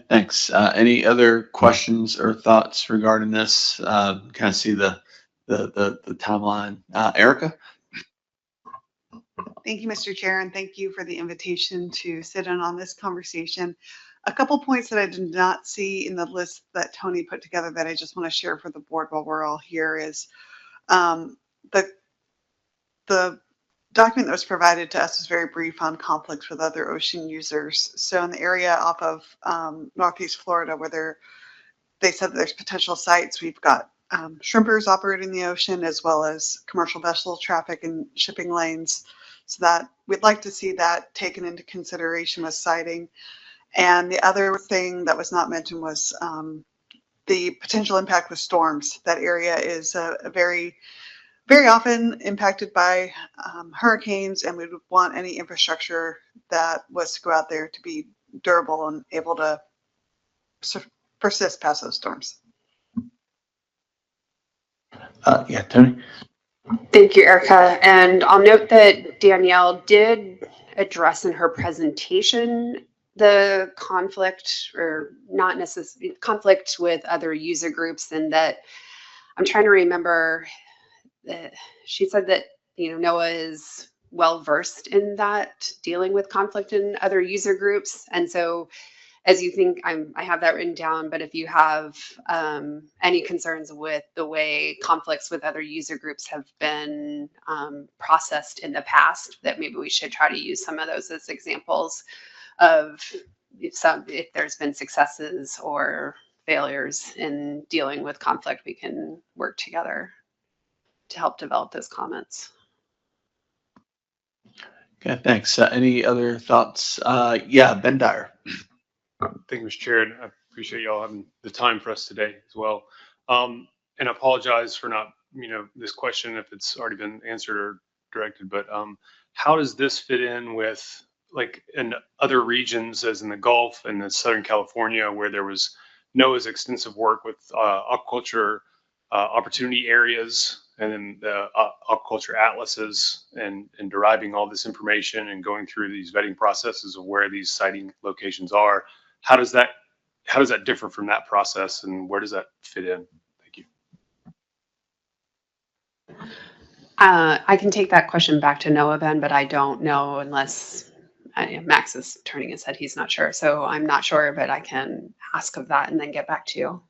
Thanks. Any other questions or thoughts regarding this? Kind of see the timeline. Erica? Thank you, Mr. Chair, and thank you for the invitation to sit in on this conversation. A couple points that I did not see in the list that Tony put together that I just want to share for the board while we're all here is the document that was provided to us was very brief on conflicts with other ocean users. So in the area off of Northeast Florida, where they said that there's potential sites, we've got shrimpers operating the ocean as well as commercial vessel traffic and shipping lanes. So that we'd like to see that taken into consideration with siting. And the other thing that was not mentioned was the potential impact with storms. That area is very often impacted by hurricanes, and we would want any infrastructure that was to go out there to be durable and able to persist past those storms. Yeah, Tony. Thank you, Erica. And I'll note that Danielle did address in her presentation the conflict, or not necessarily conflict, with other user groups, and that I'm trying to remember that she said that NOAA is well versed in that, dealing with conflict in other user groups. And so as you think, I have that written down, but if you have any concerns with the way conflicts with other user groups have been processed in the past, that maybe we should try to use some of those as examples of if there's been successes or failures in dealing with conflict, we can work together to help develop those comments. Okay, thanks. Any other thoughts? Yeah, Ben Dyer. Thank you, Mr. Chair, and I appreciate y'all having the time for us today as well. And I apologize for not, this question if it's already been answered or directed, but how does this fit in with like in other regions, as in the Gulf and in Southern California, where there was NOAA's extensive work with aquaculture opportunity areas, and then the aquaculture atlases, and deriving all this information and going through these vetting processes of where these siting locations are? How does that differ from that process, and where does that fit in? Thank you. I can take that question back to NOAA, Ben, but I don't know unless Max is turning his head. He's not sure. So I'm not sure, but I can ask of that and then get back to you.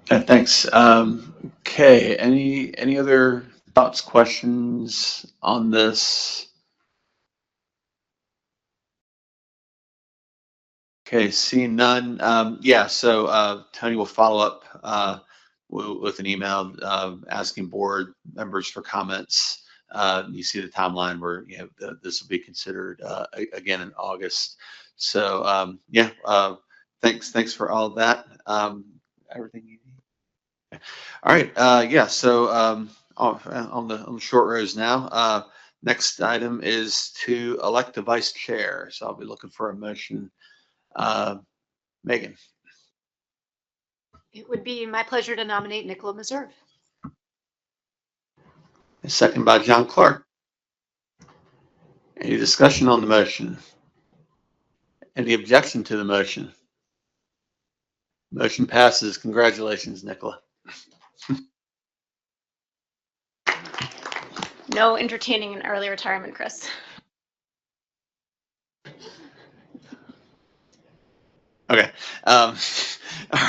Thanks. Okay, any other thoughts, questions on this? Okay, seeing none. Yeah, so Tony will follow up with an email asking board members for comments. You see the timeline where this will be considered again in August. So yeah, thanks for all of that. Everything you need. Okay. All right. Yeah. So on the short rows now. Next item is to elect a vice chair. So I'll be looking for a motion. Megan. It would be my pleasure to nominate Nicola Meserve. Second by John Clark. Any discussion on the motion? Any objection to the motion? Motion passes. Congratulations, Nicola. No entertaining an early retirement, Chris. Okay. All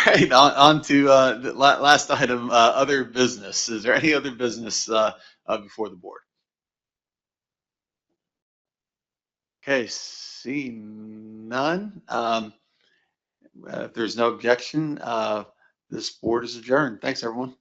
right. On to the last item, other business. Is there any other business before the board? Okay, seeing none. If there's no objection, this board is adjourned. Thanks, everyone.